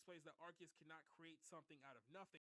explains that Arceus cannot create something out of nothing.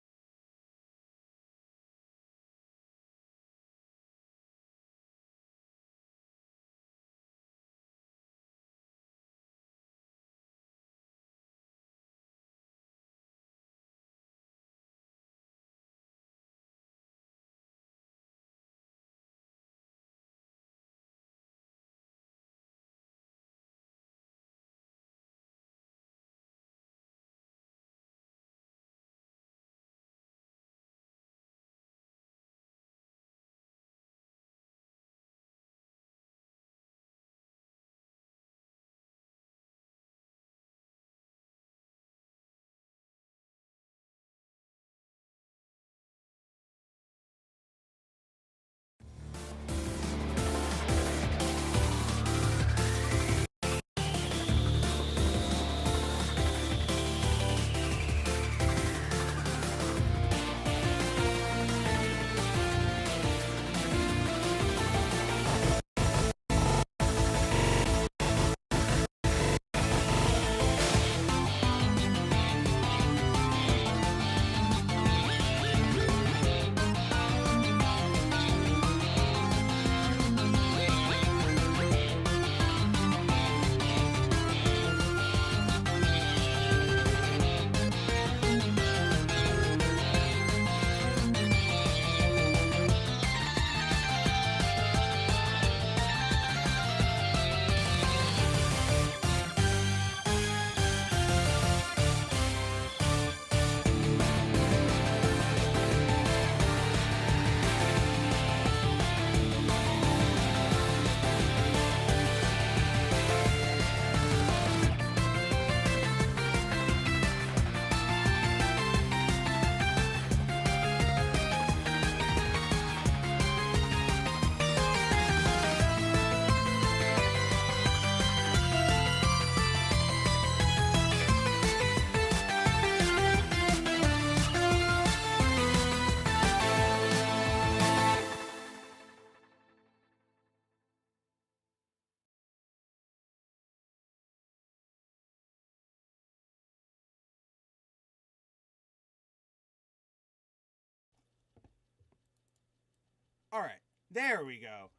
All right, there we go.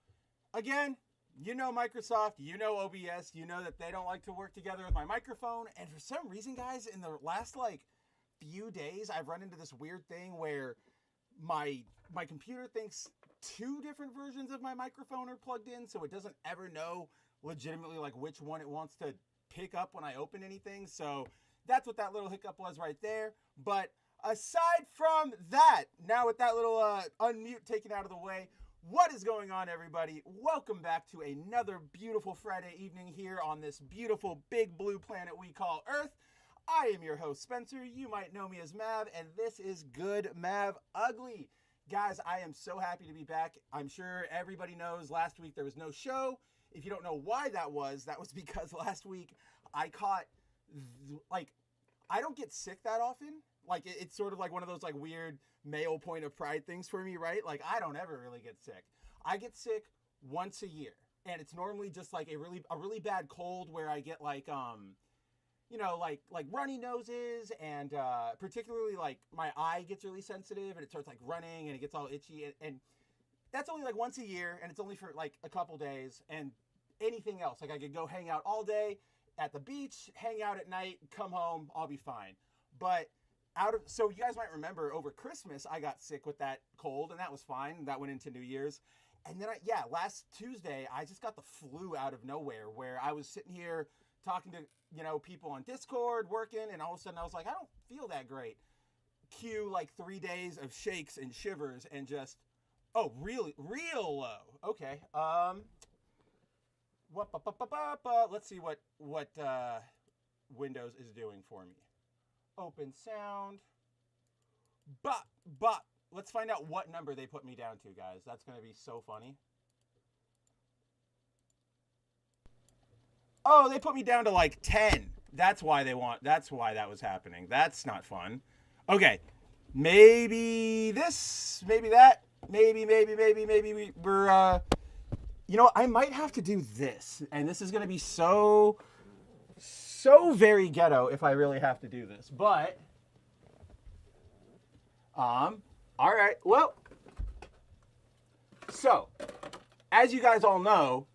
Again, you know Microsoft, you know OBS, you know that they don't like to work together with my microphone. And for some reason, guys, in the last few days, I've run into this weird thing where my computer thinks two different versions of my microphone are plugged in, so it doesn't ever know legitimately which one it wants to pick up when I open anything. So that's what that little hiccup was right there. But aside from that, now with that little unmute taken out of the way, what is going on, everybody? Welcome back to another beautiful Friday evening here on this beautiful big blue planet we call Earth. I am your host, Spencer. You might know me as Mav, and this is Good Mav Ugly. Guys, I am so happy to be back. I'm sure everybody knows last week there was no show. If you don't know why that was because last week I caught, I don't get sick that often. It's sort of like one of those weird male point of pride things for me, right? I don't ever really get sick. I get sick once a year, and it's normally just a really bad cold where I get runny noses, and particularly my eye gets really sensitive and it starts running and it gets all itchy, and that's only once a year, and it's only for a couple days. And anything else, I could go hang out all day at the beach, hang out at night, come home, I'll be fine. But so you guys might remember over Christmas I got sick with that cold, and that was fine. That went into New Year's. And then last Tuesday I just got the flu out of nowhere, where I was sitting here talking to people on Discord, working, and all of a sudden I was like, I don't feel that great. Cue 3 days of shakes and shivers and just, oh, really real low. Okay. Let's see what Windows is doing for me. Open sound. But let's find out what number they put me down to, guys. That's going to be so funny. Oh, they put me down to 10. That's why that was happening. That's not fun. Okay. Maybe this, maybe that, maybe we're I might have to do this. And this is going to be so so very ghetto if I really have to do this. But, all right. Well, so, as you guys all know,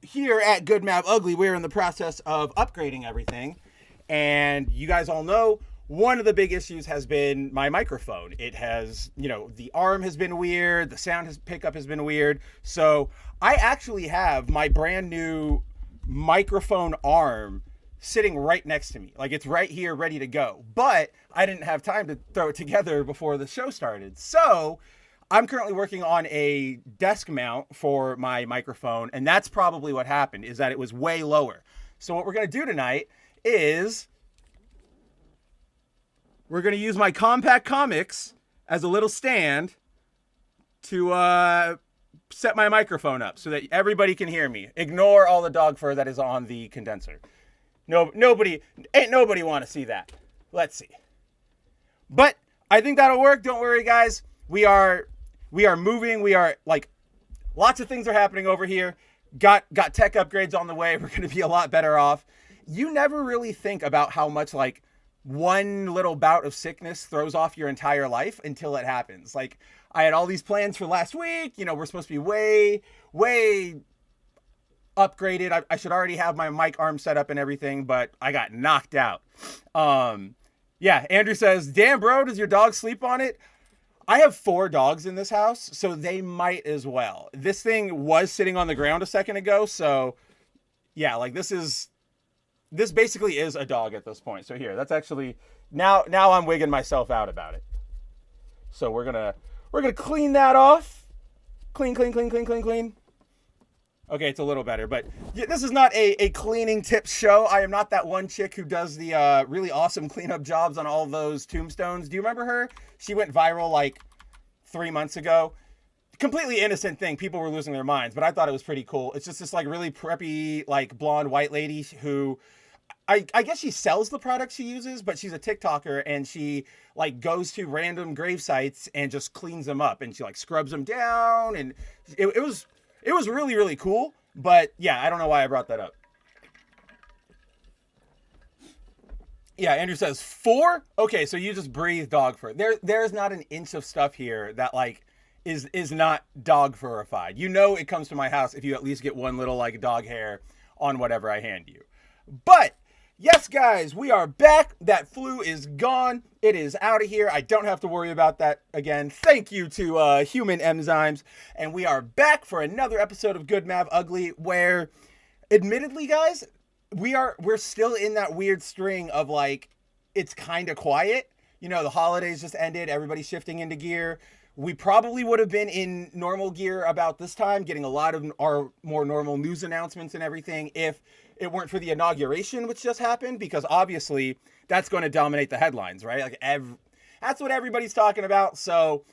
here at Good Map Ugly, we're in the process of upgrading everything. And you guys all know, one of the big issues has been my microphone. It has, the arm has been weird. The sound pickup has been weird. So I actually have my brand new microphone arm sitting right next to me. Like, it's right here ready to go. But I didn't have time to throw it together before the show started. So I'm currently working on a desk mount for my microphone. And that's probably what happened, is that it was way lower. So what we're going to do tonight is we're going to use my compact comics as a little stand to set my microphone up so that everybody can hear me. Ignore all the dog fur that is on the condenser. Ain't nobody want to see that. Let's see. But I think that'll work. Don't worry, guys. We are moving. We are, like, lots of things are happening over here. Got tech upgrades on the way. We're going to be a lot better off. You never really think about how much, like, one little bout of sickness throws off your entire life until it happens. Like, I had all these plans for last week. We're supposed to be way, way upgraded. I should already have my mic arm set up and everything, but I got knocked out. Yeah, Andrew says, damn, bro, does your dog sleep on it? I have 4 dogs in this house, so they might as well. This thing was sitting on the ground a second ago, so yeah, like, this basically is a dog at this point. So here, that's actually, now I'm wigging myself out about it. So we're gonna clean that off. Clean. Okay, it's a little better, but yeah, this is not a cleaning tips show. I am not that one chick who does the really awesome cleanup jobs on all those tombstones. Do you remember her? She went viral like 3 months ago. Completely innocent thing. People were losing their minds, but I thought it was pretty cool. It's just this like really preppy, like blonde white lady who, I guess she sells the products she uses, but she's a TikToker and she like goes to random grave sites and just cleans them up and she like scrubs them down, and it was really, really cool. But yeah, I don't know why I brought that up. Yeah, Andrew says 4. Okay, so you just breathe dog fur. There's not an inch of stuff here that like is not dog furified. It comes to my house if you at least get one little like dog hair on whatever I hand you. But yes, guys, we are back. That flu is gone. It is out of here. I don't have to worry about that again. Thank you to Human Enzymes. And we are back for another episode of Good Mav Ugly, where, admittedly, guys, we're still in that weird string of like, it's kind of quiet. The holidays just ended. Everybody's shifting into gear. We probably would have been in normal gear about this time, getting a lot of our more normal news announcements and everything if it weren't for the inauguration, which just happened, because obviously that's going to dominate the headlines, right? Like that's what everybody's talking about. So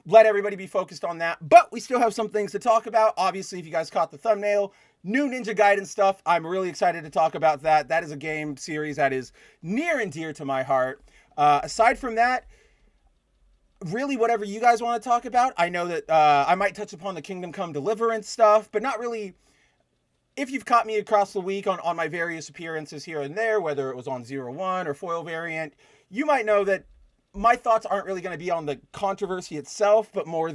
let everybody be focused on that. But we still have some things to talk about. Obviously, if you guys caught the thumbnail, new Ninja Gaiden stuff. I'm really excited to talk about that. That is a game series that is near and dear to my heart. Aside from that, really whatever you guys want to talk about. I know that I might touch upon the Kingdom Come Deliverance stuff, but not really. If you've caught me across the week on my various appearances here and there, whether it was on 01 or foil variant, you might know that my thoughts aren't really going to be on the controversy itself, but more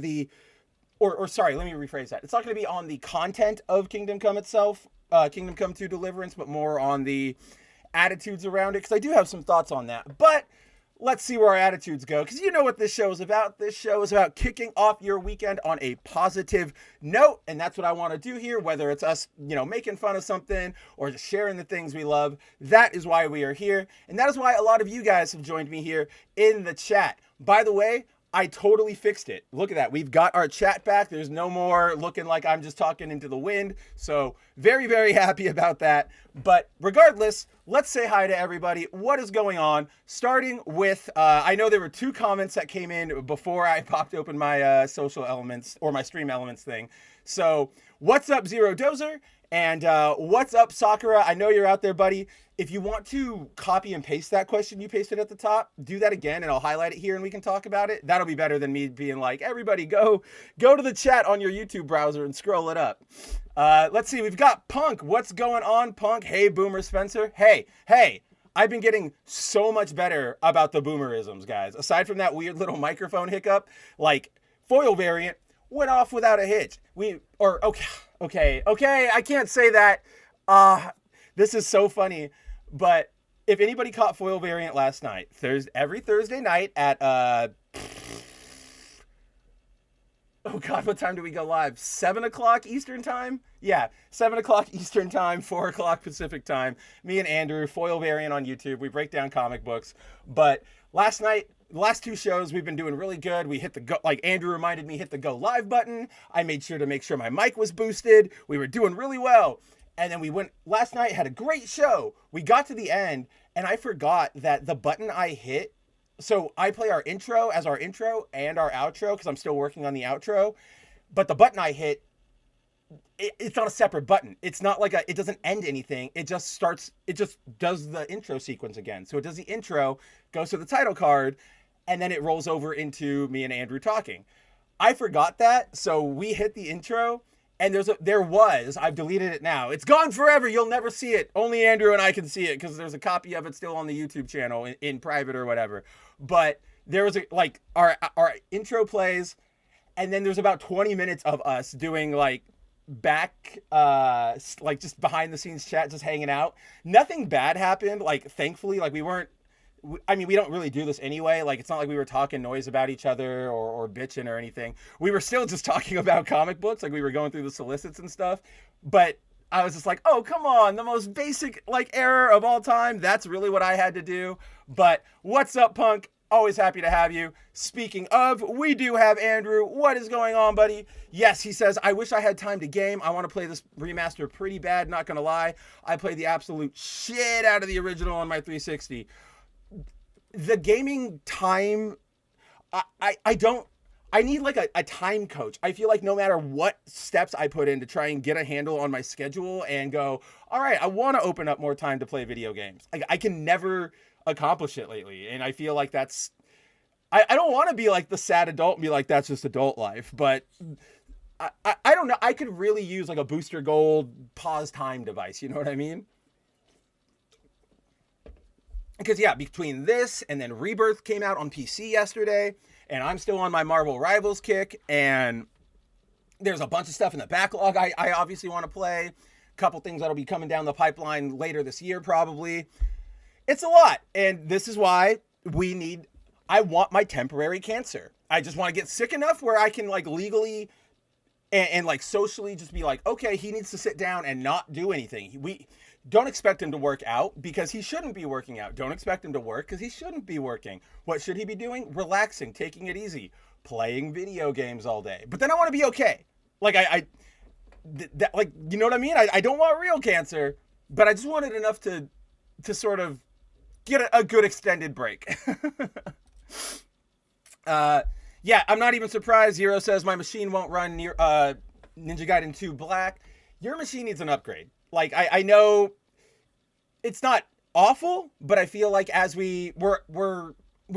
sorry, let me rephrase that. It's not going to be on the content of Kingdom Come itself, Kingdom Come 2 Deliverance, but more on the attitudes around it, because I do have some thoughts on that. But let's see where our attitudes go, because you know what this show is about. This show is about kicking off your weekend on a positive note, and that's what I want to do here, whether it's us, making fun of something or just sharing the things we love. That is why we are here, and that is why a lot of you guys have joined me here in the chat. By the way, I totally fixed it. Look at that. We've got our chat back. There's no more looking like I'm just talking into the wind. So very, very happy about that. But regardless, let's say hi to everybody. What is going on? Starting with, I know there were 2 comments that came in before I popped open my social elements or my stream elements thing. So what's up, Zero Dozer? And what's up, Sakura? I know you're out there, buddy. If you want to copy and paste that question you pasted at the top, do that again and I'll highlight it here and we can talk about it. That'll be better than me being like, everybody go to the chat on your YouTube browser and scroll it up. Let's see. We've got Punk. What's going on, Punk? Hey, Boomer Spencer. Hey. I've been getting so much better about the boomerisms, guys. Aside from that weird little microphone hiccup, like foil variant went off without a hitch. Okay, I can't say that. This is so funny, but if anybody caught foil variant last night, every Thursday night at oh God, what time do we go live? 7 o'clock Eastern time? Yeah, 7 o'clock Eastern time, 4 o'clock Pacific time. Me and Andrew, foil variant on YouTube. We break down comic books. But last night, the last two shows, we've been doing really good. We hit the go, like Andrew reminded me, hit the go live button. I made sure to make sure my mic was boosted. We were doing really well. And then we went last night, had a great show. We got to the end, and I forgot that the button I hit. So I play our intro as our intro and our outro because I'm still working on the outro. But the button I hit, it's not a separate button. It's not like it doesn't end anything. It just does the intro sequence again. So it does the intro, goes to the title card, and then it rolls over into me and Andrew talking. I forgot that, so we hit the intro, and I've deleted it now. It's gone forever. You'll never see it. Only Andrew and I can see it because there's a copy of it still on the YouTube channel in private or whatever. But there was our intro plays, and then there's about 20 minutes of us doing like back like just behind the scenes chat, just hanging out. Nothing bad happened, like thankfully. Like we don't really do this anyway. Like it's not like we were talking noise about each other or bitching or anything. We were still just talking about comic books, like we were going through the solicits and stuff. But I was just like, oh, come on, the most basic like error of all time. That's really what I had to do. But what's up, Punk? Always happy to have you. Speaking of, we do have Andrew. What is going on, buddy? Yes, he says, I wish I had time to game. I want to play this remaster pretty bad, not going to lie. I played the absolute shit out of the original on my 360. The gaming time, I need like a time coach. I feel like no matter what steps I put in to try and get a handle on my schedule and go, all right, I want to open up more time to play video games. I can never accomplish it lately. And I feel like I don't want to be like the sad adult and be like, that's just adult life. But I don't know. I could really use like a booster gold pause time device. You know what I mean? Because yeah, between this and then Rebirth came out on PC yesterday, and I'm still on my Marvel Rivals kick, and there's a bunch of stuff in the backlog I obviously want to play. A couple things that'll be coming down the pipeline later this year probably. It's a lot, and this is why I want my temporary cancer. I just want to get sick enough where I can like legally and like socially just be like, okay, he needs to sit down and not do anything. We don't expect him to work out because he shouldn't be working out. Don't expect him to work because he shouldn't be working. What should he be doing? Relaxing, taking it easy, playing video games all day. But then I want to be okay. Like like, you know what I mean? I don't want real cancer, but I just wanted enough to sort of get a good extended break. Yeah, I'm not even surprised. Zero says my machine won't run near Ninja Gaiden 2 Black. Your machine needs an upgrade. Like, I know it's not awful, but I feel like as we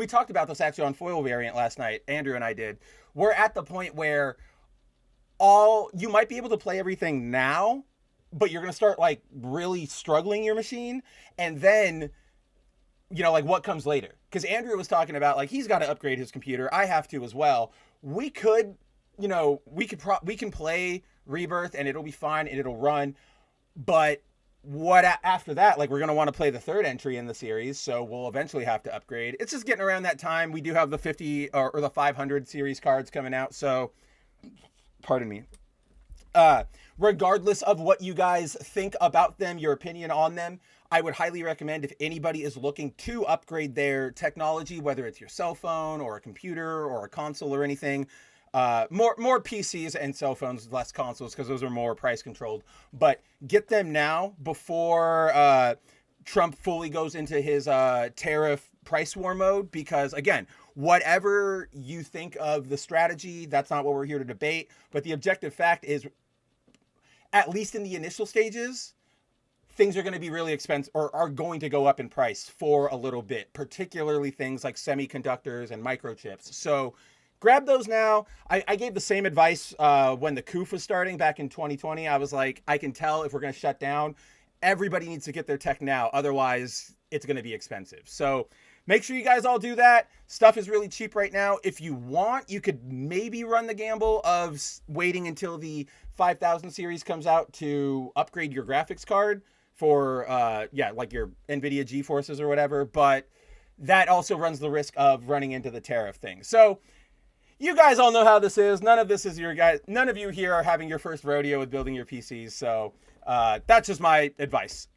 talked about this actually on Foil Variant last night, Andrew and I did, we're at the point where you might be able to play everything now, but you're going to start like really struggling your machine. And then, you know, like what comes later? Because Andrew was talking about like, he's got to upgrade his computer. I have to as well. We could, you know, we can play Rebirth and it'll be fine and it'll run. But what after that, like we're going to want to play the third entry in the series. So we'll eventually have to upgrade. It's just getting around that time. We do have the 50 or the 500 series cards coming out. So pardon me. Regardless of what you guys think about them, your opinion on them, I would highly recommend if anybody is looking to upgrade their technology, whether it's your cell phone or a computer or a console or anything, more PCs and cell phones, less consoles, because those are more price controlled. But get them now before Trump fully goes into his tariff price war mode, because again, whatever you think of the strategy, that's not what we're here to debate. But the objective fact is, at least in the initial stages, things are going to be really expensive or are going to go up in price for a little bit, particularly things like semiconductors and microchips. So grab those now. I gave the same advice when the COOF was starting back in 2020. I was like, I can tell if we're going to shut down, everybody needs to get their tech now. Otherwise, it's going to be expensive. So make sure you guys all do that. Stuff is really cheap right now. If you want, you could maybe run the gamble of waiting until the 5000 series comes out to upgrade your graphics card for, like your NVIDIA GeForces or whatever. But that also runs the risk of running into the tariff thing. So you guys all know how this is. None of this is your guys. None of you here are having your first rodeo with building your PCs. So that's just my advice.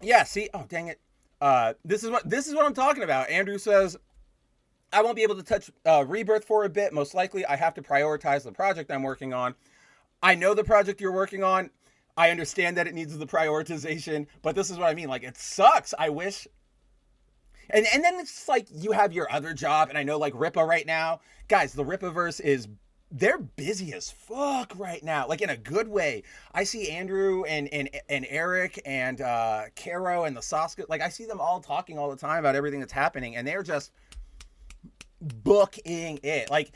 Yeah, see? Oh, dang it. This is what I'm talking about. Andrew says, I won't be able to touch Rebirth for a bit. Most likely, I have to prioritize the project I'm working on. I know the project you're working on. I understand that it needs the prioritization, but this is what I mean. Like, it sucks. I wish. And then it's like you have your other job, and I know like Ripa right now. Guys, the Ripaverse they're busy as fuck right now, like in a good way. I see Andrew and Eric and Caro and the Saska, like I see them all talking all the time about everything that's happening, and they're just booking it. Like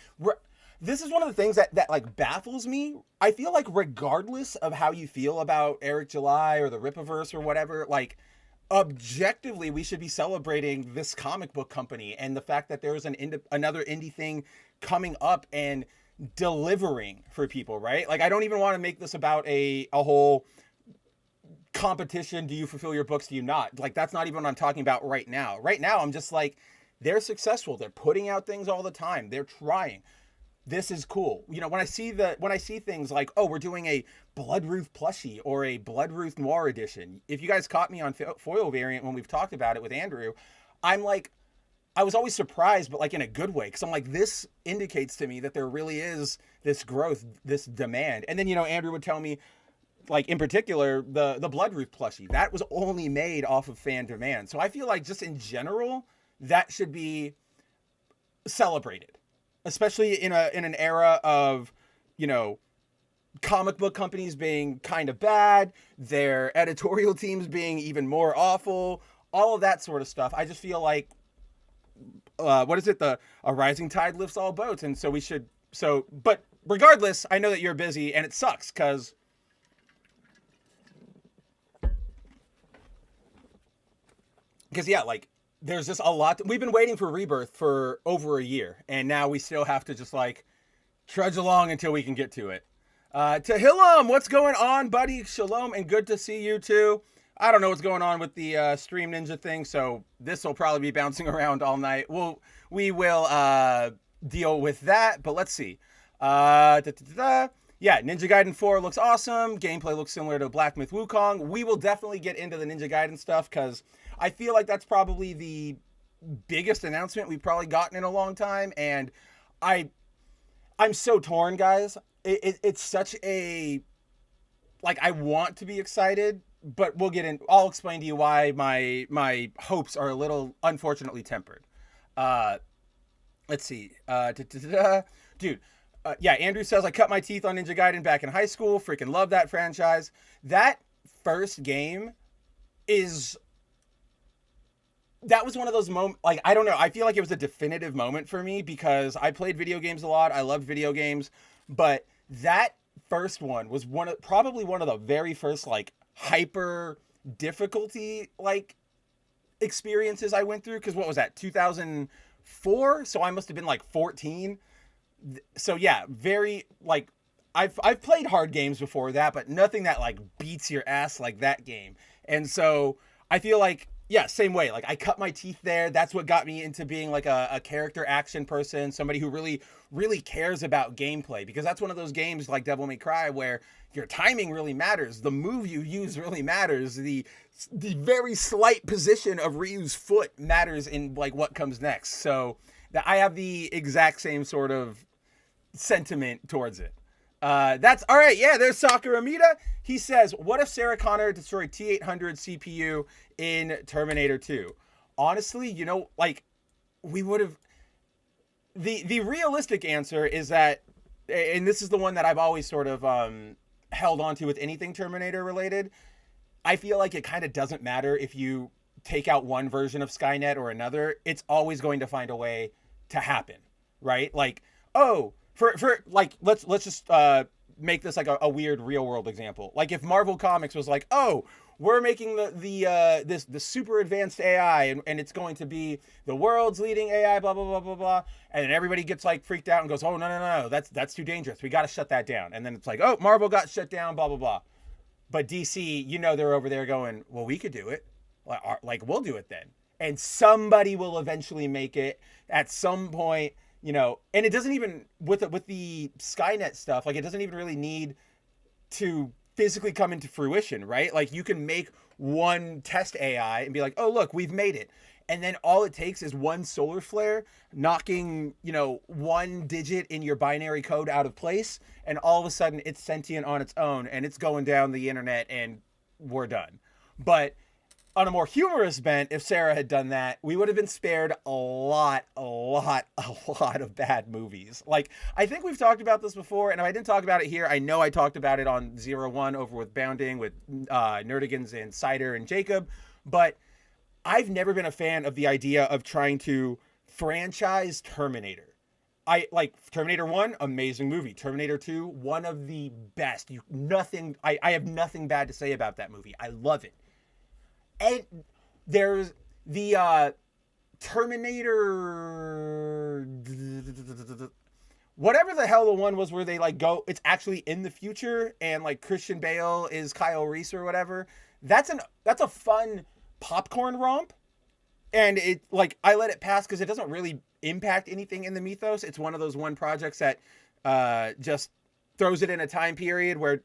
this is one of the things that like baffles me. I feel like regardless of how you feel about Eric July or the Ripaverse or whatever, like objectively we should be celebrating this comic book company and the fact that there's another indie thing coming up and delivering for people, right? Like I don't even want to make this about a whole competition. Do you fulfill your books? Do you not? Like that's not even what I'm talking about right now. Right now I'm just like, they're successful. They're putting out things all the time. They're trying. This is cool. You know, when I see things like, oh, we're doing a Bloodruth plushie or a Bloodruth Noir edition. If you guys caught me on foil variant when we've talked about it with Andrew, I'm like, I was always surprised, but like in a good way. Cause I'm like, this indicates to me that there really is this growth, this demand. And then, you know, Andrew would tell me like in particular, the Bloodruth plushie, that was only made off of fan demand. So I feel like just in general, that should be celebrated, especially in an era of, you know, comic book companies being kind of bad, their editorial teams being even more awful, all of that sort of stuff. I just feel like, what is it? A rising tide lifts all boats. And so we should, but regardless, I know that you're busy and it sucks because yeah, like, there's just a lot. We've been waiting for Rebirth for over a year, and now we still have to just like trudge along until we can get to it. Tehillam, what's going on, buddy? Shalom, and good to see you too. I don't know what's going on with the Stream Ninja thing, so this will probably be bouncing around all night. We will deal with that, but let's see. Yeah, Ninja Gaiden 4 looks awesome. Gameplay looks similar to Black Myth Wukong. We will definitely get into the Ninja Gaiden stuff because I feel like that's probably the biggest announcement we've probably gotten in a long time. And I'm so torn, guys. It's such a, like, I want to be excited, but we'll get in. I'll explain to you why my hopes are a little unfortunately tempered. Let's see. Dude. Yeah, Andrew says, I cut my teeth on Ninja Gaiden back in high school. Freaking love that franchise. That first game that was one of those moments, like, I don't know. I feel like it was a definitive moment for me because I played video games a lot. I loved video games. But that first one was probably one of the very first, like, hyper difficulty, like, experiences I went through. Because what was that, 2004? So I must have been, like, 14. So yeah, very, like, I've played hard games before that, but nothing that like beats your ass like that game. And so I feel like, yeah, same way. Like I cut my teeth there. That's what got me into being like a character action person, somebody who really, really cares about gameplay, because that's one of those games like Devil May Cry where your timing really matters. The move you use really matters. The very slight position of Ryu's foot matters in like what comes next. So that I have the exact same sort of sentiment towards it. That's all right. Yeah, there's Sakura Amita. He says, what if Sarah Connor destroyed T800 CPU in Terminator 2? Honestly, you know, like, we would have, the realistic answer is that and this is the one that I've always sort of held on to with anything Terminator related. I feel like it kind of doesn't matter if you take out one version of Skynet or another. It's always going to find a way to happen, right? Like, oh, for like, let's just make this like a weird real world example. Like if Marvel Comics was like, oh, we're making the super advanced AI and it's going to be the world's leading AI, blah blah blah blah blah, and then everybody gets like freaked out and goes, oh no, that's too dangerous. We got to shut that down. And then it's like, oh, Marvel got shut down, blah blah blah. But DC, they're over there going, well, we could do it. Like we'll do it then. And somebody will eventually make it at some point, and it doesn't even with the Skynet stuff, like it doesn't even really need to physically come into fruition, right? Like you can make one test AI and be like, oh, look, we've made it. And then all it takes is one solar flare knocking, one digit in your binary code out of place. And all of a sudden it's sentient on its own and it's going down the internet and we're done. But on a more humorous bent, if Sarah had done that, we would have been spared a lot of bad movies. Like, I think we've talked about this before, and if I didn't talk about it here, I know I talked about it on 01 over with Bounding with Nerdigans and Cider and Jacob, but I've never been a fan of the idea of trying to franchise Terminator. I like Terminator 1, amazing movie. Terminator 2, one of the best. I have nothing bad to say about that movie. I love it. And there's the Terminator, whatever the hell the one was where they like go, it's actually in the future and like Christian Bale is Kyle Reese or whatever. That's a fun popcorn romp. And it like I let it pass because it doesn't really impact anything in the mythos. It's one of those projects that just throws it in a time period where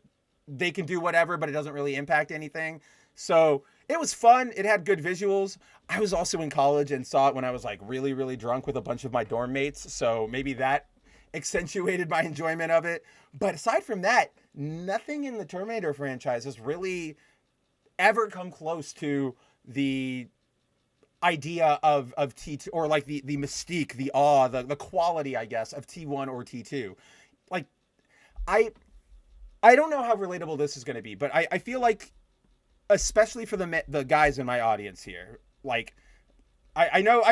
they can do whatever, but it doesn't really impact anything. So it was fun. It had good visuals. I was also in college and saw it when I was like really, really drunk with a bunch of my dorm mates. So maybe that accentuated my enjoyment of it. But aside from that, nothing in the Terminator franchise has really ever come close to the idea of T2 or like the mystique, the awe, the quality, I guess, of T1 or T2. Like I don't know how relatable this is going to be, but I feel like, especially for the guys in my audience here, like I know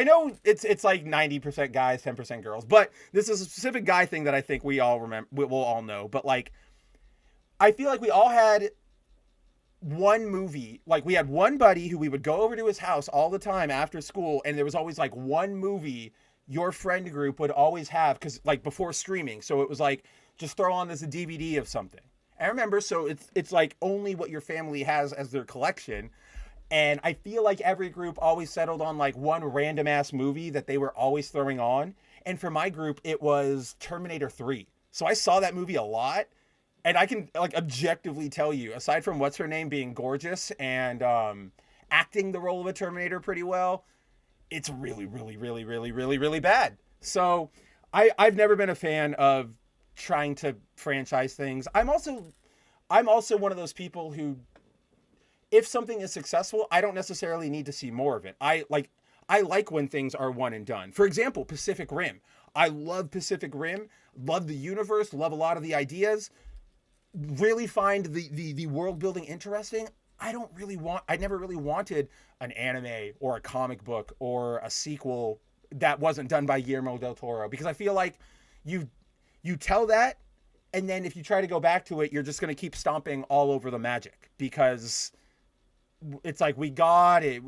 it's like 90% guys, 10% girls, but this is a specific guy thing that I think we all remember, we'll all know. But like, I feel like we all had one movie, like we had one buddy who we would go over to his house all the time after school, and there was always like one movie your friend group would always have, because like before streaming, so it was like just throw on this DVD of something. I remember, so it's like only what your family has as their collection. And I feel like every group always settled on like one random ass movie that they were always throwing on. And for my group, it was Terminator 3. So I saw that movie a lot. And I can like objectively tell you, aside from what's her name being gorgeous and acting the role of a Terminator pretty well, it's really, really, really, really, really, really bad. So I've never been a fan of trying to franchise things. I'm also one of those people who, if something is successful, I don't necessarily need to see more of it. I like when things are one and done. For example, Pacific Rim. I love Pacific Rim, love the universe, love a lot of the ideas, really find the world building interesting. I never really wanted an anime or a comic book or a sequel that wasn't done by Guillermo del Toro, because I feel like you tell that, and then if you try to go back to it, you're just going to keep stomping all over the magic, because it's like, we got it.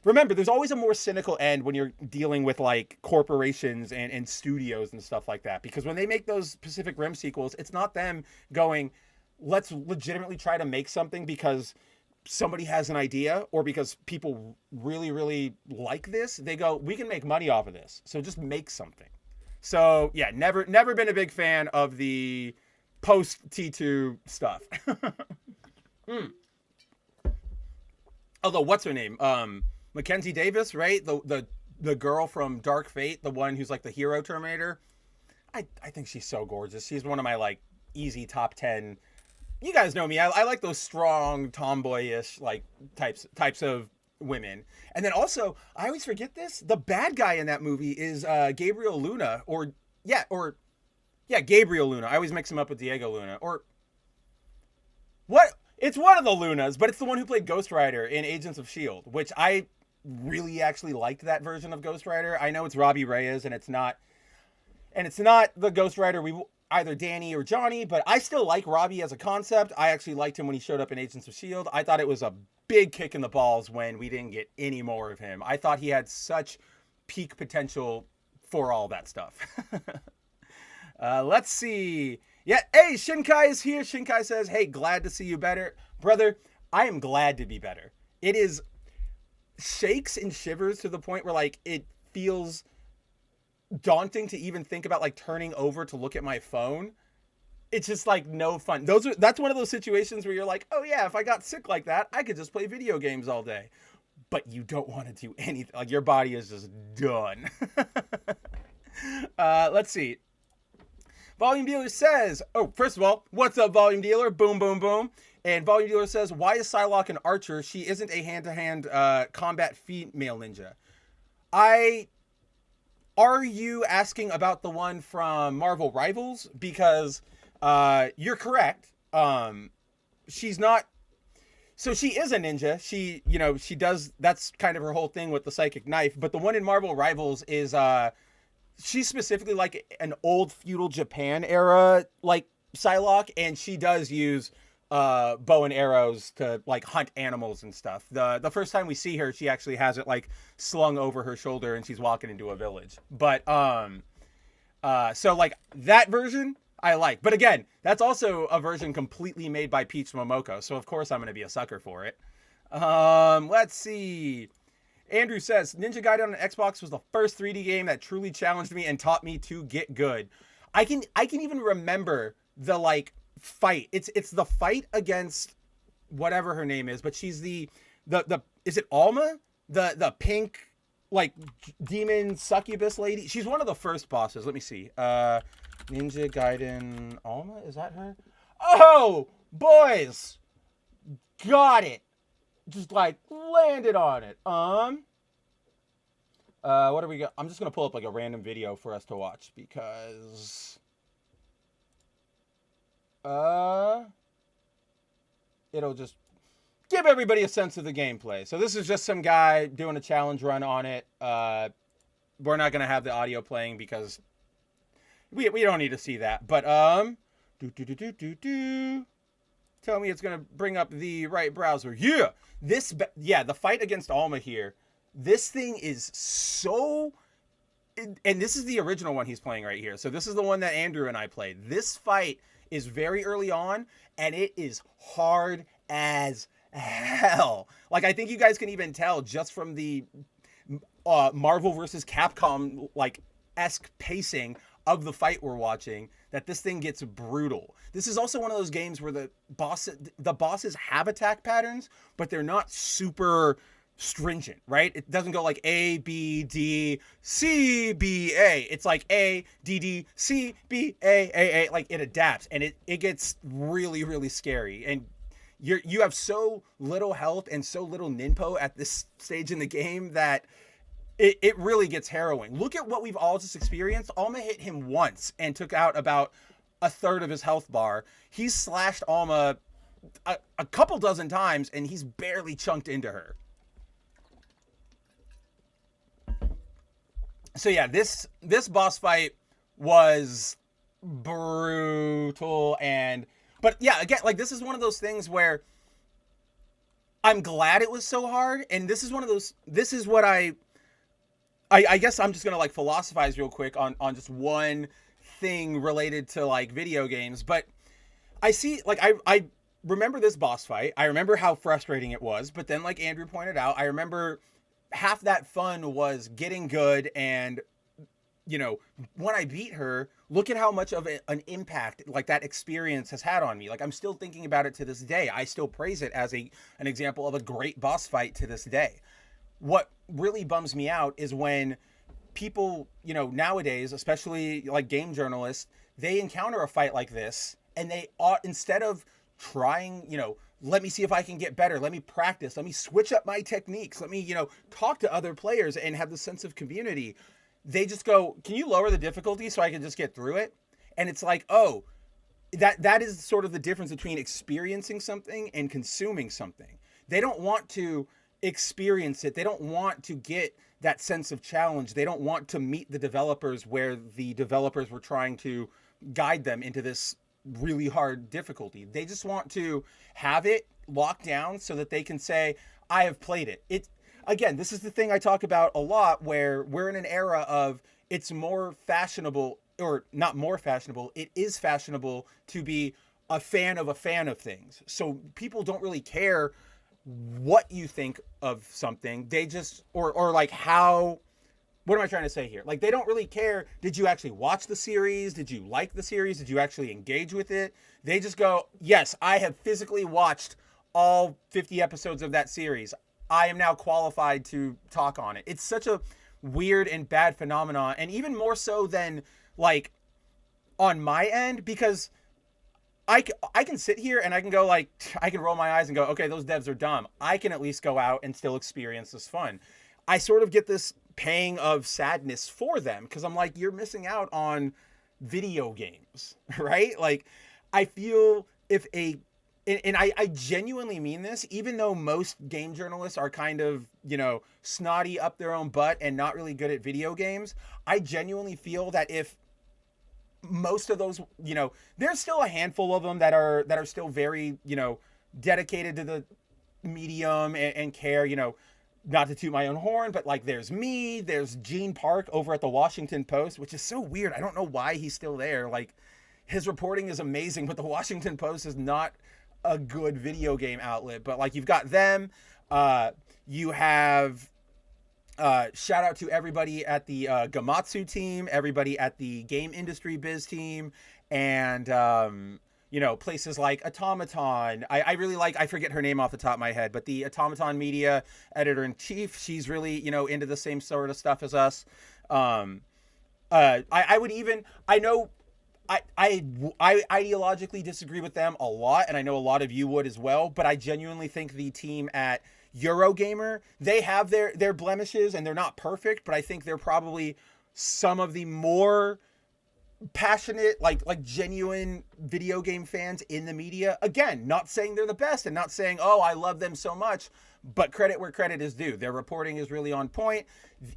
Remember, there's always a more cynical end when you're dealing with like corporations and studios and stuff like that, because when they make those Pacific Rim sequels, it's not them going, let's legitimately try to make something because somebody has an idea or because people really, really like this. They go, we can make money off of this, so just make something. So yeah, never been a big fan of the post T2 stuff. Although, what's her name? Mackenzie Davis, right? The girl from Dark Fate, the one who's like the hero Terminator. I think she's so gorgeous. She's one of my like easy top 10. You guys know me. I like those strong, tomboyish like types of women. And then also, I always forget this, the bad guy in that movie is Gabriel Luna, or Yeah, Gabriel Luna. I always mix him up with Diego Luna. Or what? It's one of the Lunas, but it's the one who played Ghost Rider in Agents of S.H.I.E.L.D., which I really actually liked that version of Ghost Rider. I know it's Robbie Reyes, and it's not the Ghost Rider we either Danny or Johnny, but I still like Robbie as a concept. I actually liked him when he showed up in Agents of S.H.I.E.L.D. I thought it was a big kick in the balls when we didn't get any more of him. I thought he had such peak potential for all that stuff. Let's see. Yeah, hey, Shinkai is here. Shinkai says, hey, glad to see you better. Brother, I am glad to be better. It is shakes and shivers to the point where, like, it feels daunting to even think about, like, turning over to look at my phone. It's just, like, no fun. That's one of those situations where you're like, oh, yeah, if I got sick like that, I could just play video games all day. But you don't want to do anything. Like, your body is just done. Let's see. Volume Dealer says, oh, first of all, what's up, Volume Dealer? Boom, boom, boom. And Volume Dealer says, why is Psylocke an archer? She isn't a hand-to-hand combat female ninja. Are you asking about the one from Marvel Rivals? Because you're correct. She's not. So she is a ninja. She does. That's kind of her whole thing with the psychic knife. But the one in Marvel Rivals is she's specifically like an old feudal Japan era like Psylocke, and she does use bow and arrows to like hunt animals and stuff. The first time we see her, she actually has it like slung over her shoulder and she's walking into a village. But so like that version I like. But again, that's also a version completely made by Peach Momoko, so of course I'm going to be a sucker for it. Let's see. Andrew says, Ninja Gaiden on Xbox was the first 3D game that truly challenged me and taught me to get good. I can even remember the like fight. It's the fight against whatever her name is, but she's the is it Alma? The pink like demon succubus lady. She's one of the first bosses. Let me see. Ninja Gaiden Alma, is that her? Oh, boys. Got it. Just like landed on it. What do we got? I'm just gonna pull up like a random video for us to watch because it'll just give everybody a sense of the gameplay. So this is just some guy doing a challenge run on it. We're not gonna have the audio playing because we don't need to see that. But tell me it's gonna bring up the right browser. Yeah. The fight against Alma here. This thing is so, and this is the original one he's playing right here. So this is the one that Andrew and I played. This fight is very early on, and it is hard as hell. Like, I think you guys can even tell just from the Marvel versus Capcom like esque pacing of the fight we're watching that this thing gets brutal. This is also one of those games where the bosses have attack patterns, but they're not super stringent, right? It doesn't go like A, B, D, C, B, A. It's like A, D, D, C, B, A. Like it adapts, and it gets really, really scary. And you have so little health and so little ninpo at this stage in the game that it really gets harrowing. Look at what we've all just experienced. Alma hit him once and took out about a third of his health bar. He's slashed Alma a couple dozen times, and he's barely chunked into her. So yeah, this boss fight was brutal, but yeah, again, like this is one of those things where I'm glad it was so hard, and this is what I guess I'm just gonna like philosophize real quick on just one thing related to like video games. But I see, like, I remember this boss fight. I remember how frustrating it was, but then like Andrew pointed out, I remember half that fun was getting good, and when I beat her, look at how much of an impact like that experience has had on me. Like, I'm still thinking about it to this day. I still praise it as an example of a great boss fight to this day. What really bums me out is when people, nowadays, especially like game journalists, they encounter a fight like this and they instead of trying, let me see if I can get better. Let me practice. Let me switch up my techniques. Let me, talk to other players and have the sense of community. They just go, can you lower the difficulty so I can just get through it? And it's like, oh, that is sort of the difference between experiencing something and consuming something. They don't want to experience it. They don't want to get that sense of challenge. They don't want to meet the developers where the developers were trying to guide them into this really hard difficulty. They just want to have it locked down so that they can say, I have played it. It again, this is the thing I talk about a lot, where we're in an era of it's more fashionable, or not more fashionable, it is fashionable to be a fan of things. So people don't really care what you think of something. They just, or like how, what am I trying to say here? Like, they don't really care, did you actually watch the series? Did you like the series? Did you actually engage with it? They just go, yes, I have physically watched all 50 episodes of that series. I am now qualified to talk on it. It's such a weird and bad phenomenon, and even more so than, like, on my end, because I can sit here and I can go, like, I can roll my eyes and go, okay, those devs are dumb. I can at least go out and still experience this fun. I sort of get this pang of sadness for them, because I'm like, you're missing out on video games, right? Like, I feel if a, and I genuinely mean this, even though most game journalists are kind of, you know, snotty up their own butt and not really good at video games, I genuinely feel that if most of those, you know, there's still a handful of them that are still very, you know, dedicated to the medium and care, you know, not to toot my own horn, but like there's me, there's Gene Park over at the Washington Post, which is so weird. I don't know why he's still there. Like, his reporting is amazing, but the Washington Post is not a good video game outlet. But like, you've got them, you have, shout out to everybody at the Gamatsu team, everybody at the Game Industry Biz team, and you know, places like Automaton. I really like, I forget her name off the top of my head, but the Automaton Media editor-in-chief, she's really, you know, into the same sort of stuff as us. I would even, I know, I ideologically disagree with them a lot, and I know a lot of you would as well, but I genuinely think the team at Eurogamer, they have their blemishes and they're not perfect, but I think they're probably some of the more passionate, like genuine video game fans in the media. Again, not saying they're the best and not saying, oh, I love them so much, but credit where credit is due. Their reporting is really on point.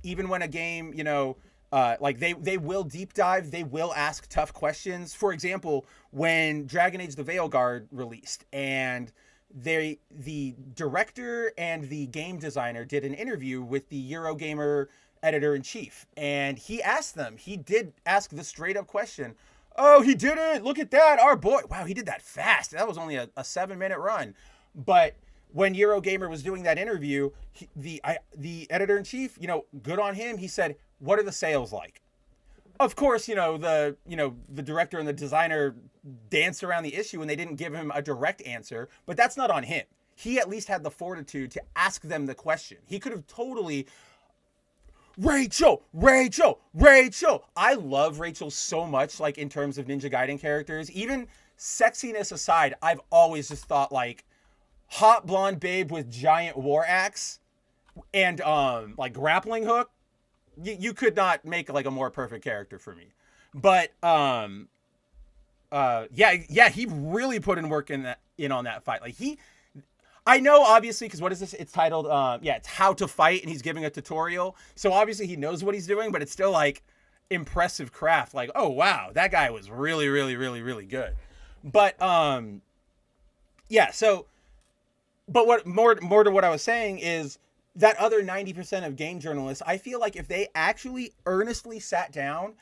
Even when a game, you know, like they will deep dive, they will ask tough questions. For example, when Dragon Age the Veilguard released, and the director and the game designer did an interview with the Eurogamer editor-in-chief, and he did ask the straight-up question, oh, he did it, look at that, our boy, wow, he did that fast, that was only a 7-minute run. But when Eurogamer was doing that interview, the editor-in-chief, you know, good on him, he said, what are the sales like? Of course, the director and the designer danced around the issue and they didn't give him a direct answer, but that's not on him. He at least had the fortitude to ask them the question. He could have totally, Rachel. I love Rachel so much, like, in terms of Ninja Gaiden characters. Even sexiness aside, I've always just thought, like, hot blonde babe with giant war axe and like grappling hook. You could not make like a more perfect character for me. But yeah, he really put in work in on that fight. Like, I know, obviously, because what is this? It's titled, it's How to Fight, and he's giving a tutorial. So obviously he knows what he's doing, but it's still like impressive craft. Like, oh wow, that guy was really, really, really, really good. But yeah. So, but what more to what I was saying is, that other 90% of game journalists, I feel like if they actually earnestly sat down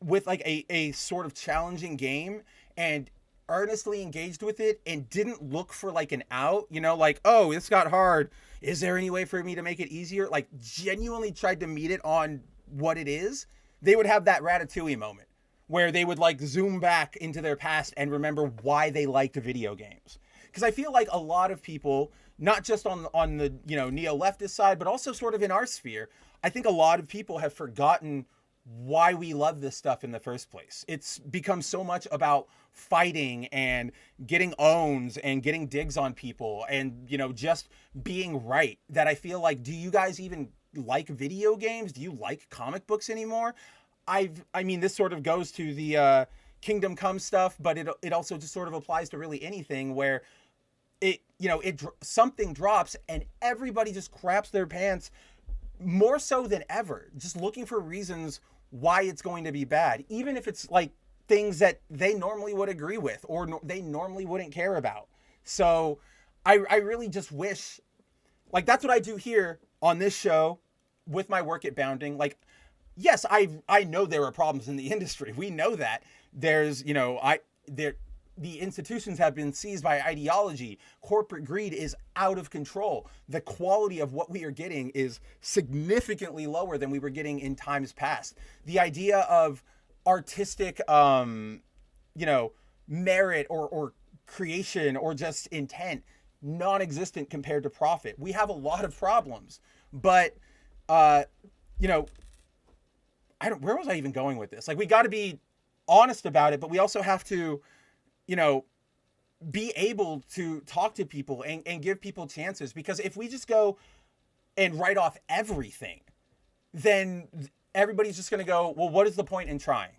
with like a sort of challenging game and earnestly engaged with it and didn't look for like an out, you know, like, oh, this got hard, is there any way for me to make it easier? Like, genuinely tried to meet it on what it is, they would have that Ratatouille moment where they would like zoom back into their past and remember why they liked video games. Because I feel like a lot of people, not just on the neo-leftist side, but also sort of in our sphere, I think a lot of people have forgotten why we love this stuff in the first place. It's become so much about fighting and getting owns and getting digs on people and, you know, just being right, that I feel like, do you guys even like video games? Do you like comic books anymore? I mean, this sort of goes to the Kingdom Come stuff, but it also just sort of applies to really anything where something drops and everybody just craps their pants more so than ever, just looking for reasons why it's going to be bad, even if it's like things that they normally would agree with or they normally wouldn't care about. So I really just wish, like, that's what I do here on this show with my work at Bounding. Like, yes, I know there are problems in the industry. We know that there's, the institutions have been seized by ideology. Corporate greed is out of control. The quality of what we are getting is significantly lower than we were getting in times past. The idea of artistic, merit or creation or just intent, non-existent compared to profit. We have a lot of problems, but, where was I even going with this? Like, we got to be honest about it, but we also have to, be able to talk to people and give people chances. Because if we just go and write off everything, then everybody's just going to go, well, what is the point in trying?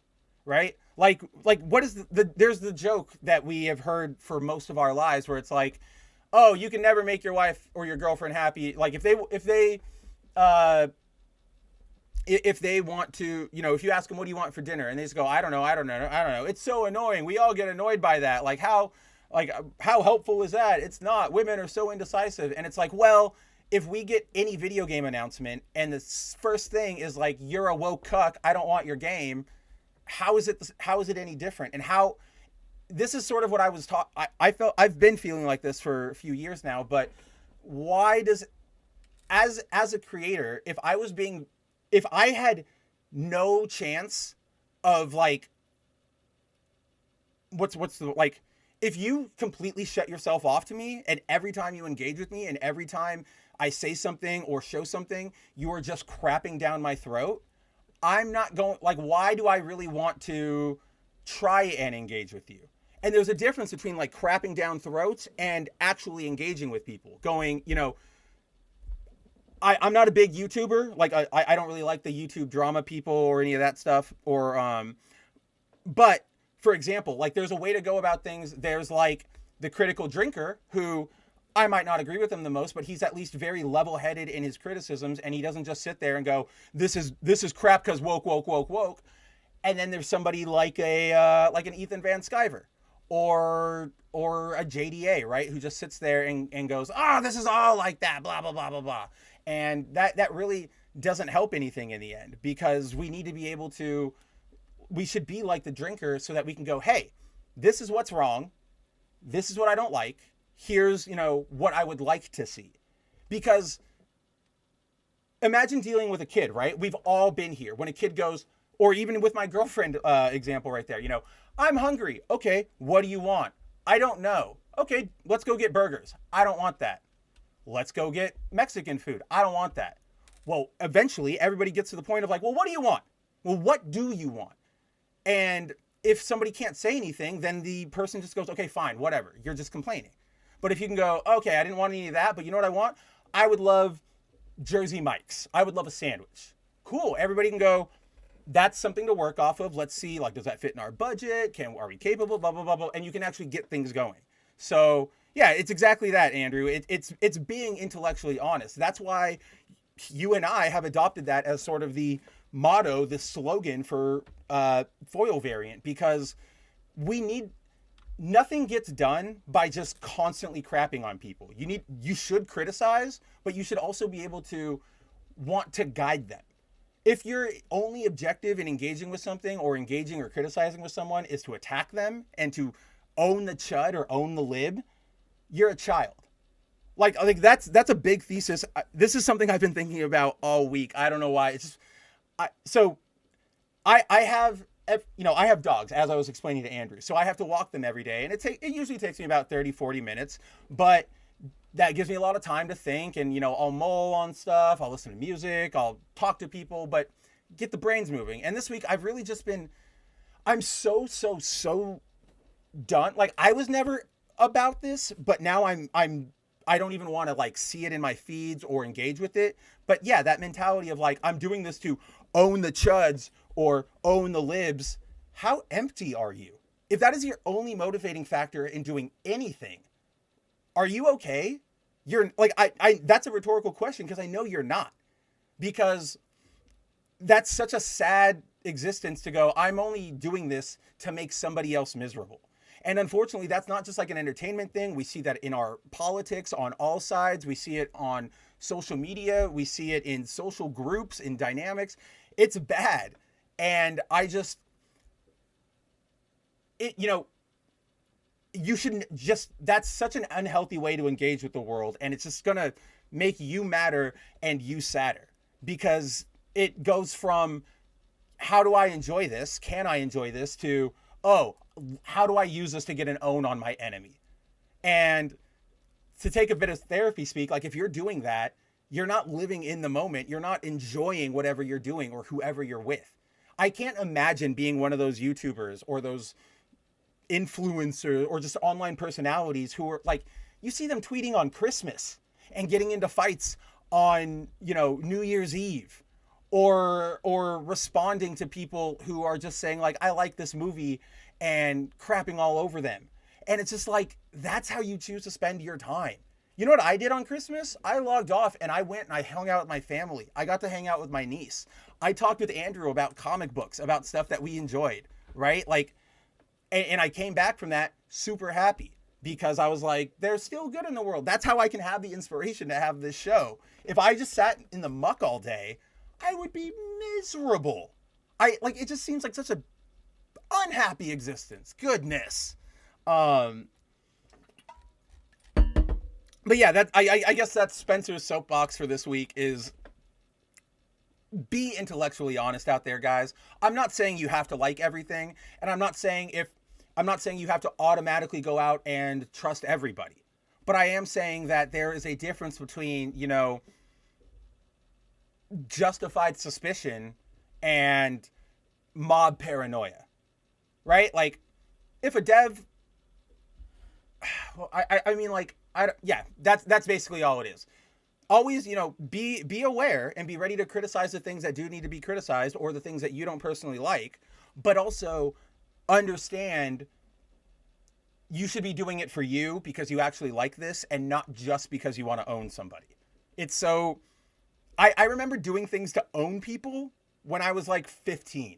Right? Like what is there's the joke that we have heard for most of our lives where it's like, oh, you can never make your wife or your girlfriend happy. Like if they want to, if you ask them, what do you want for dinner? And they just go, I don't know. It's so annoying. We all get annoyed by that. Like how helpful is that? It's not. Women are so indecisive. And it's like, well, if we get any video game announcement and the first thing is like, you're a woke cuck, I don't want your game. How is it any different? And this is sort of what I was I've been feeling like this for a few years now, but why does, as a creator, if I had no chance of like, if you completely shut yourself off to me and every time you engage with me and every time I say something or show something, you are just crapping down my throat, I'm not going, like, why do I really want to try and engage with you? And there's a difference between like crapping down throats and actually engaging with people, going, I'm not a big YouTuber. Like I don't really like the YouTube drama people or any of that stuff. But for example, like there's a way to go about things. There's like the critical drinker who I might not agree with him the most, but he's at least very level-headed in his criticisms. And he doesn't just sit there and go, this is crap because woke. And then there's somebody like an Ethan Van Sciver or a JDA, right? Who just sits there and goes, this is all like that, blah, blah, blah, blah, blah. And that really doesn't help anything in the end, because we need to be able to, we should be like the drinker so that we can go, hey, this is what's wrong. This is what I don't like. Here's, what I would like to see. Because imagine dealing with a kid, right? We've all been here. When a kid goes, or even with my girlfriend example right there, I'm hungry. Okay, what do you want? I don't know. Okay, let's go get burgers. I don't want that. Let's go get Mexican food. I don't want that. Well, eventually everybody gets to the point of like, well, what do you want? Well, what do you want? And if somebody can't say anything, then the person just goes, okay, fine, whatever. You're just complaining. But if you can go, okay, I didn't want any of that, but you know what I want? I would love Jersey Mike's. I would love a sandwich. Cool. Everybody can go, that's something to work off of. Let's see, like, does that fit in our budget? Are we capable? Blah, blah, blah, blah. And you can actually get things going. So yeah, it's exactly that, Andrew. It's being intellectually honest. That's why you and I have adopted that as sort of the motto, the slogan for Foil Variant, because nothing gets done by just constantly crapping on people. You should criticize, but you should also be able to want to guide them. If your only objective in engaging with something or engaging or criticizing with someone is to attack them and to own the chud or own the lib, you're a child. Like, I think that's a big thesis. This is something I've been thinking about all week. I don't know why. It's just, I have dogs, as I was explaining to Andrew. So I have to walk them every day, and it usually takes me about 30, 40 minutes, but that gives me a lot of time to think, and I'll mull on stuff, I'll listen to music, I'll talk to people, but get the brains moving. And this week I've really just been, I'm so done. Like, I was never about this, but now I don't even want to like see it in my feeds or engage with it. But yeah, that mentality of like, I'm doing this to own the chuds or own the libs. how empty are you? If that is your only motivating factor in doing anything, are you okay? You're like, I that's a rhetorical question because I know you're not. Because that's such a sad existence to go, I'm only doing this to make somebody else miserable. And unfortunately, that's not just like an entertainment thing. We see that in our politics on all sides. We see it on social media. We see it in social groups, in dynamics. It's bad. And I just, you shouldn't just, that's such an unhealthy way to engage with the world. And it's just going to make you madder and you sadder because it goes from, how do I enjoy this? Can I enjoy this? To, oh, how do I use this to get an own on my enemy? And to take a bit of therapy speak, like if you're doing that, you're not living in the moment. You're not enjoying whatever you're doing or whoever you're with. I can't imagine being one of those YouTubers or those influencers or just online personalities who are like, you see them tweeting on Christmas and getting into fights on, New Year's Eve. Or responding to people who are just saying like, I like this movie and crapping all over them. And it's just like, that's how you choose to spend your time. You know what I did on Christmas? I logged off and I went and I hung out with my family. I got to hang out with my niece. I talked with Andrew about comic books, about stuff that we enjoyed, right? Like, and I came back from that super happy because I was like, there's still good in the world. That's how I can have the inspiration to have this show. If I just sat in the muck all day, I would be miserable. It just seems like such a unhappy existence. Goodness. But yeah, that I guess that's Spencer's soapbox for this week is be intellectually honest out there, guys. I'm not saying you have to like everything, and I'm not saying you have to automatically go out and trust everybody. But I am saying that there is a difference between, justified suspicion and mob paranoia, right? Like if a dev, well, that's basically all it is. Always, be aware and be ready to criticize the things that do need to be criticized or the things that you don't personally like, but also understand you should be doing it for you because you actually like this and not just because you want to own somebody. It's so, I remember doing things to own people when I was like 15.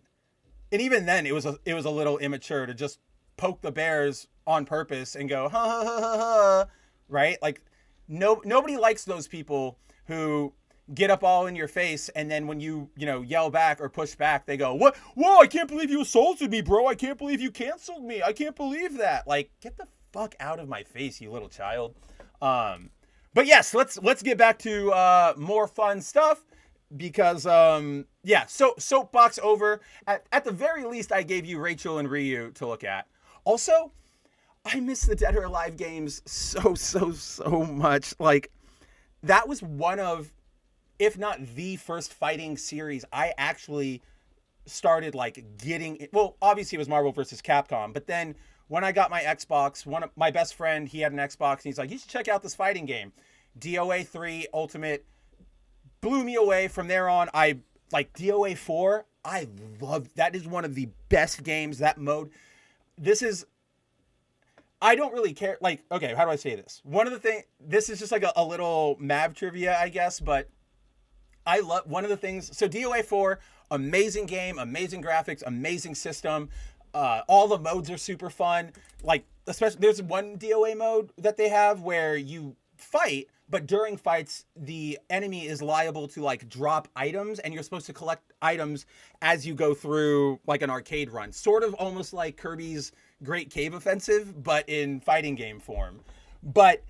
And even then it was a little immature to just poke the bears on purpose and go, ha ha ha ha ha, right? Like nobody likes those people who get up all in your face and then when you yell back or push back, they go, what? Whoa, I can't believe you assaulted me, bro. I can't believe you canceled me. I can't believe that. Like, get the fuck out of my face, you little child. But yes, let's get back to more fun stuff because so soapbox over. At the very least, I gave you Rachel and Ryu to look at. Also, I miss the Dead or Alive games so much. Like that was one of, if not the first fighting series I actually started like getting. Well, obviously it was Marvel vs. Capcom, but then when I got my Xbox, my best friend, he had an Xbox, and he's like, you should check out this fighting game. DOA 3 Ultimate blew me away. From there on, I like DOA 4. I love, that is one of the best games, that mode. I don't really care. Like, okay, how do I say this? One of the things, this is just like a little Mav trivia, I guess, but I love one of the things. So DOA 4, amazing game, amazing graphics, amazing system. All the modes are super fun. Like, especially there's one DOA mode that they have where you fight, but during fights, the enemy is liable to like drop items and you're supposed to collect items as you go through like an arcade run. Sort of almost like Kirby's Great Cave Offensive, but in fighting game form. But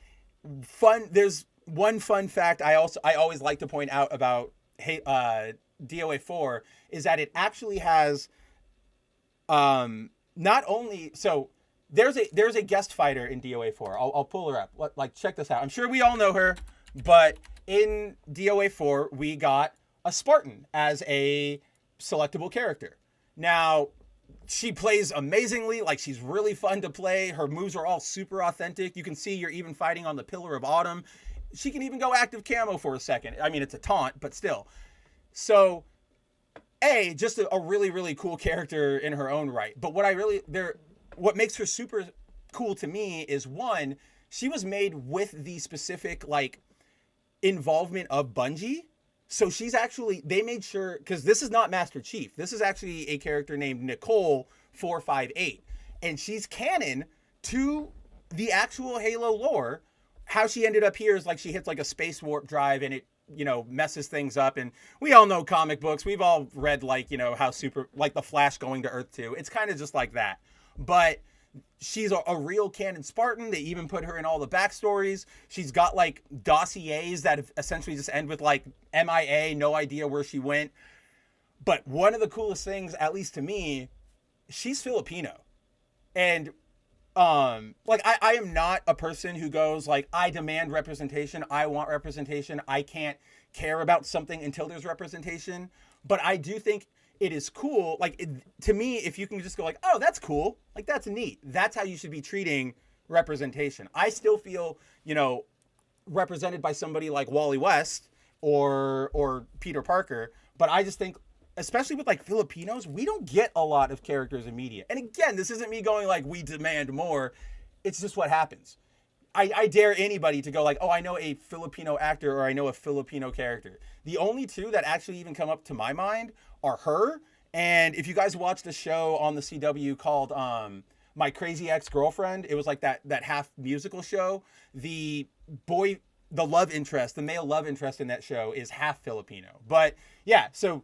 fun, there's one fun fact I always like to point out about DOA 4 is that it actually has not only, so there's a guest fighter in DOA 4. I'll pull her up. Like, check this out. I'm sure we all know her, but in DOA 4 we got a Spartan as a selectable character. Now, she plays amazingly. Like, she's really fun to play. Her moves are all super authentic. You can see you're even fighting on the Pillar of Autumn. She can even go active camo for a second. I mean, it's a taunt, but still. So just a really, really cool character in her own right. But what makes her super cool to me is, one, she was made with the specific like involvement of Bungie. So they made sure, because this is not Master Chief. This is actually a character named Nicole 458. And she's canon to the actual Halo lore. How she ended up here is like she hits like a space warp drive and it, messes things up. And we all know comic books. We've all read like, how super, like the Flash going to Earth 2. It's kind of just like that. But she's a real canon Spartan. They even put her in all the backstories. She's got like dossiers that essentially just end with like MIA, no idea where she went. But one of the coolest things, at least to me, she's Filipino. And like I am not a person who goes like, I demand representation. I want representation. I can't care about something until there's representation. But I do think it is cool. Like to me, if you can just go like, oh, that's cool. Like that's neat. That's how you should be treating representation. I still feel, represented by somebody like Wally West or Peter Parker. But I just think, especially with like Filipinos, we don't get a lot of characters in media. And again, this isn't me going like, we demand more. It's just what happens. I dare anybody to go like, oh, I know a Filipino actor or I know a Filipino character. The only two that actually even come up to my mind are her. And if you guys watched the show on the CW called My Crazy Ex-Girlfriend, it was like that half musical show. The love interest, the male love interest in that show is half Filipino. But yeah, so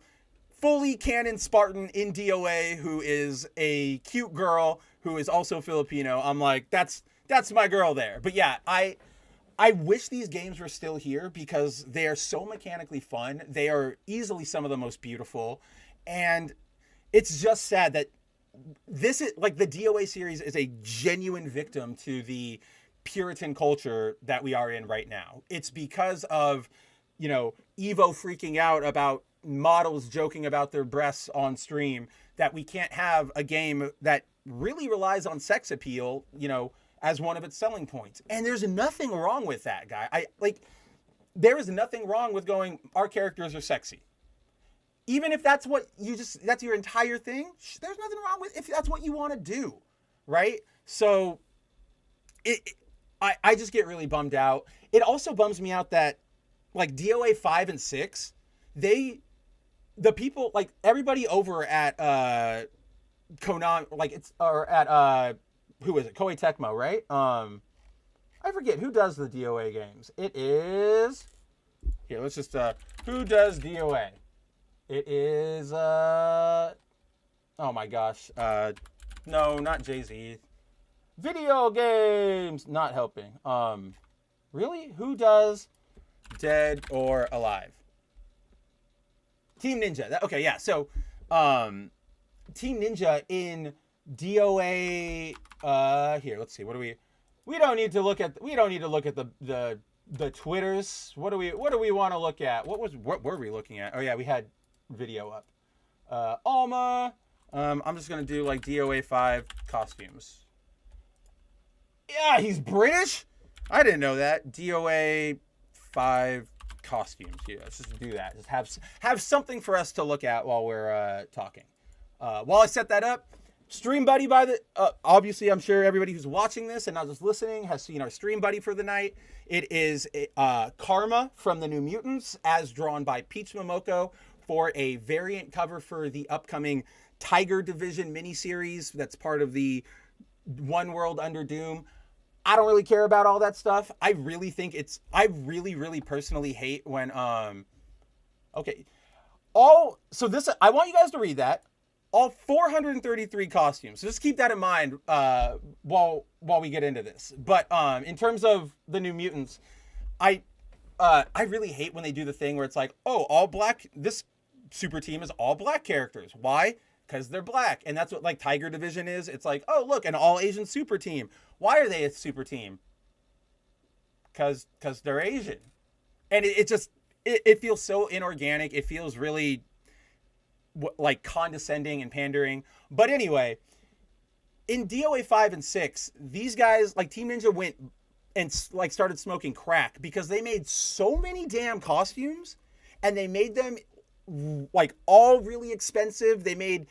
fully canon Spartan in DOA who is a cute girl who is also Filipino. I'm like, that's my girl there. But yeah, I wish these games were still here because they are so mechanically fun. They are easily some of the most beautiful. And it's just sad that this is like the DOA series is a genuine victim to the Puritan culture that we are in right now. It's because of, Evo freaking out about models joking about their breasts on stream that we can't have a game that really relies on sex appeal, as one of its selling points. And there's nothing wrong with that, guy. There is nothing wrong with going, our characters are sexy. Even if that's what that's your entire thing, there's nothing wrong with if that's what you want to do, right? So I just get really bummed out. It also bums me out that like DOA 5 and 6, the people, like everybody over at Konami, like it's, or at who is it? Koei Tecmo, right? I forget who does the DOA games. It is here. Let's just who does DOA? It is oh my gosh. No, not Jay-Z. Video games, not helping. Really? Who does Dead or Alive? Team Ninja. Okay, yeah. So, Team Ninja in DOA. Here, let's see. What do we don't need to look at the Twitters. What do we want to look at? What were we looking at? Oh yeah, we had video up. Alma. I'm just gonna do like DOA 5 costumes. Yeah, he's British. I didn't know that. DOA 5 costumes. Yeah, let's just do that. Just have something for us to look at while we're talking. While I set that up. Stream buddy obviously I'm sure everybody who's watching this and not just listening has seen our stream buddy for the night. It is Karma from the New Mutants as drawn by Peach Momoko for a variant cover for the upcoming Tiger Division miniseries that's part of the One World Under Doom. I don't really care about all that stuff. I really think I really personally hate when okay. I want you guys to read that. All 433 costumes. So just keep that in mind while we get into this. But in terms of the New Mutants, I really hate when they do the thing where it's like, oh, all black. This super team is all black characters. Why? Because they're black, and that's what like Tiger Division is. It's like, oh, look, an all Asian super team. Why are they a super team? Because they're Asian, and it feels so inorganic. It feels really like condescending and pandering. But anyway, in DOA 5 and 6, these guys like Team Ninja went and like started smoking crack because they made so many damn costumes and they made them like all really expensive. They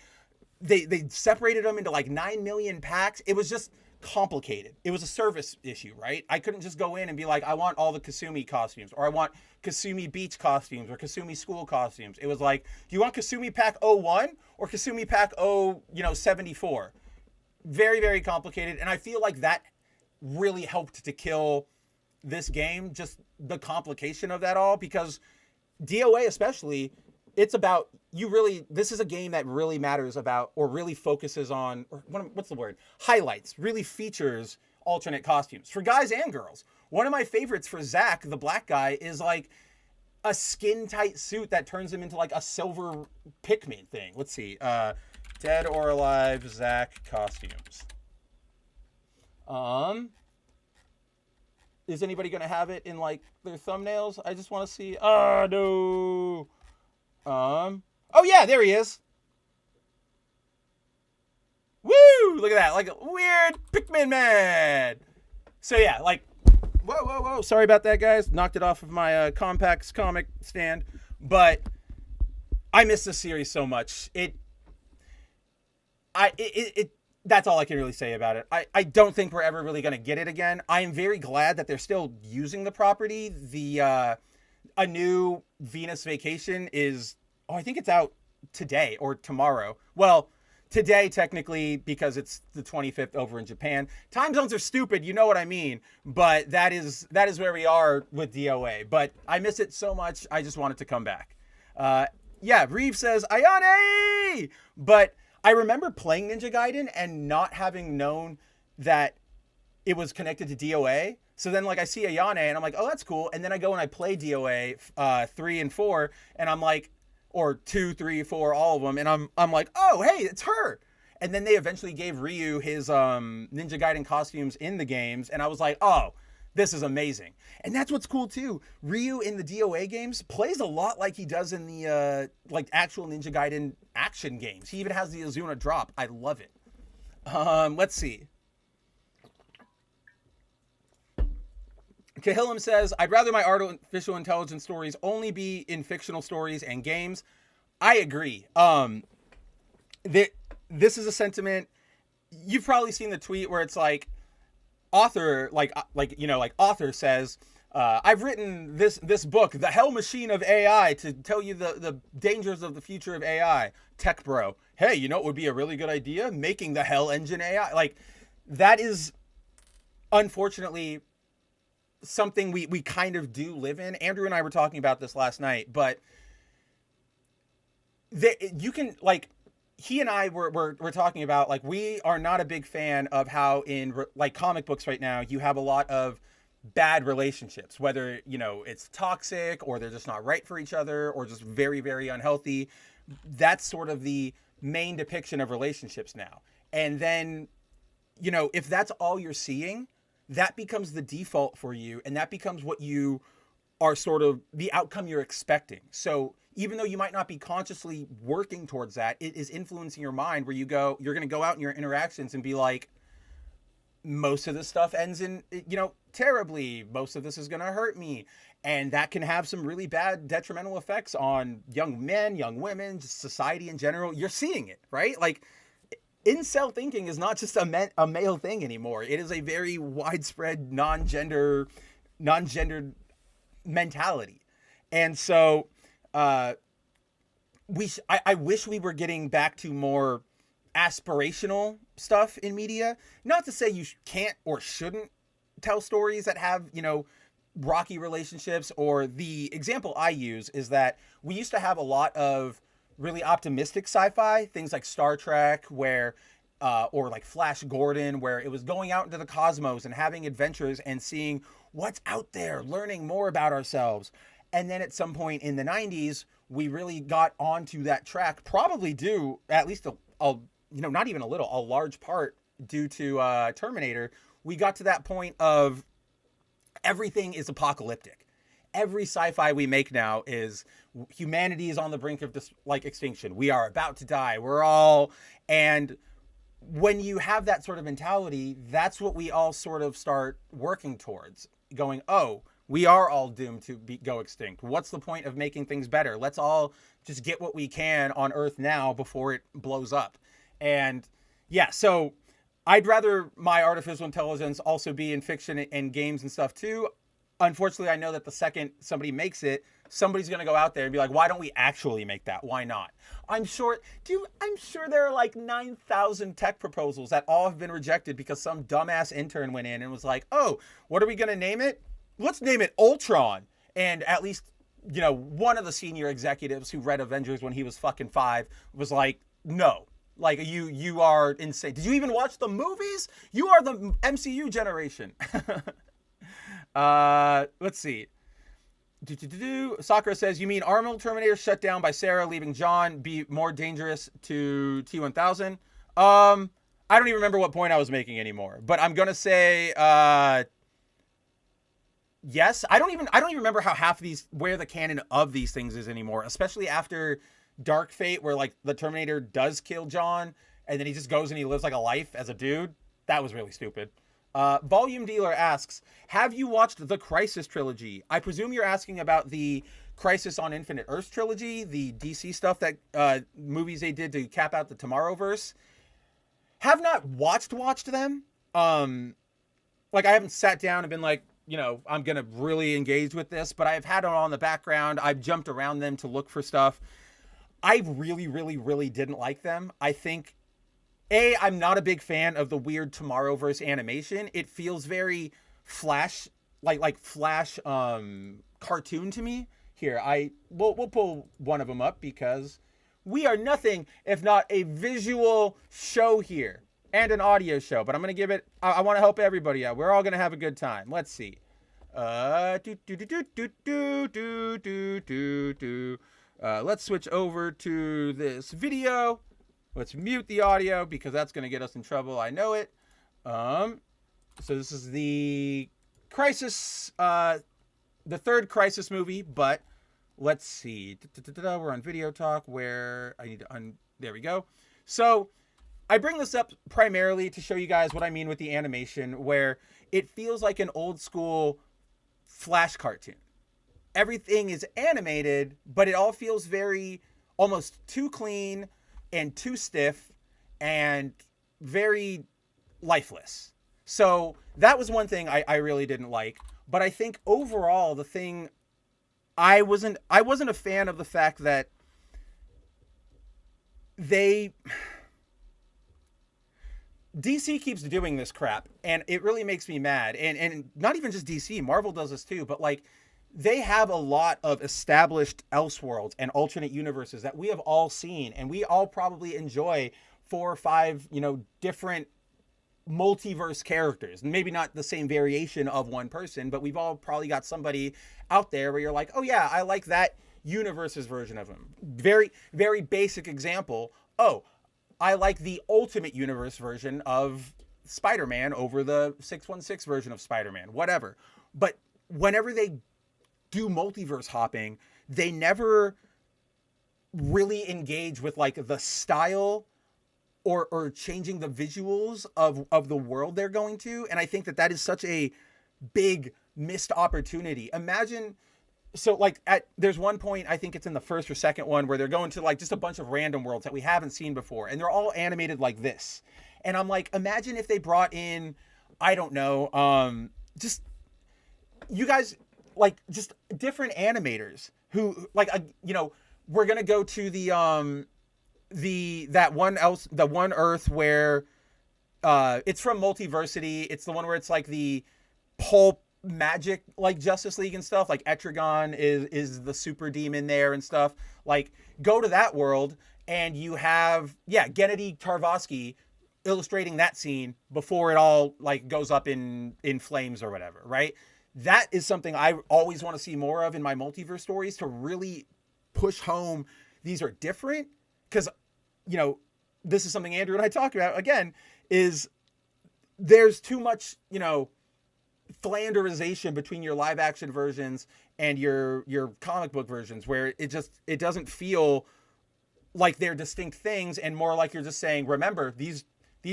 separated them into like 9 million packs. It was just complicated. It was a service issue, right? I couldn't just go in and be like, I want all the Kasumi costumes, or I want Kasumi beach costumes, or Kasumi school costumes. It was like, do you want Kasumi pack 01 or Kasumi pack 74? Very, very complicated. And I feel like that really helped to kill this game, just the complication of that all, because DOA especially, it's about this is a game that really matters about, or really focuses on, or what's the word? Highlights, really features alternate costumes for guys and girls. One of my favorites for Zack, the black guy, is like a skin tight suit that turns him into like a silver Pikmin thing. Let's see. Dead or Alive Zack costumes. Is anybody going to have it in like their thumbnails? I just want to see. Oh, no. Oh yeah, there he is. Woo! Look at that, like a weird Pikmin man. So yeah, like, whoa. Sorry about that, guys. Knocked it off of my Compacts comic stand. But I miss this series so much. That's all I can really say about it. I don't think we're ever really going to get it again. I am very glad that they're still using the property. A new Venus Vacation is, I think it's out today or tomorrow. Well, today technically, because it's the 25th over in Japan. Time zones are stupid, you know what I mean. But that is where we are with DOA. But I miss it so much, I just want it to come back. Yeah, Reeve says, Ayane! But I remember playing Ninja Gaiden and not having known that it was connected to DOA. So then, like, I see Ayane, and I'm like, oh, that's cool. And then I go and I play DOA 3 and 4, and I'm like, or 2, 3, 4, all of them, and I'm like, oh, hey, it's her. And then they eventually gave Ryu his Ninja Gaiden costumes in the games, and I was like, oh, this is amazing. And that's what's cool, too. Ryu in the DOA games plays a lot like he does in the, like, actual Ninja Gaiden action games. He even has the Azuna drop. I love it. Let's see. Kahillam says, I'd rather my artificial intelligence stories only be in fictional stories and games. I agree. This is a sentiment. You've probably seen the tweet where it's like, author says, I've written this book, The Hell Machine of AI, to tell you the dangers of the future of AI. Tech bro. Hey, you know what would be a really good idea? Making the Hell Engine AI. Like, that is unfortunately something we kind of do live in. Andrew and I were talking about this last night, but you can, like, he and I were talking about, like, we are not a big fan of how in, like, comic books right now, you have a lot of bad relationships, whether, you know, it's toxic or they're just not right for each other or just very, very unhealthy. That's sort of the main depiction of relationships now. And then, you know, if that's all you're seeing, that becomes the default for you, and that becomes what you are sort of the outcome you're expecting. So even though you might not be consciously working towards that, it is influencing your mind where you're going to go out in your interactions and be like, most of this stuff ends in, you know, terribly. Most of this is going to hurt me. And that can have some really bad detrimental effects on young men, young women, just society in general. You're seeing it, right? Like, incel thinking is not just a male thing anymore. It is a very widespread non-gendered mentality. And so I wish we were getting back to more aspirational stuff in media. Not to say you can't or shouldn't tell stories that have, you know, rocky relationships, or the example I use is that we used to have a lot of really optimistic sci-fi, things like Star Trek, where or like Flash Gordon, where it was going out into the cosmos and having adventures and seeing what's out there, learning more about ourselves. And then at some point in the 90s, we really got onto that track, probably due, at least not even a little, a large part due to Terminator. We got to that point of everything is apocalyptic. Every sci-fi we make now is humanity is on the brink of this, like, extinction. We are about to die. And when you have that sort of mentality, that's what we all sort of start working towards, going, oh, We are all doomed to go extinct. What's the point of making things better? Let's all just get what we can on Earth now before it blows up. And yeah, so I'd rather my artificial intelligence also be in fiction and games and stuff too. Unfortunately, I know that the second somebody makes it, somebody's going to go out there and be like, why don't we actually make that? Why not? I'm sure there are like 9,000 tech proposals that all have been rejected because some dumbass intern went in and was like, oh, what are we going to name it? Let's name it Ultron. And at least, one of the senior executives who read Avengers when he was fucking 5 was like, no. Like, you are insane. Did you even watch the movies? You are the MCU generation. Let's see. Sakura says, you mean Arnold Terminator shut down by Sarah, leaving John be more dangerous to T-1000? I don't even remember what point I was making anymore, but I'm gonna say yes. I don't even remember how where the canon of these things is anymore, especially after Dark Fate, where like the Terminator does kill John and then he just goes and he lives like a life as a dude. That was really stupid. Volume Dealer asks, have you watched the Crisis trilogy? I presume you're asking about the Crisis on Infinite Earths trilogy, the DC stuff that movies they did to cap out the Tomorrowverse. Have not watched them. Like I haven't sat down and been like, I'm going to really engage with this, but I've had it on the background. I've jumped around them to look for stuff. I really, really, really didn't like them. I think, I'm not a big fan of the weird Tomorrowverse animation. It feels very Flash, like Flash cartoon to me. Here, we'll pull one of them up because we are nothing if not a visual show here and an audio show. But I'm going to give it, I want to help everybody out. We're all going to have a good time. Let's see. Let's switch over to this video. Let's mute the audio because that's going to get us in trouble. I know it. So this is the Crisis, the third Crisis movie, but let's see. We're on Video Talk where I need to there we go. So I bring this up primarily to show you guys what I mean with the animation, where it feels like an old school Flash cartoon. Everything is animated, but it all feels very almost too clean and too stiff and very lifeless. So that was one thing I really didn't like. But I think overall the thing, I wasn't a fan of the fact that DC keeps doing this crap and it really makes me mad. And not even just DC, Marvel does this too, but like they have a lot of established Elseworlds and alternate universes that we have all seen, and we all probably enjoy 4 or 5, different multiverse characters. Maybe not the same variation of one person, but we've all probably got somebody out there where you're like, oh yeah, I like that universe's version of him. Very, very basic example. Oh, I like the Ultimate Universe version of Spider-Man over the 616 version of Spider-Man, whatever. But whenever they do multiverse hopping, they never really engage with like the style or changing the visuals of the world they're going to. And I think that is such a big missed opportunity. Imagine, so like there's one point, I think it's in the first or second one, where they're going to like just a bunch of random worlds that we haven't seen before. And they're all animated like this. And I'm like, imagine if they brought in, I don't know, just you guys, like just different animators who like, we're going to go to the one Earth where, it's from Multiversity. It's the one where it's like the pulp magic, like Justice League and stuff, like Etrigan is the super demon there and stuff. Like go to that world and you have, Gennady Tartakovsky illustrating that scene before it all like goes up in flames or whatever. Right. That is something I always want to see more of in my multiverse stories, to really push home these are different. Because, this is something Andrew and I talk about, again, is there's too much, flanderization between your live action versions and your comic book versions, where it doesn't feel like they're distinct things, and more like you're just saying, remember, these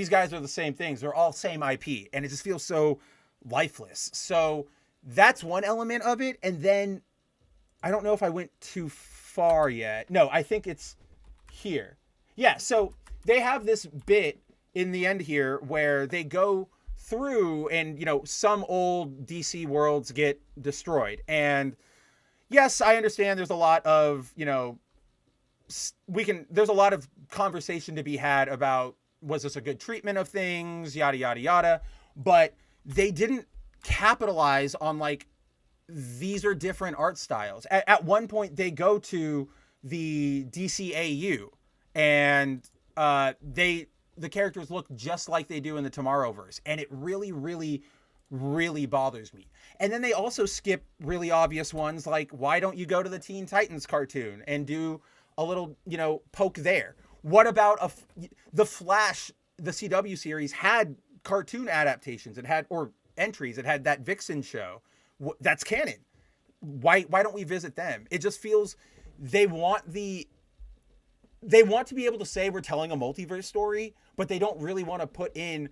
guys are the same things. They're all same IP. And it just feels so lifeless. So that's one element of it. And then I don't know if I went too far yet. No, I think it's here. Yeah, so they have this bit in the end here where they go through and, some old DC worlds get destroyed. And yes, I understand there's a lot of, there's a lot of conversation to be had about, was this a good treatment of things, yada, yada, yada. But they didn't capitalize on like, these are different art styles. At one point they go to the DCAU and the characters look just like they do in the Tomorrowverse. And it really, really, really bothers me. And then they also skip really obvious ones like, why don't you go to the Teen Titans cartoon and do a little, poke there? What about the Flash, the CW series had cartoon adaptations. It had, or entries. It had that Vixen show. That's canon. Why don't we visit them? It just feels they want to be able to say we're telling a multiverse story, but they don't really want to put in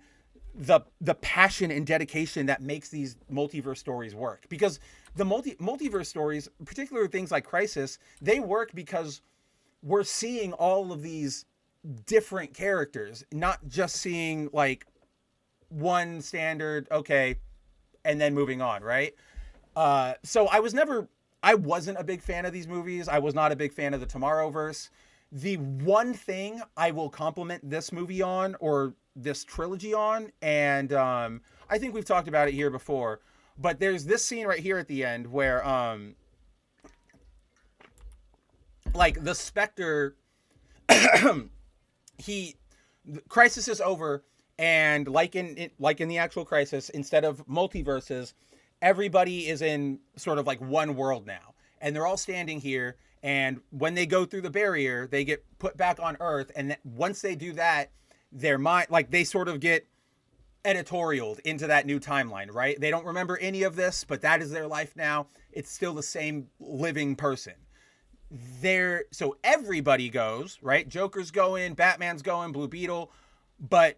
the passion and dedication that makes these multiverse stories work. Because the multiverse stories, particularly things like Crisis, they work because we're seeing all of these different characters, not just seeing like one standard, okay, and then moving on, right? So I wasn't a big fan of these movies. I was not a big fan of the Tomorrowverse. The one thing I will compliment this movie on, or this trilogy on, and I think we've talked about it here before, but there's this scene right here at the end where like the Spectre Crisis is over, and like in the actual Crisis, instead of multiverses, everybody is in sort of like one world now, and they're all standing here, and when they go through the barrier, they get put back on Earth, and once they do that, their mind, like, they sort of get editorialed into that new timeline, right? They don't remember any of this, but that is their life now. It's still the same living person. So everybody goes, right? Joker's going, Batman's going, Blue Beetle, but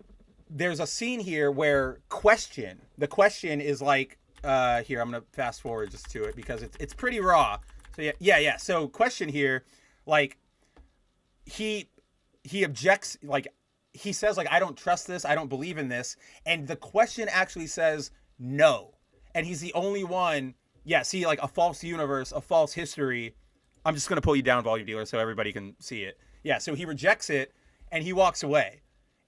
there's a scene here where the question is like, here, I'm going to fast forward just to it because it's pretty raw. So yeah. So question here, like, he objects, like, he says, like, I don't trust this. I don't believe in this. And the question actually says no. And he's the only one. Yeah. See, like, a false universe, a false history. I'm just going to pull you down, Volume Dealer, so everybody can see it. Yeah. So he rejects it and he walks away.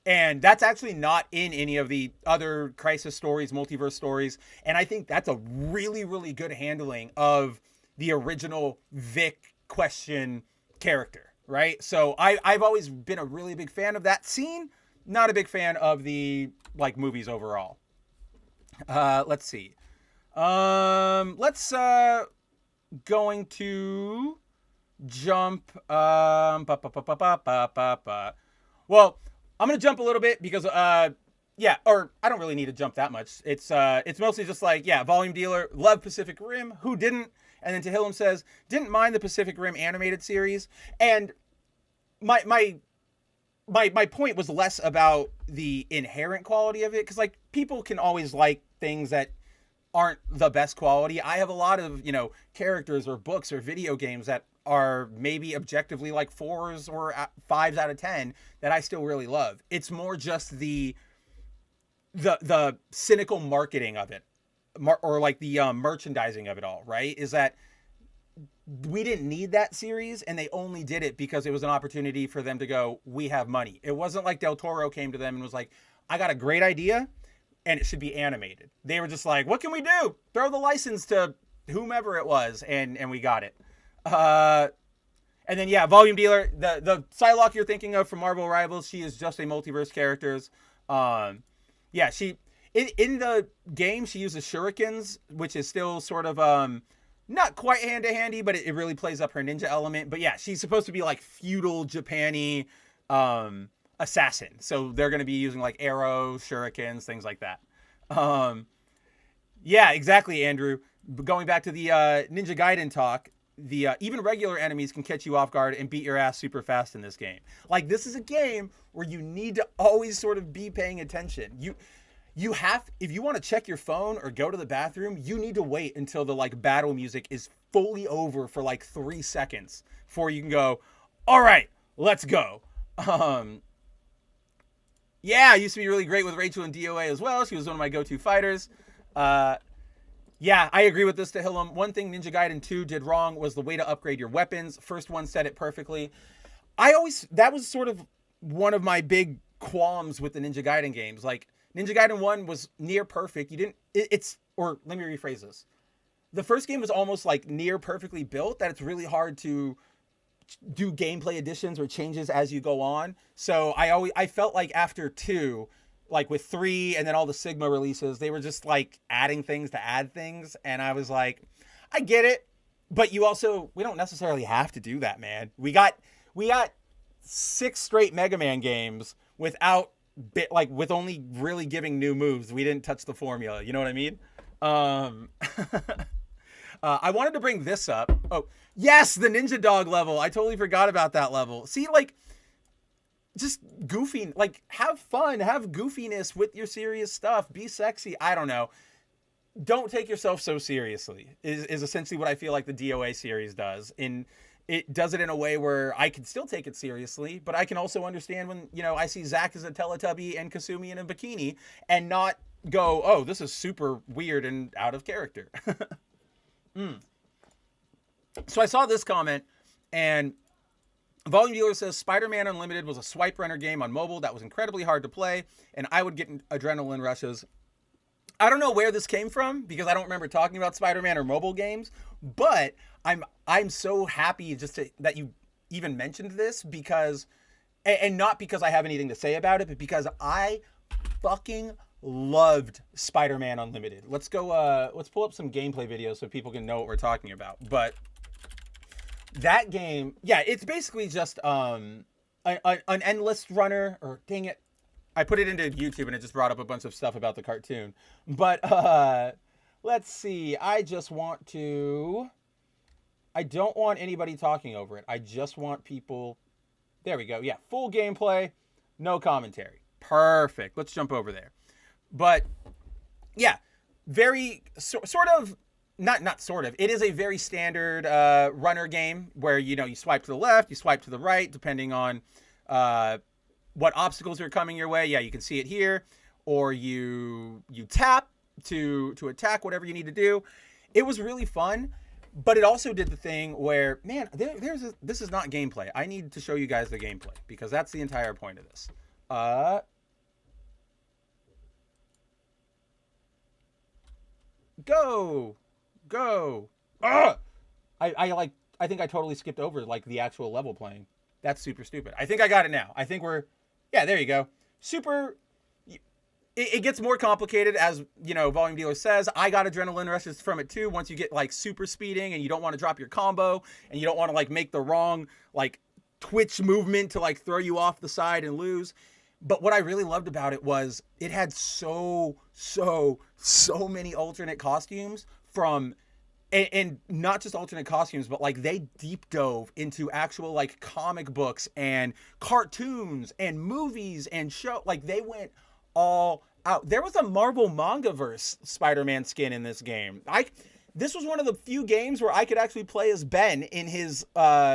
And that's actually not in any of the other Crisis stories, multiverse stories. And I think that's a really, really good handling of the original Vic question character. Right. So I've always been a really big fan of that scene. Not a big fan of the, like, movies overall. Let's see. Let's going to jump. Well, I'm gonna jump a little bit because yeah, or I don't really need to jump that much. It's mostly just like, yeah, Volume Dealer, love Pacific Rim. Who didn't? And then Tehillim says, didn't mind the Pacific Rim animated series. And my point was less about the inherent quality of it, because, like, people can always like things that aren't the best quality. I have a lot of, characters or books or video games that are maybe objectively like 4s or 5s out of 10 that I still really love. It's more just the cynical marketing of it, or like the merchandising of it all, right? Is that we didn't need that series, and they only did it because it was an opportunity for them to go, we have money. It wasn't like Del Toro came to them and was like, I got a great idea and it should be animated. They were just like, what can we do? Throw the license to whomever it was, and we got it. And then, yeah, Volume Dealer, the Psylocke you're thinking of from Marvel Rivals, she is just a multiverse character. Yeah, she in the game, she uses shurikens, which is still sort of not quite hand-to-handy, but it really plays up her ninja element. But yeah, she's supposed to be like feudal Japan-y assassin. So they're going to be using like arrows, shurikens, things like that. Yeah, exactly, Andrew. Going back to the Ninja Gaiden talk, the even regular enemies can catch you off guard and beat your ass super fast in this game. Like, this is a game where you need to always sort of be paying attention. if you want to check your phone or go to the bathroom, you need to wait until the like battle music is fully over for like 3 seconds before you can go, all right, let's go. Yeah, I used to be really great with Rachel in DOA as well. She was one of my go-to fighters. Yeah, I agree with this to Hillam. One thing Ninja Gaiden 2 did wrong was the way to upgrade your weapons. First one said it perfectly. That was sort of one of my big qualms with the Ninja Gaiden games. Like, Ninja Gaiden 1 was near perfect. Or let me rephrase this. The first game was almost like near perfectly built, that it's really hard to do gameplay additions or changes as you go on. So I felt like after 2, like with 3 and then all the Sigma releases, they were just like adding things to add things. And I was like, I get it, but we don't necessarily have to do that, man. We got 6 straight Mega Man games with only really giving new moves. We didn't touch the formula. You know what I mean? I wanted to bring this up. Oh, yes, the Ninja Dog level. I totally forgot about that level. See, like, just goofy, like, have fun, have goofiness with your serious stuff. Be sexy. I don't know. Don't take yourself so seriously is essentially what I feel like the DOA series does. It does it in a way where I can still take it seriously, but I can also understand when, I see Zack as a Teletubby and Kasumi in a bikini and not go, oh, this is super weird and out of character. So I saw this comment, and Volume Dealer says, Spider-Man Unlimited was a swipe runner game on mobile that was incredibly hard to play, and I would get adrenaline rushes. I don't know where this came from, because I don't remember talking about Spider-Man or mobile games, but I'm so happy that you even mentioned this, because, and not because I have anything to say about it, but because I fucking loved Spider-Man Unlimited. Let's go, let's pull up some gameplay videos so people can know what we're talking about. But that game, yeah, it's basically just an endless runner, or dang it, I put it into YouTube and it just brought up a bunch of stuff about the cartoon. But let's see, I don't want anybody talking over it. I just want people, there we go, yeah, full gameplay, no commentary. Perfect, let's jump over there. But yeah, very sort of, not sort of, it is a very standard runner game where, you swipe to the left, you swipe to the right, depending on what obstacles are coming your way. Yeah, you can see it here. Or you tap to attack whatever you need to do. It was really fun, but it also did the thing where, man, this is not gameplay. I need to show you guys the gameplay, because that's the entire point of this. Go. I think I totally skipped over like the actual level playing. That's super stupid. I think I got it now. I think yeah, there you go. Super. It gets more complicated as, Volume Dealer says. I got adrenaline rushes from it too. Once you get like super speeding and you don't want to drop your combo and you don't want to like make the wrong like twitch movement to like throw you off the side and lose. But what I really loved about it was it had so many alternate costumes and not just alternate costumes, but like they deep dove into actual like comic books and cartoons and movies and like they went all out. There was a Marvel Mangaverse Spider-Man skin in this game. This was one of the few games where I could actually play as Ben in his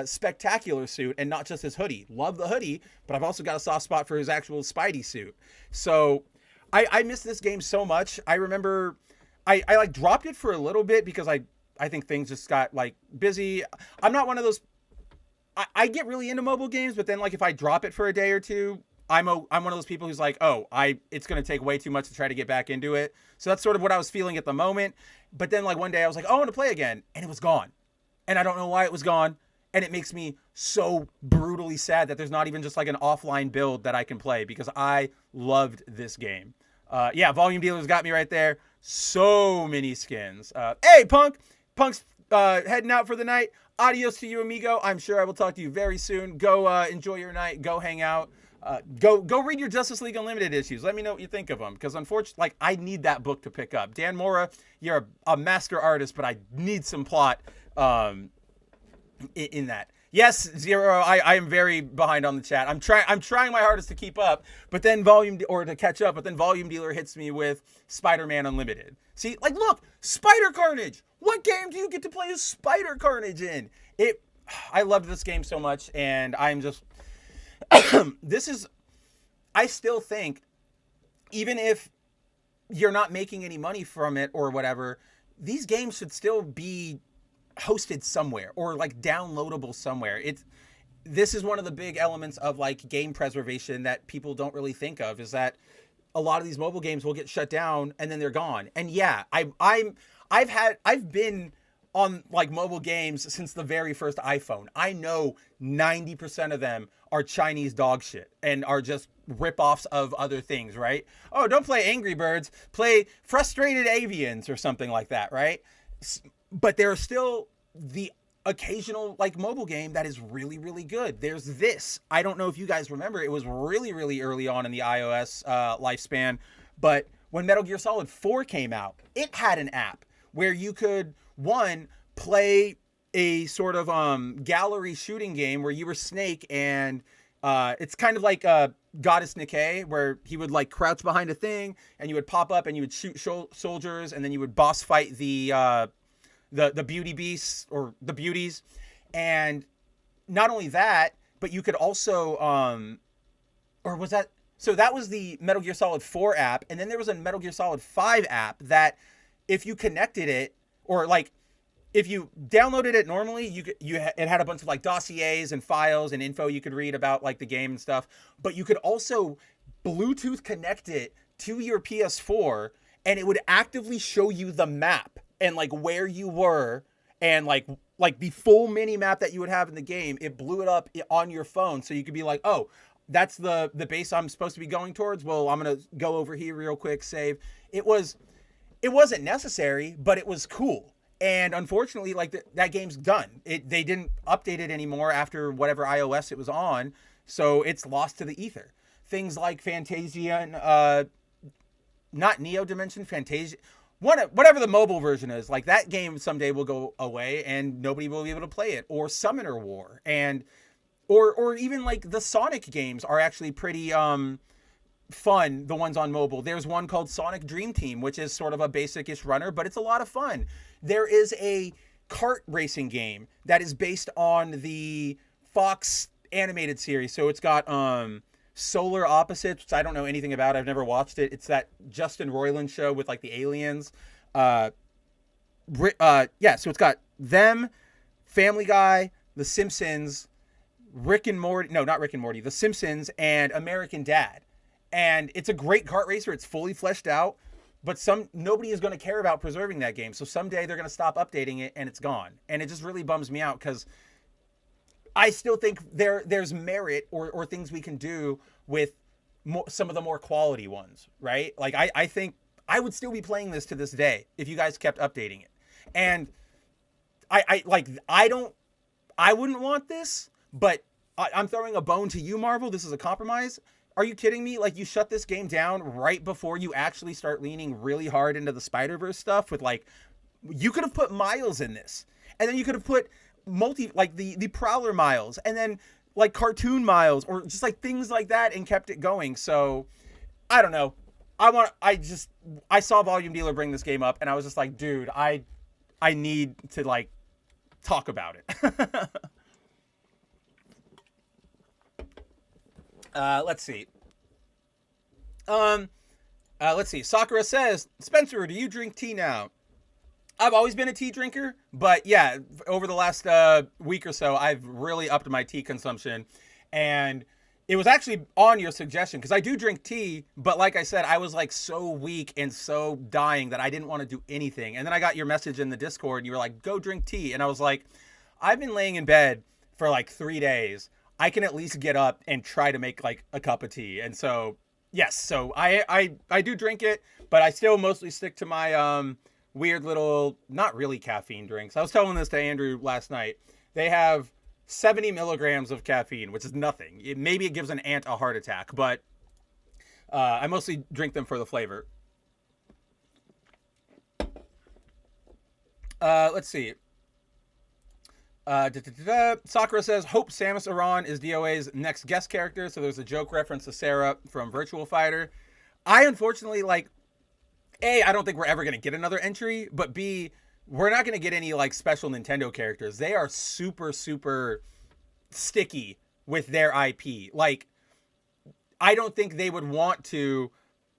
spectacular suit and not just his hoodie. Love the hoodie, but I've also got a soft spot for his actual Spidey suit. So I miss this game so much. I remember I like dropped it for a little bit because I think things just got like busy. I'm not one of those. I get really into mobile games, but then like if I drop it for a day or two, I'm one of those people who's like, it's going to take way too much to try to get back into it. So that's sort of what I was feeling at the moment. But then like one day I was like, I want to play again. And it was gone. And I don't know why it was gone. And it makes me so brutally sad that there's not even just like an offline build that I can play, because I loved this game. Yeah, Volume Dealer's got me right there. So many skins. Hey, Punk's heading out for the night. Adios to you, amigo. I'm sure I will talk to you very soon. Go enjoy your night. Go hang out. Go read your Justice League Unlimited issues. Let me know what you think of them, because unfortunately, like, I need that book to pick up. Dan Mora, you're a master artist, but I need some plot in that. Yes, Zero. I am very behind on the chat. I'm trying my hardest to keep up, but then to catch up. But then Volume Dealer hits me with Spider-Man Unlimited. See, like, look, Spider Carnage. What game do you get to play as Spider Carnage in? I loved this game so much, and I'm just this is. I still think, even if you're not making any money from it or whatever, these games should still be hosted somewhere or like downloadable somewhere. This is one of the big elements of like game preservation that people don't really think of, is that a lot of these mobile games will get shut down and then they're gone. And yeah, I've been on like mobile games since the very first iPhone. I know 90% of them are Chinese dog shit and are just ripoffs of other things, right? Oh, don't play Angry Birds, play Frustrated Avians or something like that, right? But there are still the occasional like mobile game that is really, really good. There's this. I don't know if you guys remember, it was really, really early on in the iOS lifespan, but when Metal Gear Solid 4 came out, it had an app where you could, one, play a sort of gallery shooting game where you were Snake, and it's kind of like Goddess Nikkei, where he would like crouch behind a thing and you would pop up and you would shoot soldiers, and then you would boss fight the beauty beasts or the beauties. And not only that, but you could also or was that, so that was the Metal Gear Solid 4 app, and then there was a Metal Gear Solid 5 app that if you connected it, or like if you downloaded it normally, it had a bunch of like dossiers and files and info you could read about like the game and stuff, but you could also Bluetooth connect it to your PS4 and it would actively show you the map and like where you were, and like the full mini map that you would have in the game. It blew it up on your phone, so you could be like, oh, that's the base I'm supposed to be going towards. Well, I'm gonna go over here real quick, save. It wasn't necessary, but it was cool. And unfortunately, like that game's done. They didn't update it anymore after whatever iOS it was on, so it's lost to the ether. Things like Fantasia and not Neo Dimension, Fantasia, whatever the mobile version is, like that game someday will go away and nobody will be able to play it. Or Summoner War, and or even like the Sonic games are actually pretty fun, the ones on mobile. There's one called Sonic Dream Team, which is sort of a basic-ish runner, but it's a lot of fun. There is a kart racing game that is based on the Fox animated series. So it's got Solar Opposites, which I don't know anything about. I've never watched it. It's that Justin Roiland show with like the aliens. So it's got them, Family Guy, The Simpsons, Rick and Morty. No, not Rick and Morty. The Simpsons and American Dad. And it's a great kart racer. It's fully fleshed out, but nobody is going to care about preserving that game. So someday they're going to stop updating it and it's gone. And it just really bums me out, because I still think there's merit or things we can do with some of the more quality ones, right? Like I think I would still be playing this to this day if you guys kept updating it. And I wouldn't want this, but I'm throwing a bone to you, Marvel. This is a compromise. Are you kidding me? Like, you shut this game down right before you actually start leaning really hard into the Spider-Verse stuff with, like, you could have put Miles in this. And then you could have put the Prowler Miles, and then, like, Cartoon Miles, or just, like, things like that, and kept it going. So, I don't know. I saw Volume Dealer bring this game up, and I was just like, dude, I need to, like, talk about it. Let's see. Let's see. Sakura says, Spencer, do you drink tea now? I've always been a tea drinker, but yeah, over the last week or so, I've really upped my tea consumption. And it was actually on your suggestion, because I do drink tea, but like I said, I was like so weak and so dying that I didn't want to do anything. And then I got your message in the Discord, and you were like, go drink tea. And I was like, I've been laying in bed for like 3 days. I can at least get up and try to make like a cup of tea. And so, yes, so I do drink it, but I still mostly stick to my weird little, not really caffeine drinks. I was telling this to Andrew last night. They have 70 milligrams of caffeine, which is nothing. Maybe it gives an ant a heart attack, but I mostly drink them for the flavor. Let's see. Sakura says, hope Samus Aran is DOA's next guest character. So there's a joke reference to Sarah from Virtual Fighter. I unfortunately, like, A, I don't think we're ever going to get another entry, but B, we're not going to get any, like, special Nintendo characters. They are super, super sticky with their IP. Like, I don't think they would want to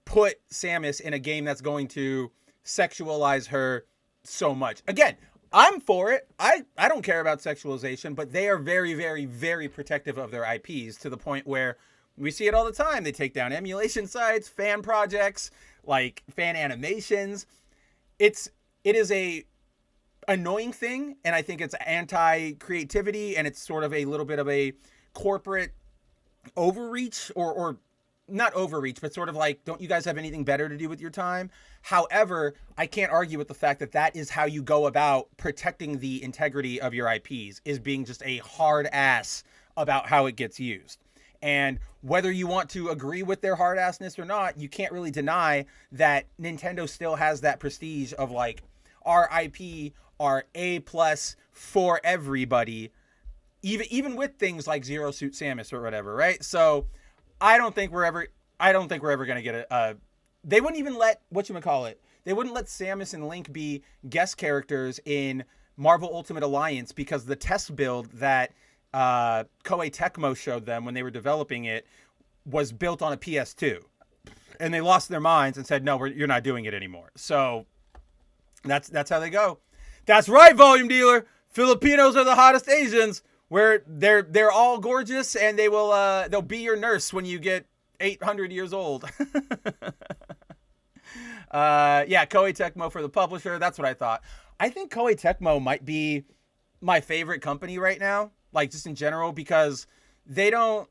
put Samus in a game that's going to sexualize her so much. Again, I'm for it. I don't care about sexualization, but they are very, very, very protective of their IPs to the point where we see it all the time. They take down emulation sites, fan projects, like fan animations. It is a annoying thing, and I think it's anti-creativity, and it's sort of a little bit of a corporate overreach, or not overreach, but sort of like, don't you guys have anything better to do with your time? However, I can't argue with the fact that that is how you go about protecting the integrity of your IPs, is being just a hard ass about how it gets used. And whether you want to agree with their hard assness or not, you can't really deny that Nintendo still has that prestige of, like, our IP are A+ for everybody, even with things like Zero Suit Samus or whatever, right? So I don't think we're ever going to get a they wouldn't even let, they wouldn't let Samus and Link be guest characters in Marvel Ultimate Alliance because the test build that Koei Tecmo showed them when they were developing it was built on a PS2. And they lost their minds and said, no, you're not doing it anymore. So that's how they go. That's right, Volume Dealer. Filipinos are the hottest Asians, where they're all gorgeous, and they'll be your nurse when you get 800 years old. Koei Tecmo for the publisher. That's what I thought. I think Koei Tecmo might be my favorite company right now, like, just in general, because they don't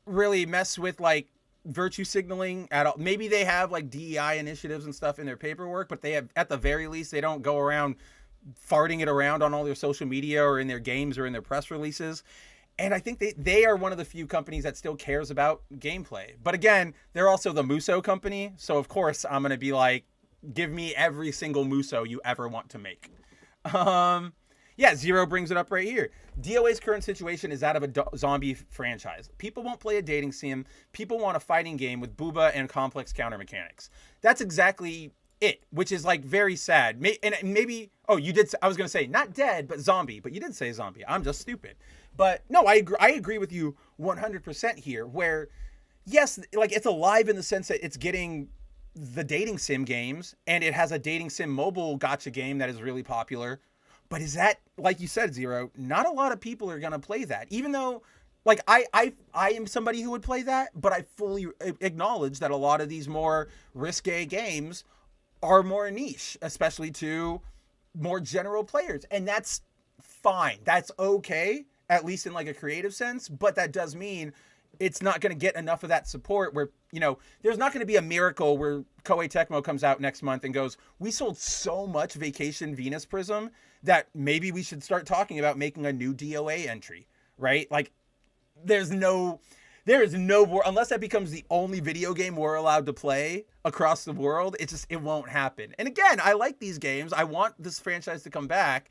really mess with, like, virtue signaling at all. Maybe they have, like, DEI initiatives and stuff in their paperwork, but they have, at the very least, they don't go around farting it around on all their social media or in their games or in their press releases. And I think they are one of the few companies that still cares about gameplay. But again, they're also the Muso company. So of course I'm going to be like, give me every single Muso you ever want to make. Zero brings it up right here. DOA's current situation is that of a zombie franchise. People won't play a dating sim. People want a fighting game with booba and complex counter mechanics. That's exactly it, which is, like, very sad. And maybe, I was going to say not dead, but zombie, but you did say zombie. I'm just stupid. But no, I agree with you 100% here, where, yes, like, it's alive in the sense that it's getting the dating sim games, and it has a dating sim mobile gacha game that is really popular. But is that, like you said, Zero, not a lot of people are going to play that, even though, like, I am somebody who would play that, but I fully acknowledge that a lot of these more risque games are more niche, especially to more general players. And that's fine. That's okay, at least in, like, a creative sense. But that does mean it's not going to get enough of that support where, there's not going to be a miracle where Koei Tecmo comes out next month and goes, we sold so much Vacation Venus Prism that maybe we should start talking about making a new DOA entry, right? Like, there is no, unless that becomes the only video game we're allowed to play across the world, it won't happen. And again, I like these games. I want this franchise to come back.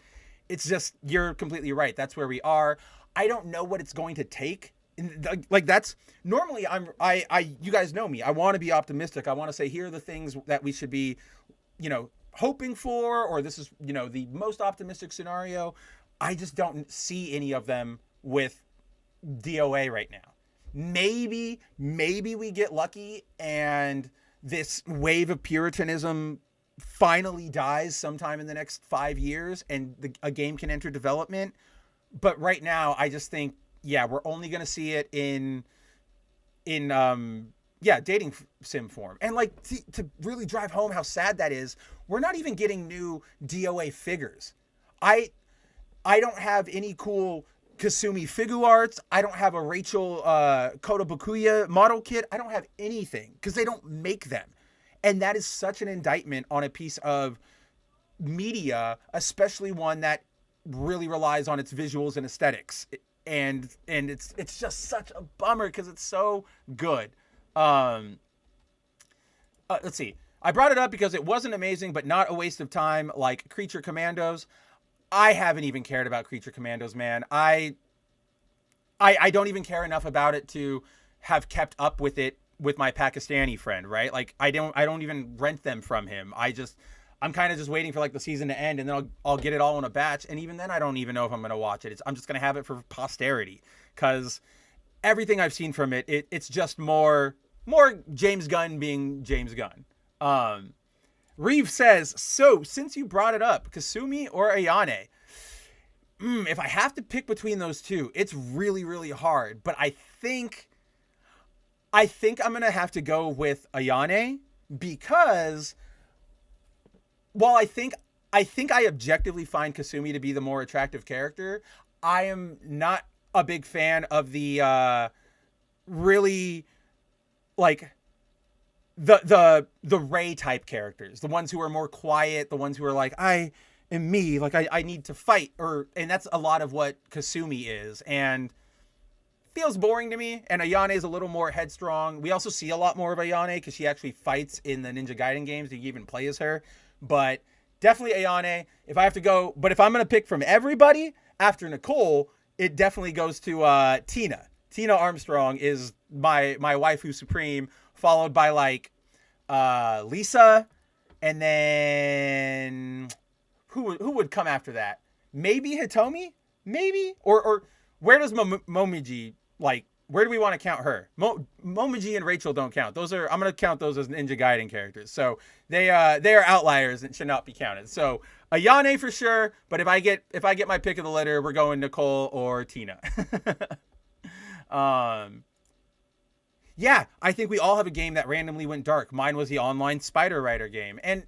It's just, you're completely right. That's where we are. I don't know what it's going to take. Like, that's normally you guys know me. I want to be optimistic. I want to say, here are the things that we should be, hoping for, or this is, the most optimistic scenario. I just don't see any of them with DOA right now. Maybe we get lucky and this wave of Puritanism finally dies sometime in the next 5 years and a game can enter development. But right now, I just think, we're only going to see it in dating sim form. And, like, to really drive home how sad that is, we're not even getting new DOA figures. I don't have any cool Kasumi Figu arts. I don't have a Rachel Kotobukuya model kit. I don't have anything because they don't make them. And that is such an indictment on a piece of media, especially one that really relies on its visuals and aesthetics. And it's just such a bummer because it's so good. Let's see. I brought it up because it wasn't amazing, but not a waste of time like Creature Commandos. I haven't even cared about Creature Commandos, man. I don't even care enough about it to have kept up with it with my Pakistani friend, right? Like I don't even rent them from him. I'm kind of just waiting for like the season to end, and then I'll get it all in a batch. And even then, I don't even know if I'm gonna watch it. I'm just gonna have it for posterity, because everything I've seen from it's just more James Gunn being James Gunn. Reeve says, so since you brought it up, Kasumi or Ayane? If I have to pick between those two, it's really, really hard. But I think I'm gonna have to go with Ayane, because while I think I objectively find Kasumi to be the more attractive character, I am not a big fan of the really like the Rei type characters, the ones who are more quiet, the ones who are like, I am me, like I need to fight, and that's a lot of what Kasumi is, and feels boring to me. And Ayane is a little more headstrong. We also see a lot more of Ayane because she actually fights in the Ninja Gaiden games. You even play as her. But definitely Ayane. If I have to go, but if I'm going to pick from everybody after Nicole, it definitely goes to Tina. Tina Armstrong is my waifu supreme, followed by like Lisa, and then who would come after that? Maybe Hitomi? Maybe? Or where does Momiji, like, where do we want to count her? Momiji and Rachel don't count. I'm going to count those as Ninja Gaiden characters. So they are outliers and should not be counted. So Ayane for sure, but if I get my pick of the litter, we're going Nicole or Tina. Yeah, I think we all have a game that randomly went dark. Mine was the online Spider Rider game. And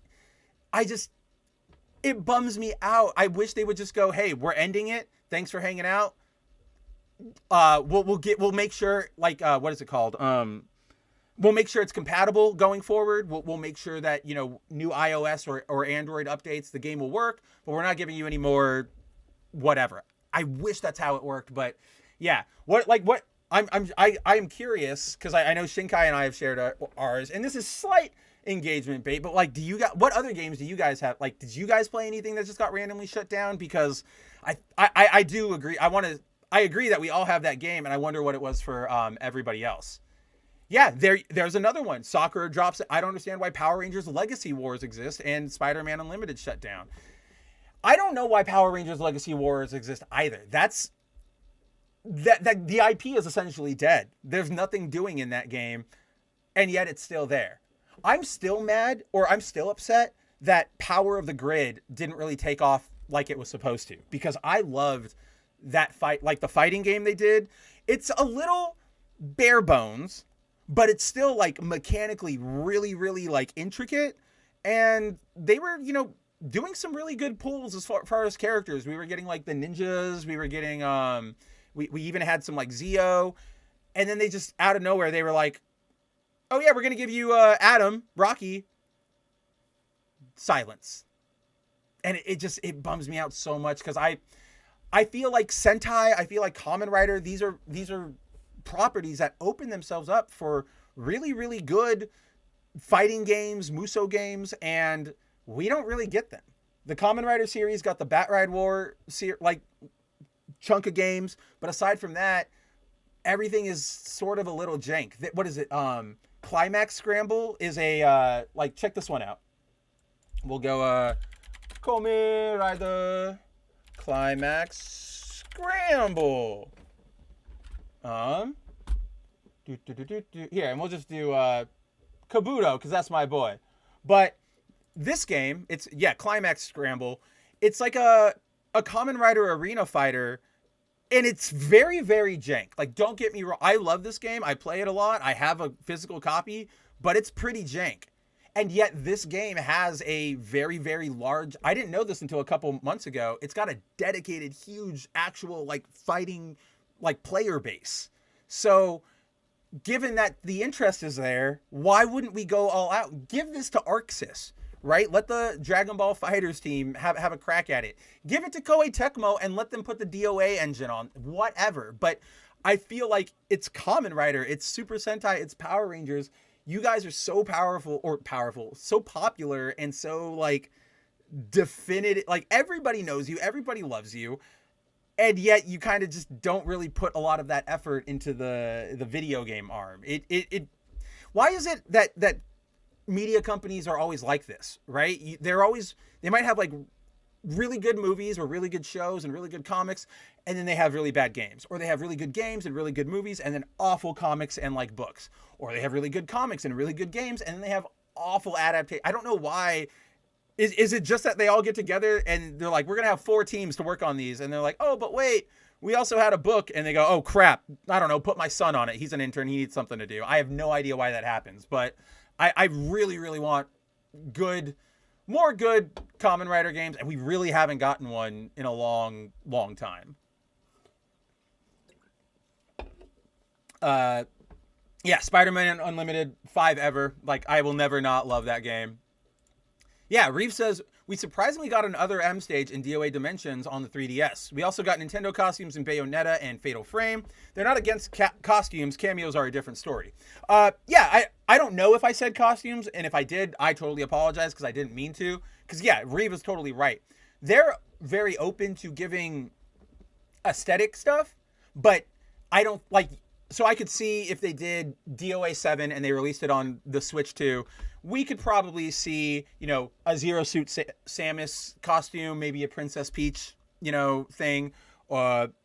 it bums me out. I wish they would just go, hey, we're ending it. Thanks for hanging out. We'll make sure, like, what is it called? We'll make sure it's compatible going forward. We'll make sure that, new iOS or Android updates, the game will work, but we're not giving you any more whatever. I wish that's how it worked, but yeah. I'm curious, because I know Shinkai and I have shared ours, and this is slight engagement bait, but like, what other games do you guys have? Like, did you guys play anything that just got randomly shut down? Because I do agree. I agree that we all have that game, and I wonder what it was for everybody else. Yeah, there's another one. Sakura drops it. I don't understand why Power Rangers Legacy Wars exist and Spider-Man Unlimited shut down. I don't know why Power Rangers Legacy Wars exist either. The IP is essentially dead. There's nothing doing in that game, and yet it's still there. I'm still mad, or I'm still upset that Power of the Grid didn't really take off like it was supposed to, because I loved that fight, like the fighting game they did. It's a little bare bones, but it's still like mechanically really, really like intricate, and they were, doing some really good pulls as far as characters. We were getting like the ninjas, we were getting we even had some like Zio, and then they just out of nowhere they were like, oh yeah, we're gonna give you Adam, Rocky. Silence. And it bums me out so much, because I feel like Sentai, I feel like Kamen Rider, these are properties that open themselves up for really, really good fighting games, Muso games, and we don't really get them. The Kamen Rider series got the Bat Ride War chunk of games, but aside from that, everything is sort of a little jank. What is it? Climax Scramble is a check this one out. We'll go Kamen Rider Climax Scramble. Here, and we'll just do Kabuto, because that's my boy. But this game, Climax Scramble. It's like a Kamen Rider arena fighter, and it's very, very jank. Like, don't get me wrong, I love this game. I play it a lot. I have a physical copy, but it's pretty jank. And yet this game has a very, very large, I didn't know this until a couple months ago, it's got a dedicated, huge, actual, like, fighting, like, player base. So, given that the interest is there, why wouldn't we go all out? Give this to Arxis, right? Let the Dragon Ball Fighters team have a crack at it. Give it to Koei Tecmo and let them put the DOA engine on, whatever. But I feel like it's Kamen Rider, it's Super Sentai, it's Power Rangers. You guys are so so popular, and so, like, definitive, like everybody knows you, everybody loves you, and yet you kind of just don't really put a lot of that effort into the video game arm. It why is it that media companies are always like this, right? They might have like really good movies or really good shows and really good comics, and then they have really bad games, or they have really good games and really good movies and then awful comics and like books, or they have really good comics and really good games and then they have awful adaptation. I don't know why. Is it just that they all get together and they're like, we're gonna have 4 teams to work on these, and they're like, oh, but wait, we also had a book, and they go, oh crap, I don't know, put my son on it, he's an intern, he needs something to do. I have no idea why that happens, but I really, really want more good Kamen Rider games, and we really haven't gotten one in a long, long time. Yeah, Spider-Man Unlimited, 5 ever. Like, I will never not love that game. Yeah, Reeve says, we surprisingly got an Other M stage in DOA Dimensions on the 3DS. We also got Nintendo costumes in Bayonetta and Fatal Frame. They're not against costumes. Cameos are a different story. Yeah, I don't know if I said costumes, and if I did, I totally apologize because I didn't mean to. Because, yeah, Reeve is totally right. They're very open to giving aesthetic stuff, but I don't, like, so I could see if they did DOA 7 and they released it on the Switch 2, we could probably see, you know, a Zero Suit Samus costume, maybe a Princess Peach, you know, thing. I'm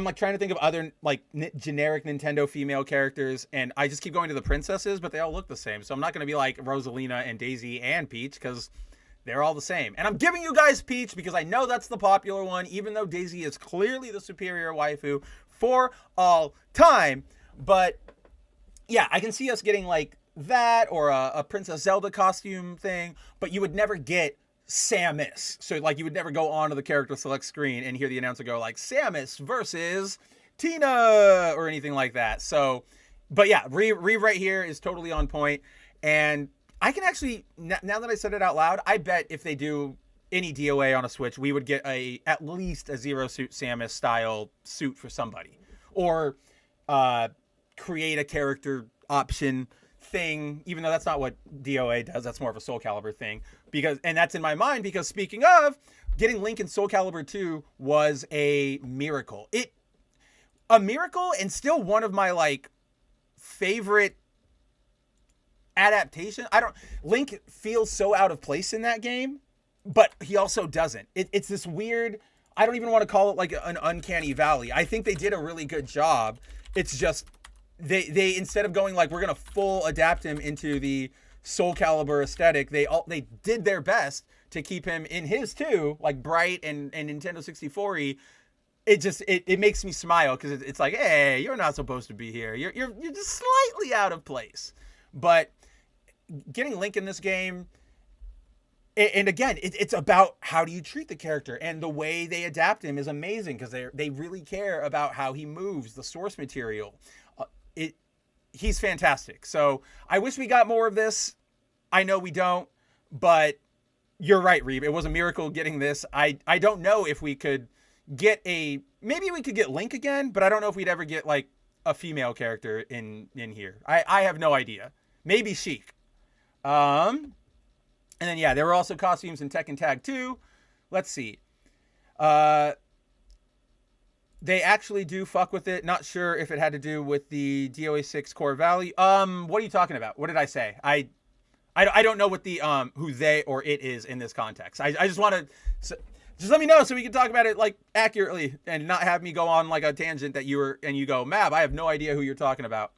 like trying to think of other like generic Nintendo female characters, and I just keep going to the princesses, but they all look the same. So I'm not going to be like Rosalina and Daisy and Peach because they're all the same. And I'm giving you guys Peach because I know that's the popular one, even though Daisy is clearly the superior waifu for all time. But yeah, I can see us getting like that or a Princess Zelda costume thing, but you would never get Samus. So like you would never go onto the character select screen and hear the announcer go like Samus versus Tina or anything like that. So, but yeah, Reeve right here is totally on point. And I can actually, now that I said it out loud, I bet if they do any DOA on a Switch, we would get at least a Zero Suit Samus style suit for somebody. Or create a character option thing, even though that's not what DOA does. That's more of a Soul Calibur thing. And that's in my mind because speaking of, getting Link in Soul Calibur 2 was a miracle. A miracle, and still one of my like favorite adaptation. Link feels so out of place in that game, but he also doesn't. It's this weird, I don't even want to call it like an uncanny valley. I think they did a really good job. It's just they instead of going like we're gonna full adapt him into the Soul Calibur aesthetic, they did their best to keep him in his too, like bright and Nintendo 64-y. It makes me smile because it's like, hey, you're not supposed to be here. You're just slightly out of place. But getting Link in this game, and again, it's about how do you treat the character, and the way they adapt him is amazing because they really care about how he moves, the source material. He's fantastic. So I wish we got more of this. I know we don't, but you're right, Reeve. It was a miracle getting this. I don't know if we could get maybe we could get Link again, but I don't know if we'd ever get like a female character in here. I have no idea. Maybe Sheik. And then yeah, there were also costumes in Tekken Tag 2. Let's see. They actually do fuck with it. Not sure if it had to do with the DOA 6 core value. What are you talking about? What did I say? I don't know what the who they or it is in this context. I just want to just let me know so we can talk about it like accurately and not have me go on like a tangent that you go, Mab, I have no idea who you're talking about.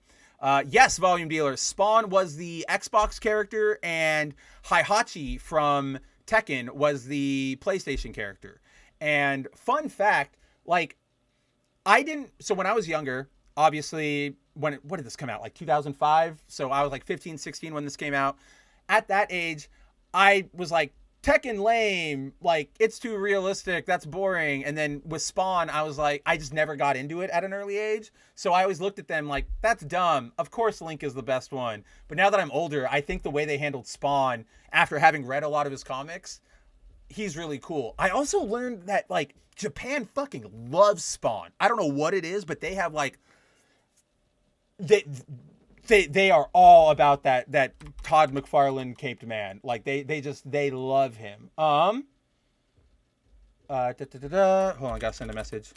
Yes, Volume Dealer. Spawn was the Xbox character, and Heihachi from Tekken was the PlayStation character. And fun fact, like, so when I was younger, obviously, what did this come out? Like 2005? So I was like 15, 16 when this came out. At that age, I was like, Tekken lame, like, it's too realistic, that's boring. And then with Spawn, I was like, I just never got into it at an early age. So I always looked at them like, that's dumb. Of course Link is the best one. But now that I'm older, I think the way they handled Spawn, after having read a lot of his comics, he's really cool. I also learned that, like, Japan fucking loves Spawn. I don't know what it is, but they have, like, They are all about that Todd McFarlane caped man. Like they love him. Hold on, I gotta send a message.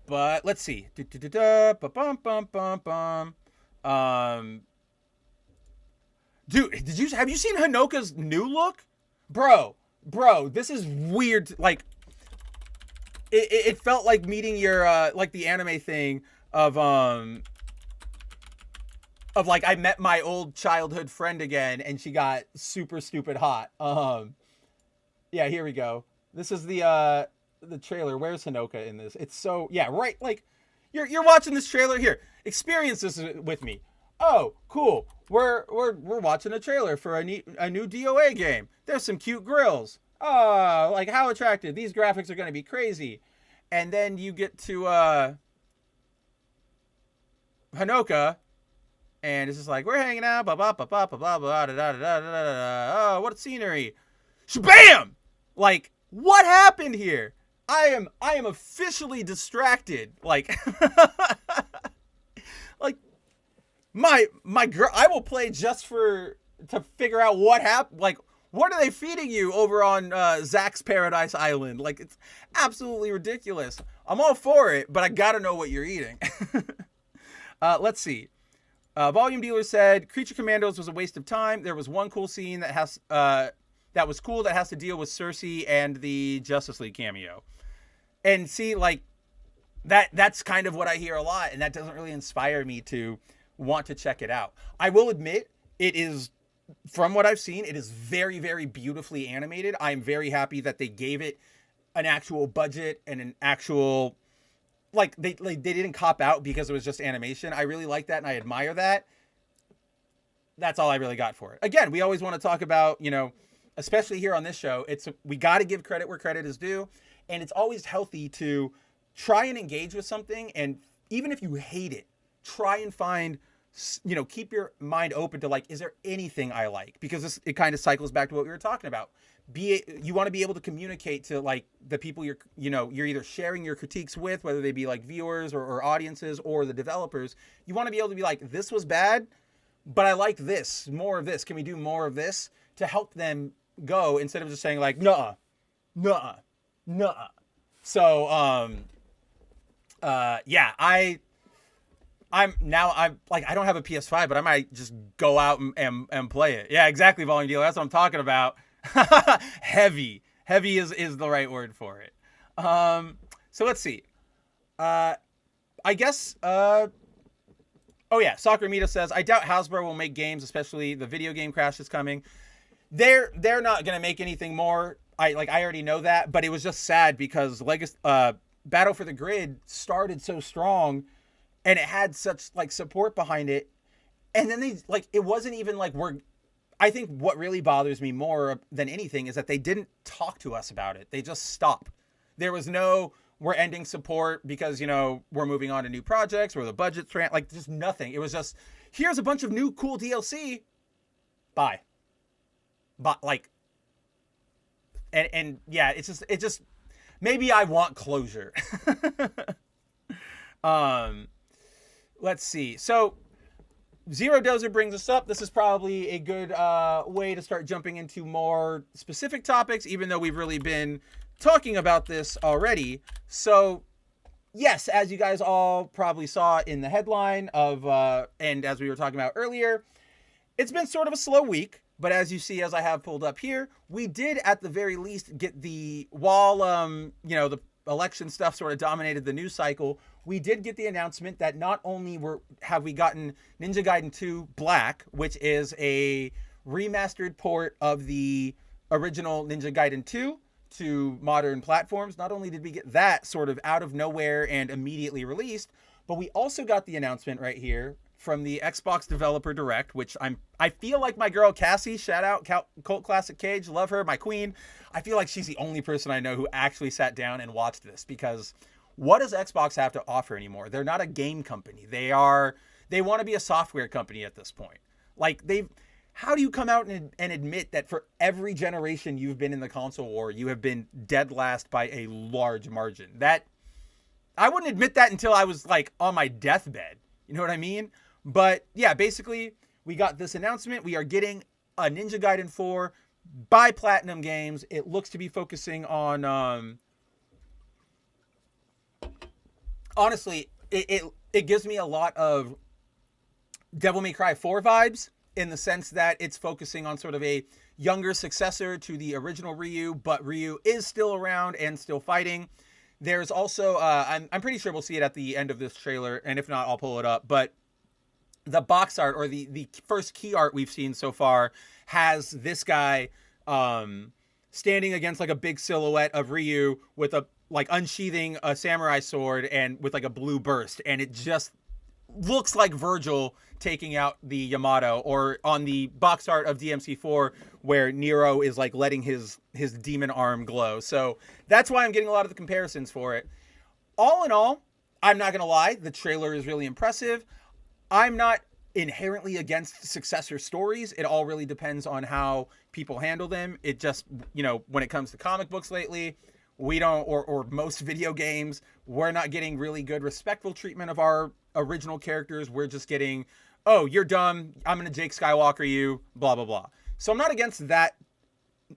But let's see. Dude, have you seen Hanoka's new look? Bro, this is weird. Like, it felt like meeting your like the anime thing of like I met my old childhood friend again and she got super stupid hot. Yeah, here we go. This is the trailer. Where's Hanoka in this? It's so, yeah, right. Like you're watching this trailer here. Experience this with me. Oh, cool. We're watching a trailer for a new DOA game. There's some cute grills. Oh, like how attractive. These graphics are going to be crazy. And then you get to Hanoka, and it's just like, we're hanging out, blah, blah, blah, blah, blah, blah, blah, da, da, da, da, da, da. Oh, what scenery. Shabam! Like, what happened here? I am officially distracted. Like, like, my girl, I will play just to figure out what happened. Like, what are they feeding you over on Zach's Paradise Island? Like, it's absolutely ridiculous. I'm all for it, but I gotta know what you're eating. Let's see. Volume Dealer said, Creature Commandos was a waste of time. There was one cool scene that was cool that has to deal with Cersei and the Justice League cameo. And see, like, that's kind of what I hear a lot, and that doesn't really inspire me to want to check it out. I will admit, it is, from what I've seen, it is very, very beautifully animated. I'm very happy that they gave it an actual budget and an actual, like they didn't cop out because it was just animation. I really like that, and I admire that. That's all I really got for it. Again, we always want to talk about, especially here on this show, we got to give credit where credit is due, and it's always healthy to try and engage with something, and even if you hate it, try and find, keep your mind open to, like, is there anything I like? Because it kind of cycles back to what we were talking about. You want to be able to communicate to, like, the people you're either sharing your critiques with, whether they be like viewers or audiences or the developers. You want to be able to be like, this was bad, but I like this, more of this. Can we do more of this to help them go, instead of just saying like, nuh-uh. So, yeah, I'm like, I don't have a PS5, but I might just go out and play it. Yeah, exactly, Volume Dealer. That's what I'm talking about. Heavy is the right word for it. So let's see. I guess, oh yeah, Soccer Mita says, I doubt Hasbro will make games, especially the video game Crash is coming. They're not going to make anything more. I already know that, but it was just sad because Battle for the Grid started so strong and it had such, like, support behind it. And then it wasn't even like I think what really bothers me more than anything is that they didn't talk to us about it. They just stopped. There was no, we're ending support because, we're moving on to new projects or the budget's like, just nothing. It was just, here's a bunch of new cool DLC. Bye. But like, and yeah, it just, maybe I want closure. Let's see. So Zero Dozer brings us up. This is probably a good way to start jumping into more specific topics, even though we've really been talking about this already. So yes, as you guys all probably saw in the headline of, and as we were talking about earlier, it's been sort of a slow week. But as you see, as I have pulled up here, we did at the very least get while the election stuff sort of dominated the news cycle, we did get the announcement that not only have we gotten Ninja Gaiden 2 Black, which is a remastered port of the original Ninja Gaiden 2 to modern platforms. Not only did we get that sort of out of nowhere and immediately released, but we also got the announcement right here from the Xbox Developer Direct, which I feel like my girl Cassie, shout out Cult Classic Cage, love her, my queen. I feel like she's the only person I know who actually sat down and watched this, because what does Xbox have to offer anymore? They're not a game company. They want to be a software company at this point. Like, how do you come out and admit that for every generation you've been in the console war, you have been dead last by a large margin? That I wouldn't admit that until I was like on my deathbed. You know what I mean? But yeah, basically, we got this announcement. We are getting a Ninja Gaiden 4 by Platinum Games. It looks to be focusing on, honestly, it gives me a lot of Devil May Cry 4 vibes in the sense that it's focusing on sort of a younger successor to the original Ryu, but Ryu is still around and still fighting. There's also, I'm pretty sure we'll see it at the end of this trailer, and if not, I'll pull it up, but the box art, or the first key art we've seen so far, has this guy standing against like a big silhouette of Ryu with a, like, unsheathing a samurai sword and with like a blue burst, and it just looks like Virgil taking out the Yamato, or on the box art of DMC4 where Nero is like letting his demon arm glow. So that's why I'm getting a lot of the comparisons for it. All in all, I'm not going to lie, the trailer is really impressive. I'm not inherently against successor stories. It all really depends on how people handle them. It just, you know, when it comes to comic books lately, we don't, or most video games, we're not getting really good respectful treatment of our original characters. We're just getting, oh, you're dumb, I'm gonna Jake Skywalker you, blah, blah, blah. So I'm not against that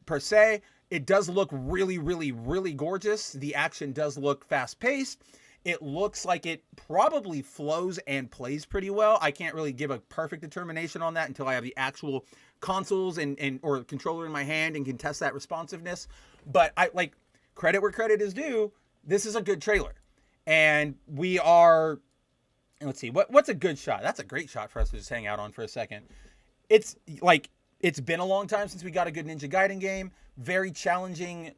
per se. It does look really, really, really gorgeous. The action does look fast-paced. It looks like it probably flows and plays pretty well. I can't really give a perfect determination on that until I have the actual consoles and or controller in my hand and can test that responsiveness. But I like, credit where credit is due. This is a good trailer. And we are, let's see, what's a good shot? That's a great shot for us to just hang out on for a second. It's like, it's been a long time since we got a good Ninja Gaiden game. Very challenging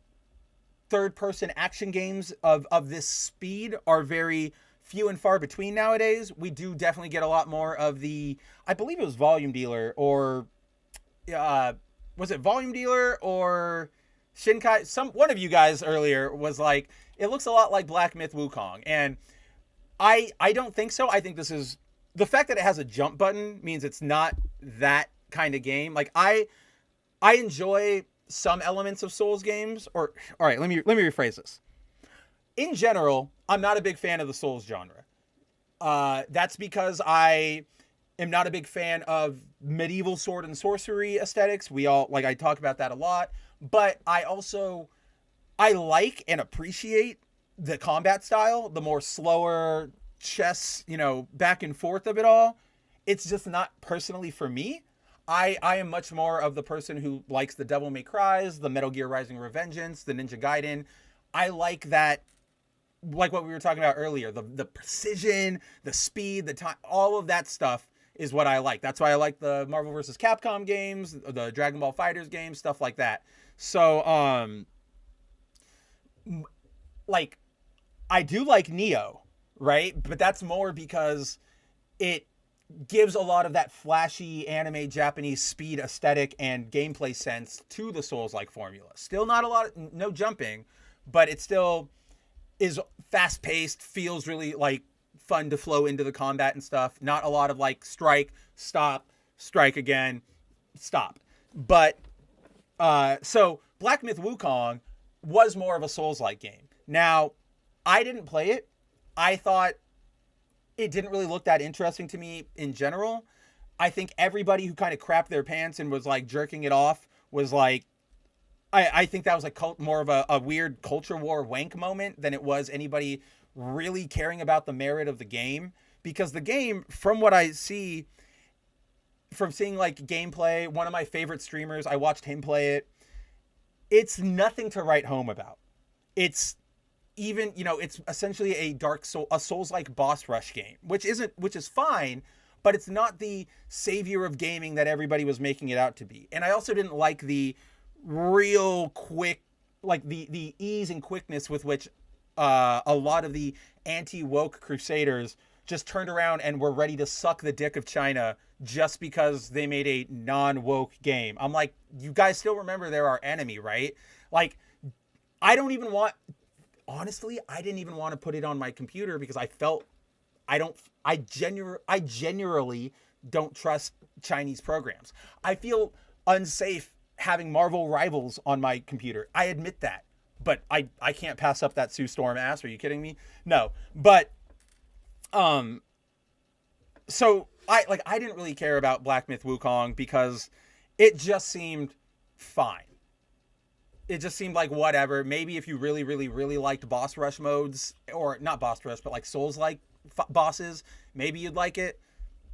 third-person action games of this speed are very few and far between nowadays. We do definitely get a lot more of the, I believe it was Volume Dealer, or was it Volume Dealer or Shinkai? One of you guys earlier was like, it looks a lot like Black Myth Wukong, and I don't think so. I think this is, the fact that it has a jump button means it's not that kind of game. Like, I enjoy some elements of Souls games, or, all right, let me rephrase this. In general, I'm not a big fan of the Souls genre. That's because I am not a big fan of medieval sword and sorcery aesthetics. I talk about that a lot, but I like and appreciate the combat style, the more slower chess, back and forth of it all. It's just not personally for me. I am much more of the person who likes the Devil May Cries, the Metal Gear Rising Revengeance, the Ninja Gaiden. I like that, like what we were talking about earlier, the precision, the speed, the time, all of that stuff is what I like. That's why I like the Marvel vs. Capcom games, the Dragon Ball FighterZ games, stuff like that. So, like, I do like Neo, right? But that's more because it gives a lot of that flashy anime Japanese speed aesthetic and gameplay sense to the Souls-like formula. Still not a lot, no jumping, but it still is fast-paced, feels really like fun to flow into the combat and stuff. Not a lot of like strike, stop, strike again, stop. But so Black Myth Wukong was more of a Souls-like game. Now, I didn't play it. I thought it didn't really look that interesting to me in general. I think everybody who kind of crapped their pants and was like jerking it off was like, I think that was like more of a weird culture war wank moment than it was anybody really caring about the merit of the game. Because the game, from what I see, from seeing like gameplay, one of my favorite streamers, I watched him play it. It's nothing to write home about. It's even, it's essentially a Souls-like boss rush game, which is fine, but it's not the savior of gaming that everybody was making it out to be. And I also didn't like the real quick, like the ease and quickness with which a lot of the anti-woke crusaders just turned around and were ready to suck the dick of China just because they made a non-woke game. I'm like, you guys still remember they're our enemy, right? Like, honestly, I didn't even want to put it on my computer because I felt I genuinely don't trust Chinese programs. I feel unsafe having Marvel Rivals on my computer. I admit that. but I can't pass up that Sue Storm ass. Are you kidding me? No. But so I didn't really care about Black Myth Wukong because it just seemed fine. It just seemed like whatever. Maybe if you really, really, really liked boss rush modes, or not boss rush, but like Souls-like bosses, maybe you'd like it.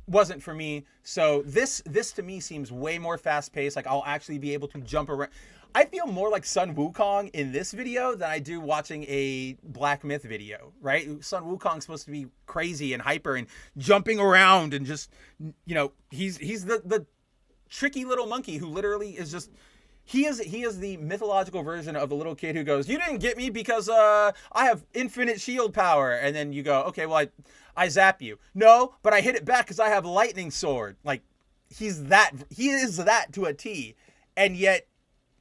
Wasn't for me. So this to me seems way more fast-paced. Like I'll actually be able to jump around. I feel more like Sun Wukong in this video than I do watching a Black Myth video, right? Sun Wukong's supposed to be crazy and hyper and jumping around and just, you know, he's the tricky little monkey who literally is just, he is the mythological version of the little kid who goes, you didn't get me because I have infinite shield power. And then you go, okay, well, I zap you. No, but I hit it back because I have lightning sword. Like, he is that to a T. And yet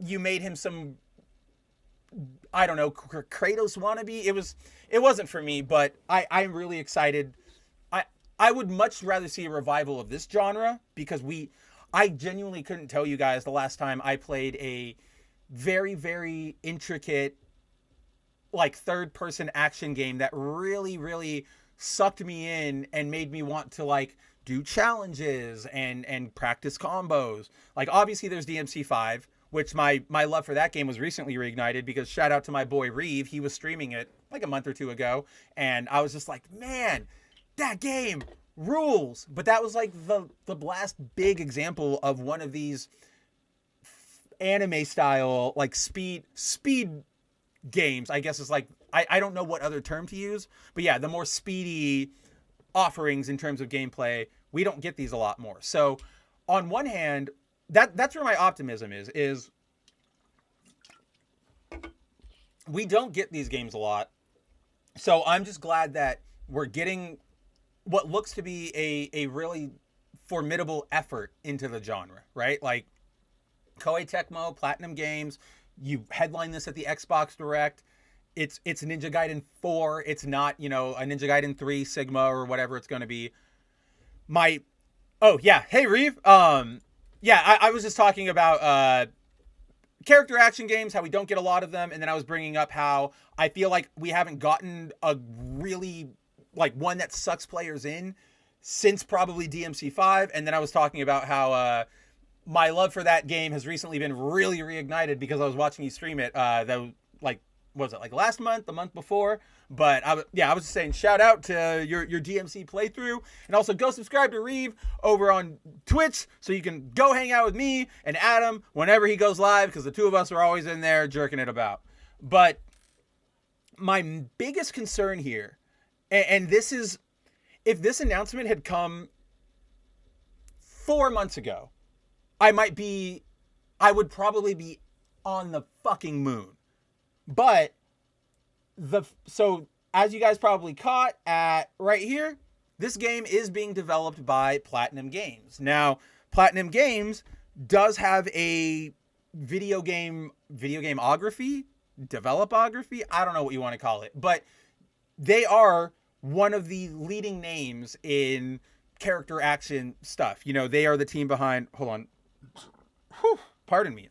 you made him some, I don't know, Kratos wannabe. It wasn't for me, but I'm really excited. I would much rather see a revival of this genre because I genuinely couldn't tell you guys the last time I played a very, very intricate, like, third-person action game that really, really sucked me in and made me want to, like, do challenges and practice combos. Like, obviously, there's DMC5, which my love for that game was recently reignited because shout out to my boy Reeve. He was streaming it, like, a month or two ago, and I was just like, man, that game rules. But that was like the last big example of one of these anime style like speed games. I guess it's like I don't know what other term to use, but yeah, the more speedy offerings in terms of gameplay, we don't get these a lot more. So on one hand, that's where my optimism is we don't get these games a lot. So I'm just glad that we're getting what looks to be a really formidable effort into the genre, right? Like Koei Tecmo, Platinum Games, you headline this at the Xbox Direct. It's Ninja Gaiden 4. It's not, you know, a Ninja Gaiden 3 Sigma or whatever it's going to be. Oh yeah. Hey Reeve. Yeah, I was just talking about character action games, how we don't get a lot of them. And then I was bringing up how I feel like we haven't gotten a really, like, one that sucks players in since probably DMC5. And then I was talking about how my love for that game has recently been really reignited because I was watching you stream it. Was it like last month, the month before? But I was just saying, shout out to your DMC playthrough, and also go subscribe to Reeve over on Twitch so you can go hang out with me and Adam whenever he goes live, because the two of us are always in there jerking it about. But my biggest concern here, and this is, if this announcement had come 4 months ago, I would probably be on the fucking moon. But so as you guys probably caught at right here, this game is being developed by Platinum Games. Now, Platinum Games does have a video gameography, developography. I don't know what you want to call it, but they are one of the leading names in character action stuff. You know, they are the team behind, hold on. Whew, pardon me.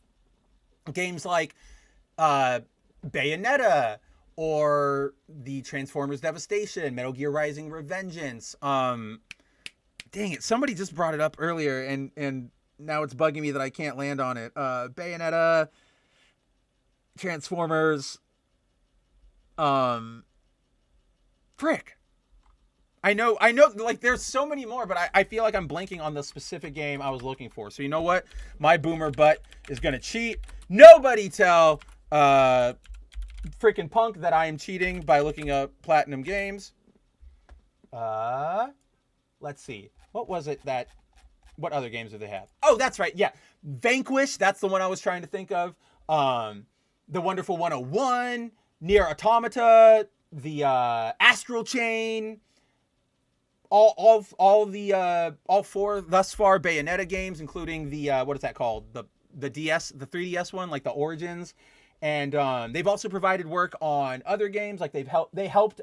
Games like Bayonetta, or the Transformers Devastation, Metal Gear Rising Revengeance. Dang it, somebody just brought it up earlier, and now it's bugging me that I can't land on it. Bayonetta, Transformers, frick. I know, like, there's so many more, but I feel like I'm blanking on the specific game I was looking for. So you know what? My boomer butt is gonna cheat. Nobody tell freaking Punk that I am cheating by looking up Platinum Games. Let's see. What what other games do they have? Oh, that's right. Yeah. Vanquish. That's the one I was trying to think of. The Wonderful 101, Nier Automata, the Astral Chain, all four thus far Bayonetta games, including the what is that called? The DS, the 3DS one, like the Origins. And they've also provided work on other games. Like they helped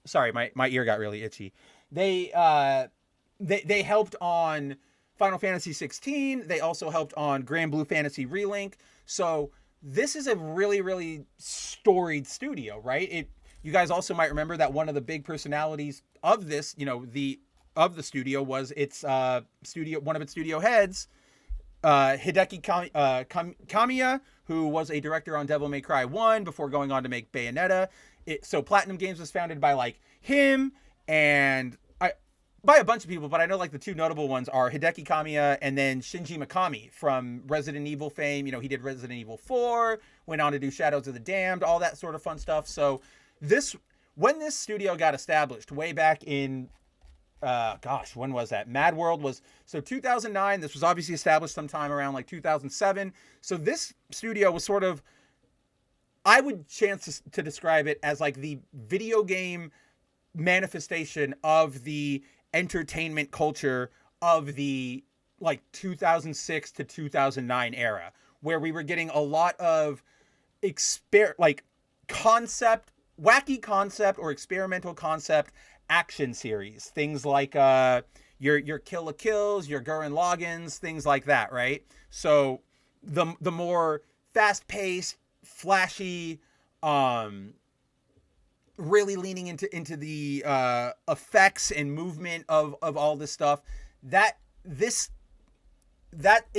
sorry, my ear got really itchy. They helped on Final Fantasy 16. They also helped on Grand Blue Fantasy Relink. So this is a really, really storied studio, right? You guys also might remember that one of the big personalities of this, of the studio was its one of its studio heads, Hideki Kamiya, who was a director on Devil May Cry 1 before going on to make Bayonetta. So Platinum Games was founded by like him and by a bunch of people, but I know like the two notable ones are Hideki Kamiya and then Shinji Mikami from Resident Evil fame. He did Resident Evil 4, went on to do Shadows of the Damned, all that sort of fun stuff. So when this studio got established way back in, when was that? Mad World was, so 2009, this was obviously established sometime around like 2007. So this studio was sort of, I would chance to describe it as like the video game manifestation of the entertainment culture of the like 2006 to 2009 era, where we were getting a lot of wacky concept or experimental concept action series, things like your Kill la Kills, your Gurren Lagans, things like that, right? So the more fast-paced, flashy, really leaning into the effects and movement of all this stuff, that it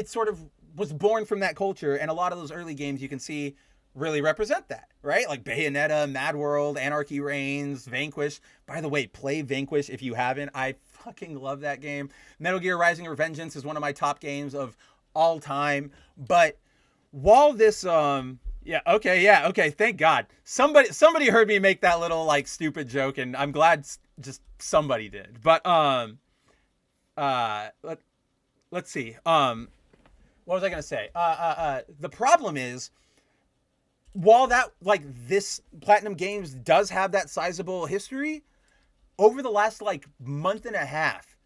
sort of was born from that culture, and a lot of those early games you can see really represent that, right? Like Bayonetta, Mad World, Anarchy Reigns, Vanquish. By the way, play Vanquish if you haven't. I fucking love that game. Metal Gear Rising: Revengeance is one of my top games of all time. But while this okay, thank God. Somebody heard me make that little like stupid joke, and I'm glad just somebody did. But let's see. What was I gonna say? The problem is, while that like this Platinum Games does have that sizable history, over the last like month and a half,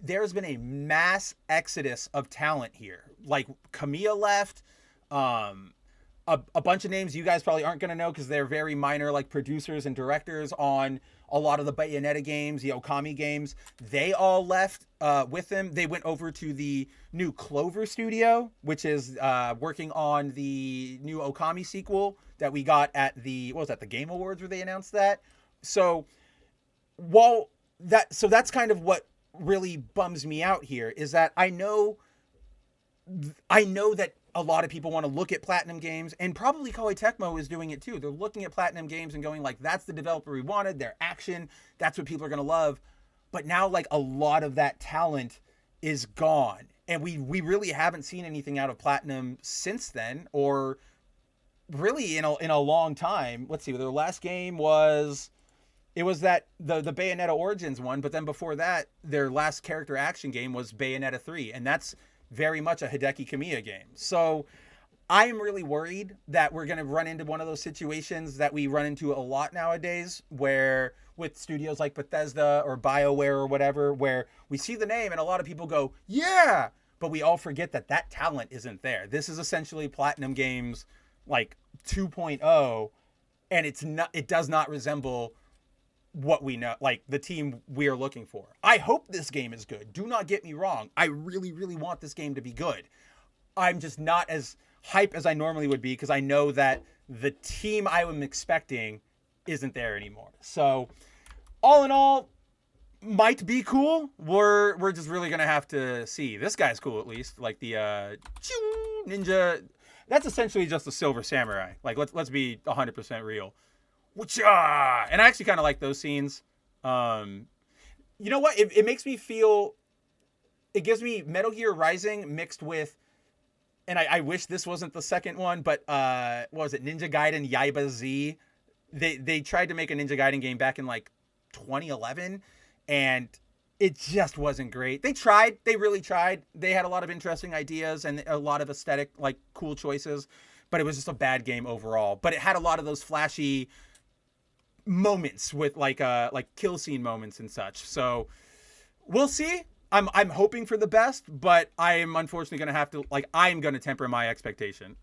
there's been a mass exodus of talent here. Like Kamiya left, a bunch of names you guys probably aren't going to know because they're very minor, like producers and directors on a lot of the Bayonetta games, the Okami games. They all left with them. They went over to the new Clover studio, which is working on the new Okami sequel that we got at the Game Awards where they announced that. So that's kind of what really bums me out here, is that I know that a lot of people want to look at Platinum Games, and probably Koei Tecmo is doing it too. They're looking at Platinum Games and going like, that's the developer we wanted, their action, that's what people are going to love. But now like a lot of that talent is gone, and we really haven't seen anything out of Platinum since then, or really in a long time. Let's see, their last game was the Bayonetta Origins one, but then before that, their last character action game was Bayonetta 3, and that's very much a Hideki Kamiya game. So I'm really worried that we're going to run into one of those situations that we run into a lot nowadays, where with studios like Bethesda or BioWare or whatever, where we see the name and a lot of people go, yeah, but we all forget that talent isn't there. This is essentially Platinum Games like 2.0, and it does not resemble what we know, like the team we are looking for. I hope this game is good. Do not get me wrong. I really, really want this game to be good. I'm just not as hype as I normally would be, because I know that the team I am expecting isn't there anymore. So all in all, might be cool. We're just really gonna have to see. This guy's cool, at least. Like the ninja. That's essentially just a silver samurai. Like let's be 100% real. Whatcha! And I actually kind of like those scenes. You know what? It makes me feel. It gives me Metal Gear Rising mixed with, and I wish this wasn't the second one, but what was it? Ninja Gaiden Yaiba Z. They tried to make a Ninja Gaiden game back in like 2011, and it just wasn't great. They tried. They really tried. They had a lot of interesting ideas and a lot of aesthetic, like cool choices, but it was just a bad game overall. But it had a lot of those flashy moments with like kill scene moments and such. So we'll see. I'm hoping for the best, but I am unfortunately going to have to, I'm going to temper my expectation.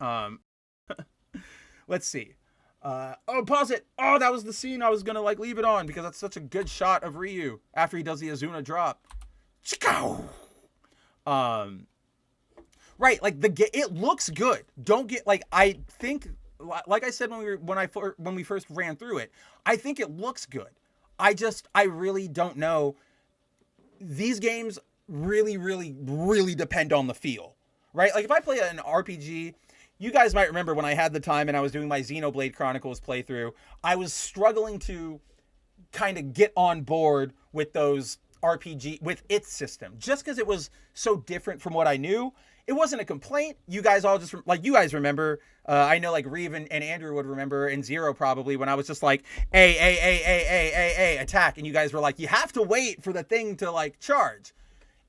Let's see. Pause it. Oh, that was the scene I was going to leave it on, because that's such a good shot of Ryu after he does the Azuna drop. Chikow! Right, like it looks good. Don't get like I think, like I said when we first ran through it, I think it looks good. I really don't know. These games really, really, really depend on the feel, right? Like if I play an RPG, you guys might remember when I had the time and I was doing my Xenoblade Chronicles playthrough, I was struggling to kind of get on board with those RPG with its system, just because it was so different from what I knew. It wasn't a complaint. You guys all just like you guys remember. I know like Reeve and Andrew would remember, and Zero probably, when I was just like a attack, and you guys were like, you have to wait for the thing to like charge.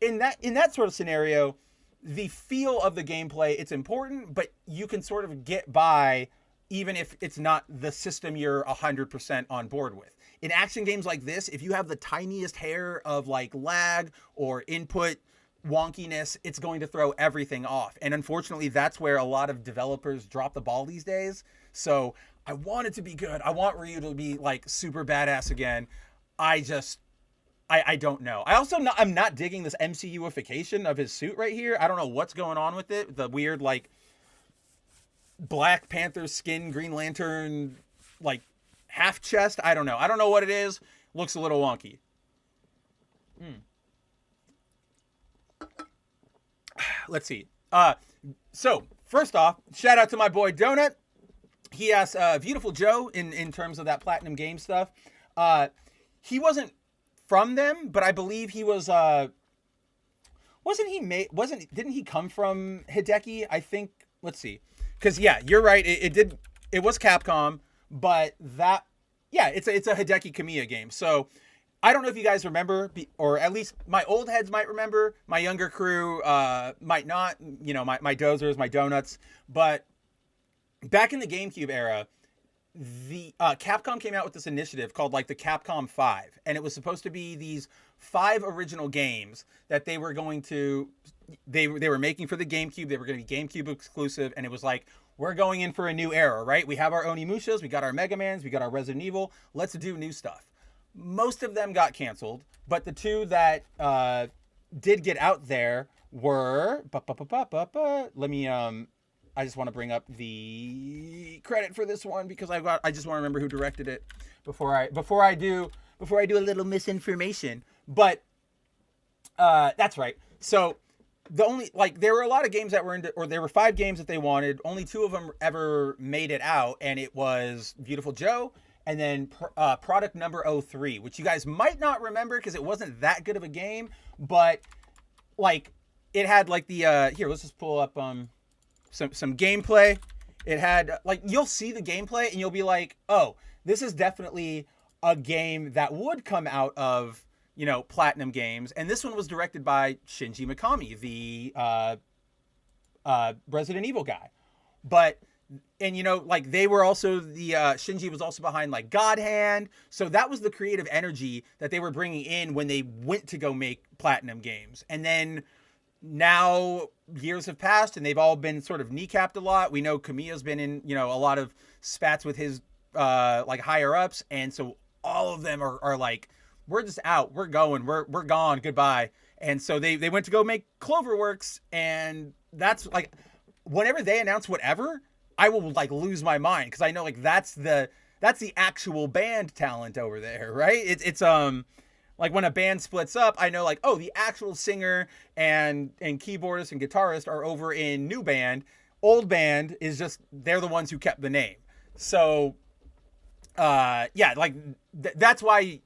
In that sort of scenario, the feel of the gameplay, it's important, but you can sort of get by even if it's not the system you're 100% on board with. In action games like this, if you have the tiniest hair of like lag or input wonkiness, it's going to throw everything off. And unfortunately, that's where a lot of developers drop the ball these days. So I want it to be good. I want Ryu to be like super badass again. I don't know. I'm not digging this MCU-ification of his suit right here. I don't know what's going on with it. The weird like Black Panther skin, Green Lantern, like half chest. I don't know what it is. Looks a little wonky. Let's see. So first off, shout out to my boy Donut. He asked Beautiful Joe in terms of that Platinum Game stuff. He wasn't from them, but I believe he was. Didn't he come from Hideki? I think. Let's see. Because yeah, you're right. It was Capcom, but it's a Hideki Kamiya game. So I don't know if you guys remember, or at least my old heads might remember. My younger crew might not. You know, my dozers, my donuts. But back in the GameCube era, the Capcom came out with this initiative called like the Capcom 5, and it was supposed to be these 5 original games that they were going to. They were making for the GameCube. They were going to be GameCube exclusive, and it was like, we're going in for a new era, right? We have our Onimushas, we got our Mega Mans, we got our Resident Evil. Let's do new stuff. Most of them got canceled, but the 2 that did get out there were. Let me. I just want to bring up the credit for this one because I just want to remember who directed it before I do a little misinformation. But that's right. So. There were a lot of games that were there were 5 games that they wanted. Only 2 of them ever made it out, and it was Beautiful Joe and then product number 03, which you guys might not remember because it wasn't that good of a game, but like it had like the here, let's just pull up some gameplay. It had like, you'll see the gameplay and you'll be like, oh, this is definitely a game that would come out of, you know, Platinum Games. And this one was directed by Shinji Mikami, the Resident Evil guy. And you know, like they were also Shinji was also behind like God Hand. So that was the creative energy that they were bringing in when they went to go make Platinum Games. And then now years have passed and they've all been sort of kneecapped a lot. We know Kamiya's been in, you know, a lot of spats with his like higher ups. And so all of them are like, we're just out. We're going. We're gone. Goodbye. And so they went to go make Cloverworks, and that's like, whenever they announce whatever, I will like lose my mind because I know like that's the actual band talent over there, right? It's like when a band splits up, I know like, oh, the actual singer and keyboardist and guitarist are over in new band. Old band is just they're the ones who kept the name. So yeah, like that's why.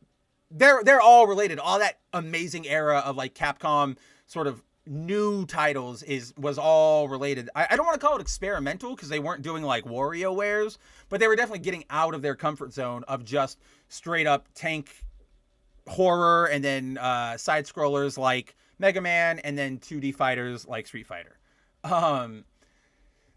They're all related. All that amazing era of like Capcom sort of new titles was all related. I don't want to call it experimental because they weren't doing like WarioWares, but they were definitely getting out of their comfort zone of just straight up tank horror and then side scrollers like Mega Man and then 2D fighters like Street Fighter.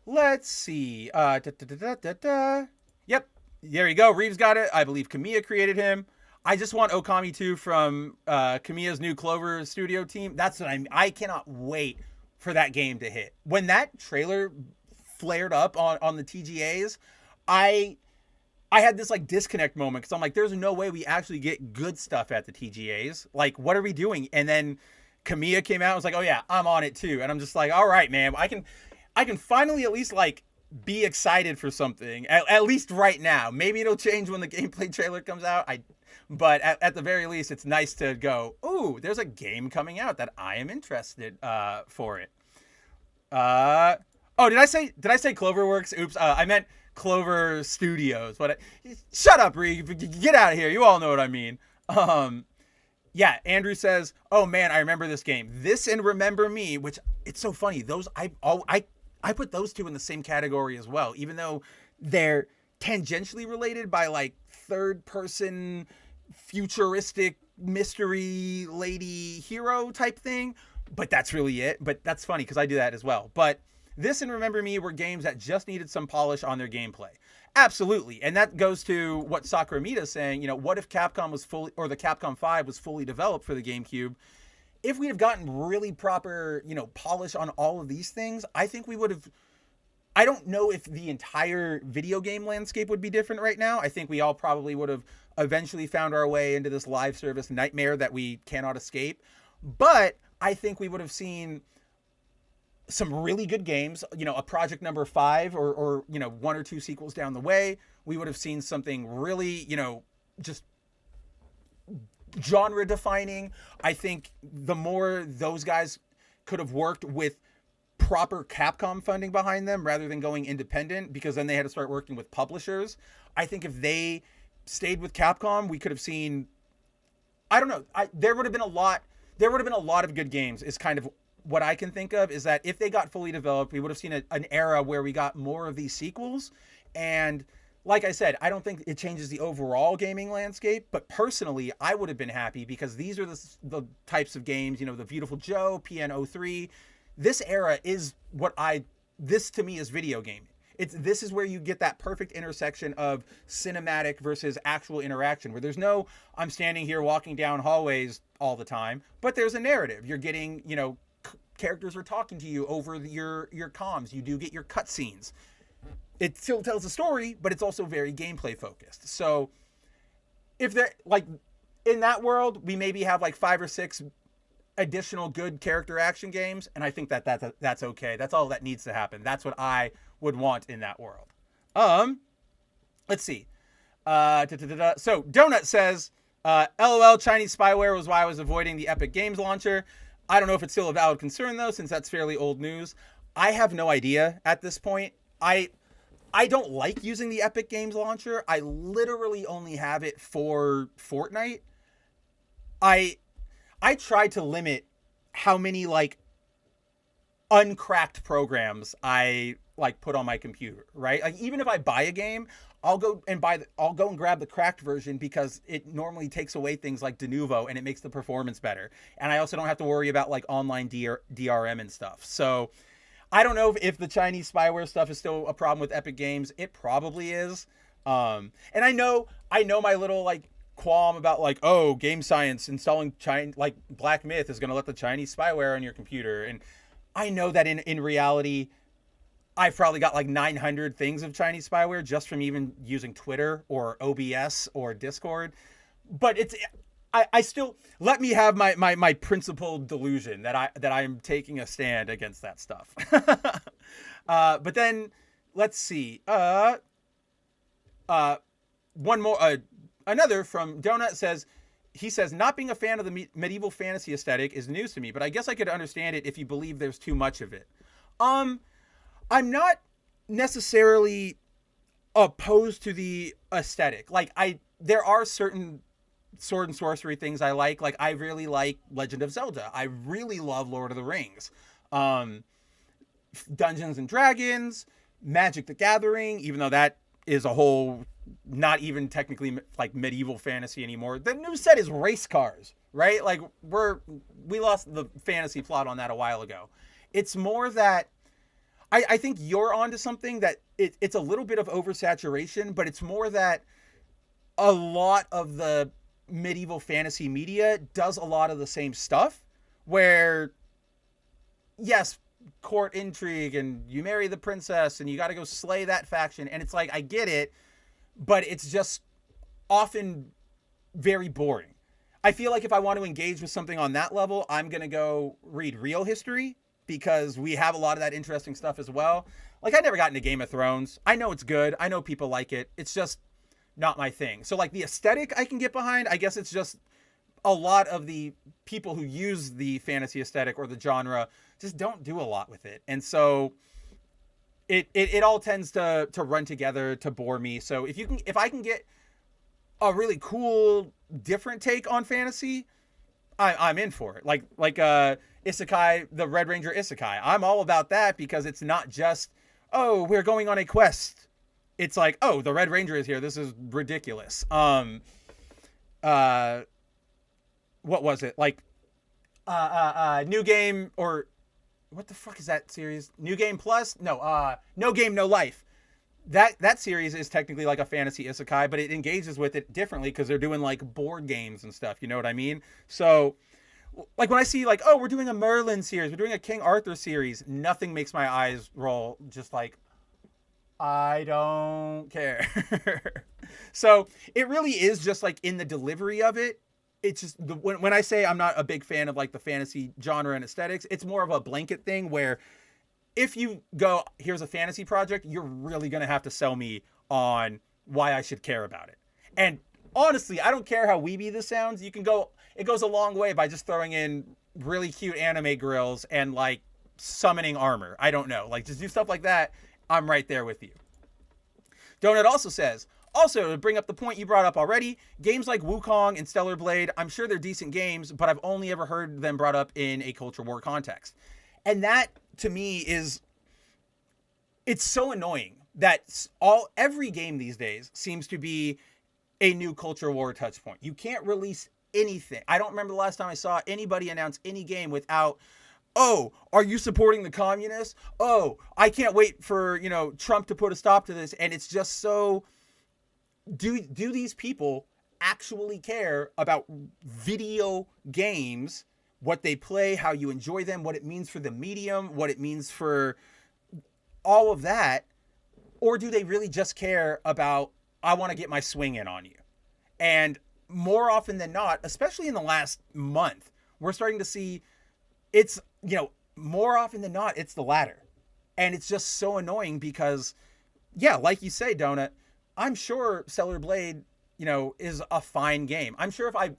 Let's see. Yep, there you go. Reeves got it. I believe Kamiya created him. I just want Okami 2 from Kamiya's new Clover Studio team. That's what I cannot wait for that game to hit. When that trailer flared up on the TGAs, I had this like disconnect moment because I'm like, there's no way we actually get good stuff at the TGAs. Like, what are we doing? And then Kamiya came out, I was like, oh yeah, I'm on it too. And I'm just like, all right, man, I can finally at least like be excited for something, at least right now. Maybe it'll change when the gameplay trailer comes out. But at the very least, it's nice to go, ooh, there's a game coming out that I am interested for it. Oh, did I say Cloverworks? Oops, I meant Clover Studios. But shut up, Reed. Get out of here. You all know what I mean. Yeah, Andrew says, oh man, I remember this game. This and Remember Me, which it's so funny. Those I put those two in the same category as well, even though they're tangentially related by like third person futuristic mystery lady hero type thing. But that's really it. But that's funny because I do that as well. But this and Remember Me were games that just needed some polish on their gameplay. Absolutely. And that goes to what Sakuramita's saying, you know, what if Capcom was fully, or the Capcom 5 was fully developed for the GameCube? If we have gotten really proper, you know, polish on all of these things, I think we would have, I don't know if the entire video game landscape would be different right now. I think we all probably would have eventually found our way into this live service nightmare that we cannot escape. But I think we would have seen some really good games, you know, a Project Number 5 or, you know, one or two sequels down the way. We would have seen something really, you know, just genre defining. I think the more those guys could have worked with proper Capcom funding behind them rather than going independent, because then they had to start working with publishers. I think if they stayed with Capcom, we could have seen, I don't know, there would have been a lot of good games is kind of what I can think of, is that if they got fully developed, we would have seen an era where we got more of these sequels. And like I said, I don't think it changes the overall gaming landscape, but personally, I would have been happy because these are the types of games, you know, the Beautiful Joe, PN03. This era is this to me is video gaming. This is where you get that perfect intersection of cinematic versus actual interaction, where there's no, I'm standing here walking down hallways all the time, but there's a narrative. You're getting, you know, characters are talking to you over your comms. You do get your cutscenes. It still tells a story, but it's also very gameplay focused. So if they're like in that world, we maybe have like 5 or 6 additional good character action games, and I think that's okay. That's all that needs to happen. That's what I would want in that world. Let's see. So Donut says, LOL, Chinese spyware was why I was avoiding the Epic Games launcher. I don't know if it's still a valid concern though, since that's fairly old news. I have no idea at this point. I don't like using the Epic Games launcher. I literally only have it for Fortnite. I tried to limit how many like uncracked programs I like put on my computer, right? Like even if I buy a game, I'll go and grab the cracked version because it normally takes away things like de novo and it makes the performance better. And I also don't have to worry about like online DRM and stuff. So I don't know if the Chinese spyware stuff is still a problem with Epic Games. It probably is. And I know my little like qualm about like, oh, game science installing like Black Myth is going to let the Chinese spyware on your computer. And I know that in reality, I've probably got like 900 things of Chinese spyware just from even using Twitter or OBS or Discord. But I still, let me have my principled delusion that I'm taking a stand against that stuff. But then let's see. One more, another from Donut says, he says, not being a fan of the medieval fantasy aesthetic is news to me, but I guess I could understand it if you believe there's too much of it. I'm not necessarily opposed to the aesthetic. Like there are certain sword and sorcery things I like. Like I really like Legend of Zelda. I really love Lord of the Rings. Dungeons and Dragons, Magic the Gathering, even though that is a whole, not even technically like medieval fantasy anymore. The new set is race cars, right? Like we lost the fantasy plot on that a while ago. It's more that I think you're onto something, that it's a little bit of oversaturation, but it's more that a lot of the medieval fantasy media does a lot of the same stuff, where yes, court intrigue and you marry the princess and you got to go slay that faction. And it's like, I get it, but it's just often very boring. I feel like if I want to engage with something on that level, I'm going to go read real history because we have a lot of that interesting stuff as well. Like, I never got into Game of Thrones. I know it's good. I know people like it. It's just not my thing. So, like, the aesthetic I can get behind, I guess it's just a lot of the people who use the fantasy aesthetic or the genre just don't do a lot with it. And so it all tends to run together to bore me. So if I can get a really cool, different take on fantasy, I'm in for it. Like Isekai, the Red Ranger Isekai. I'm all about that because it's not just, oh, we're going on a quest. It's like, oh, the Red Ranger is here. This is ridiculous. What was it? Like, New Game, or what the fuck is that series? New Game Plus? No, No Game, No Life. That series is technically like a fantasy isekai, but it engages with it differently because they're doing like board games and stuff. You know what I mean? So, like when I see like, oh, we're doing a Merlin series, we're doing a King Arthur series, nothing makes my eyes roll. Just like, I don't care. So it really is just like in the delivery of it. It's just when I say I'm not a big fan of like the fantasy genre and aesthetics, it's more of a blanket thing where if you go, here's a fantasy project, you're really going to have to sell me on why I should care about it. And honestly, I don't care how weeby this sounds. It goes a long way by just throwing in really cute anime girls and like summoning armor. I don't know. Like just do stuff like that. I'm right there with you. Donut also says, also, to bring up the point you brought up already, games like Wukong and Stellar Blade, I'm sure they're decent games, but I've only ever heard them brought up in a culture war context. And that, to me, it's so annoying that every game these days seems to be a new culture war touch point. You can't release anything. I don't remember the last time I saw anybody announce any game without, oh, are you supporting the communists? Oh, I can't wait for, Trump to put a stop to this. And it's just so, do these people actually care about video games, what they play, how you enjoy them, what it means for the medium, what it means for all of that? Or do they really just care about, I want to get my swing in on you? And more often than not, especially in the last month, we're starting to see it's, more often than not, it's the latter. And it's just so annoying because, yeah, like you say, Donut, I'm sure Stellar Blade, is a fine game. I'm sure if I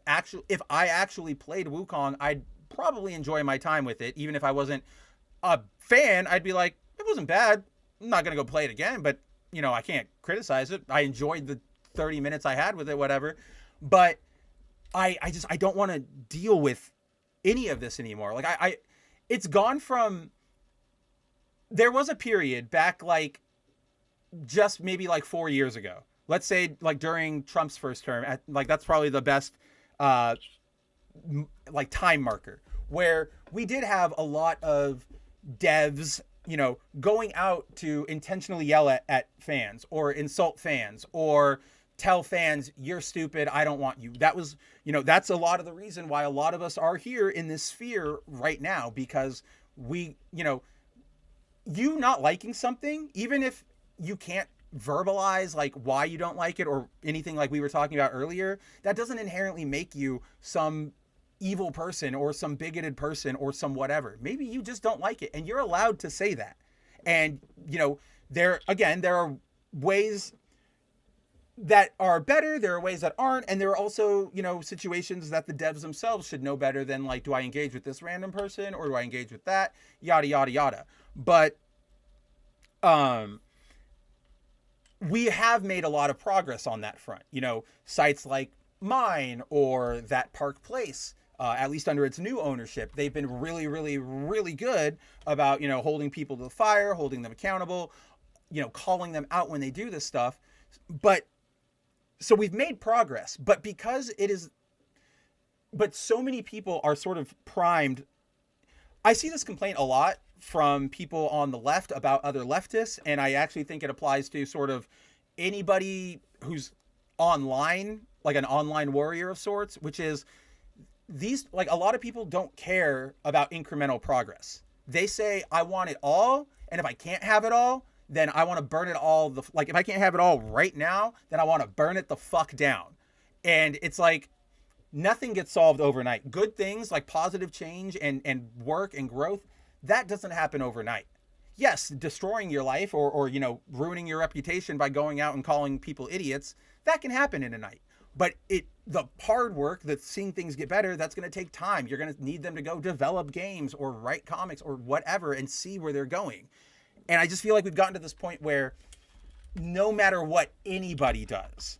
actually played Wukong, I'd probably enjoy my time with it. Even if I wasn't a fan, I'd be like, it wasn't bad. I'm not going to go play it again, but, I can't criticize it. I enjoyed the 30 minutes I had with it, whatever. But I don't want to deal with any of this anymore. Like it's gone from, there was a period back like just maybe like 4 years ago. Let's say like during Trump's first term, that's probably the best like time marker where we did have a lot of devs, going out to intentionally yell at fans or insult fans or tell fans, you're stupid, I don't want you. That was, that's a lot of the reason why a lot of us are here in this sphere right now, because we, you not liking something, even if you can't verbalize like why you don't like it or anything like we were talking about earlier, that doesn't inherently make you some evil person or some bigoted person or some whatever. Maybe you just don't like it and you're allowed to say that. And, there are ways that are better, there are ways that aren't, and there are also, situations that the devs themselves should know better than like, do I engage with this random person or do I engage with that? Yada, yada, yada. But, we have made a lot of progress on that front. Sites like mine or That Park Place, at least under its new ownership, they've been really, really, really good about, holding people to the fire, holding them accountable, calling them out when they do this stuff. But so we've made progress, but so many people are sort of primed. I see this complaint a lot from people on the left about other leftists, and I actually think it applies to sort of anybody who's online, like an online warrior of sorts, which is like a lot of people don't care about incremental progress. They say, I want it all, and if I can't have it all, then I want to burn it all. If I can't have it all right now, then I want to burn it the fuck down. And it's like, nothing gets solved overnight. Good things like positive change and work and growth, that doesn't happen overnight. Yes, destroying your life or ruining your reputation by going out and calling people idiots, that can happen in a night. But the hard work, the seeing things get better, that's going to take time. You're going to need them to go develop games or write comics or whatever and see where they're going. And I just feel like we've gotten to this point where no matter what anybody does,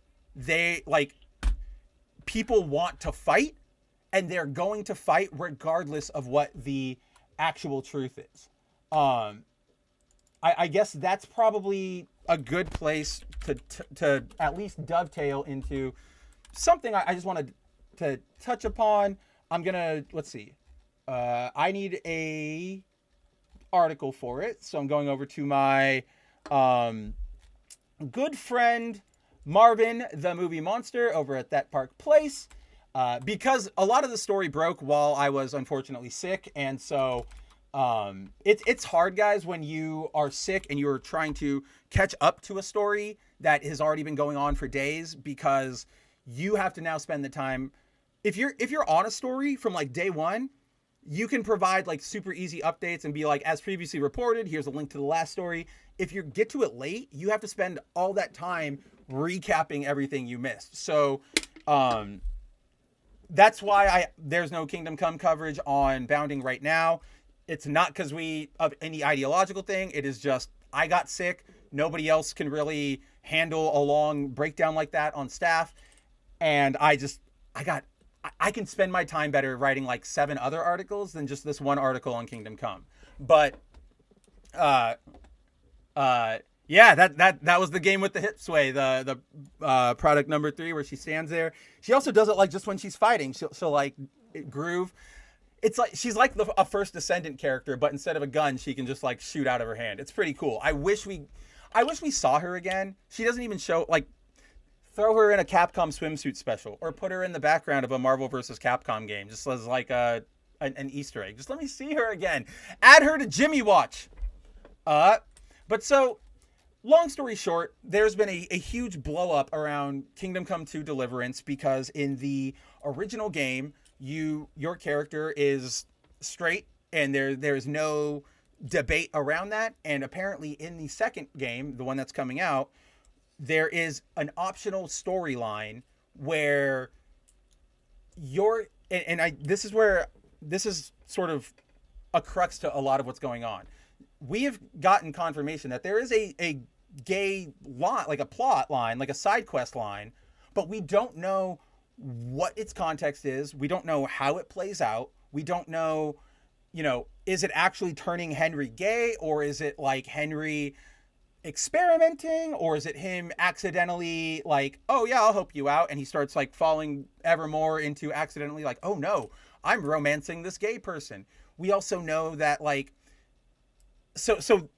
people want to fight, and they're going to fight regardless of what the actual truth is. I guess that's probably a good place to at least dovetail into something I just wanted to touch upon. I'm gonna, let's see. I need a article for it, so I'm going over to my good friend Marvin the Movie Monster over at That Park Place, because a lot of the story broke while I was unfortunately sick, and so it's hard, guys, when you are sick and you're trying to catch up to a story that has already been going on for days, because you have to now spend the time. If you're on a story from like day one, you can provide like super easy updates and be like, as previously reported, here's a link to the last story. If you get to it late, you have to spend all that time recapping everything you missed. So that's why there's no Kingdom Come coverage on Bounding right now. It's not because of any ideological thing. It is just I got sick. Nobody else can really handle a long breakdown like that on staff. And I can spend my time better writing like 7 other articles than just this one article on Kingdom Come. But yeah, that was the game with the hip sway, the product number 3, where she stands there. She also does it like just when she's fighting. She'll like groove. It's like she's like a First Descendant character, but instead of a gun, she can just like shoot out of her hand. It's pretty cool. I wish we saw her again. She doesn't even show, like, throw her in a Capcom swimsuit special or put her in the background of a Marvel vs. Capcom game, just as like an Easter egg. Just let me see her again. Add her to Jimmy Watch. But so, long story short, there's been a huge blow up around Kingdom Come 2 Deliverance, because in the original game, your character is straight, and there's no debate around that. And apparently in the second game, the one that's coming out, there is an optional storyline where this is sort of a crux to a lot of what's going on. We have gotten confirmation that there is a gay lot, like a plot line, like a side quest line, but we don't know what its context is. We don't know how it plays out. We don't know, is it actually turning Henry gay, or is it like Henry experimenting, or is it him accidentally like, oh yeah, I'll help you out, and he starts like falling ever more into accidentally like, oh no, I'm romancing this gay person. We also know that like, so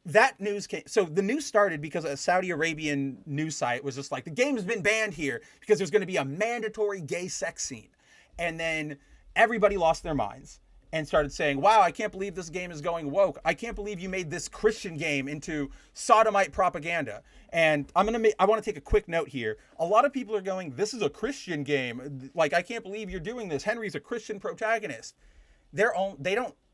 that news came. So the news started because a Saudi Arabian news site was just like, the game's been banned here because there's going to be a mandatory gay sex scene. And then everybody lost their minds and started saying, wow, I can't believe this game is going woke. I can't believe you made this Christian game into sodomite propaganda. And I want to take a quick note here. A lot of people are going, this is a Christian game. Like, I can't believe you're doing this. Henry's a Christian protagonist.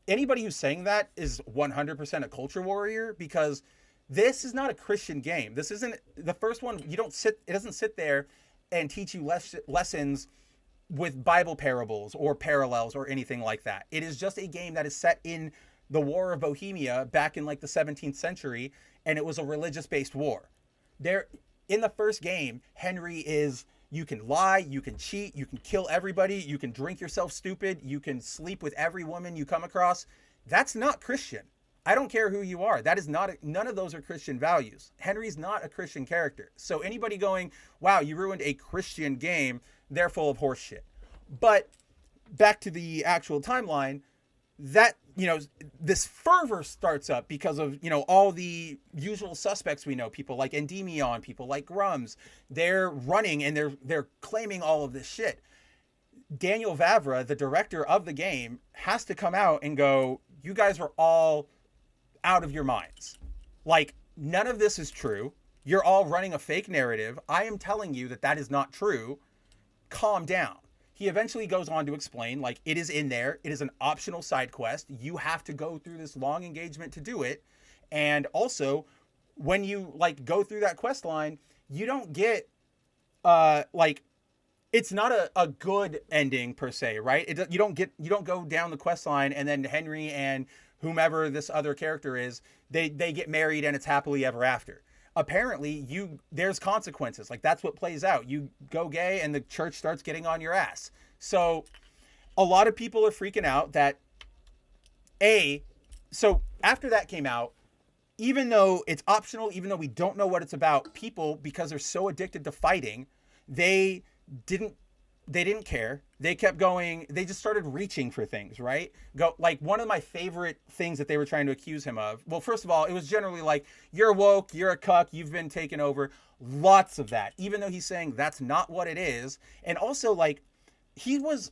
Anybody who's saying that is 100% a culture warrior, because this is not a Christian game. This isn't the first one. It doesn't sit there and teach you lessons with Bible parables or parallels or anything like that. It is just a game that is set in the War of Bohemia back in like the 17th century, and it was a religious-based war. In the first game, Henry is, you can lie, you can cheat, you can kill everybody, you can drink yourself stupid, you can sleep with every woman you come across. That's not Christian. I don't care who you are. That is none of those are Christian values. Henry's not a Christian character. So anybody going, wow, you ruined a Christian game, they're full of horse shit. But back to the actual timeline, that, this fervor starts up because of, all the usual suspects we know, people like Endymion, people like Grums. They're running and they're claiming all of this shit. Daniel Vavra, the director of the game, has to come out and go, you guys are all out of your minds. Like, none of this is true. You're all running a fake narrative. I am telling you that is not true. calm down. He eventually goes on to explain, like, it is in there. It is an optional side quest. You have to go through this long engagement to do it. And also, when you, like, go through that quest line, you don't get, like, it's not a good ending per se, right? You don't go down the quest line and then Henry and whomever this other character is, they get married and it's happily ever after. Apparently there's consequences. Like, that's what plays out. You go gay and the church starts getting on your ass. So a lot of people are freaking out that so after that came out, even though it's optional, even though we don't know what it's about, people, because they're so addicted to fighting, they didn't care. They kept going. They just started reaching for things, right? Like, one of my favorite things that they were trying to accuse him of. Well, first of all, it was generally like, you're woke, you're a cuck, you've been taken over. Lots of that, even though he's saying that's not what it is. And also, like, he was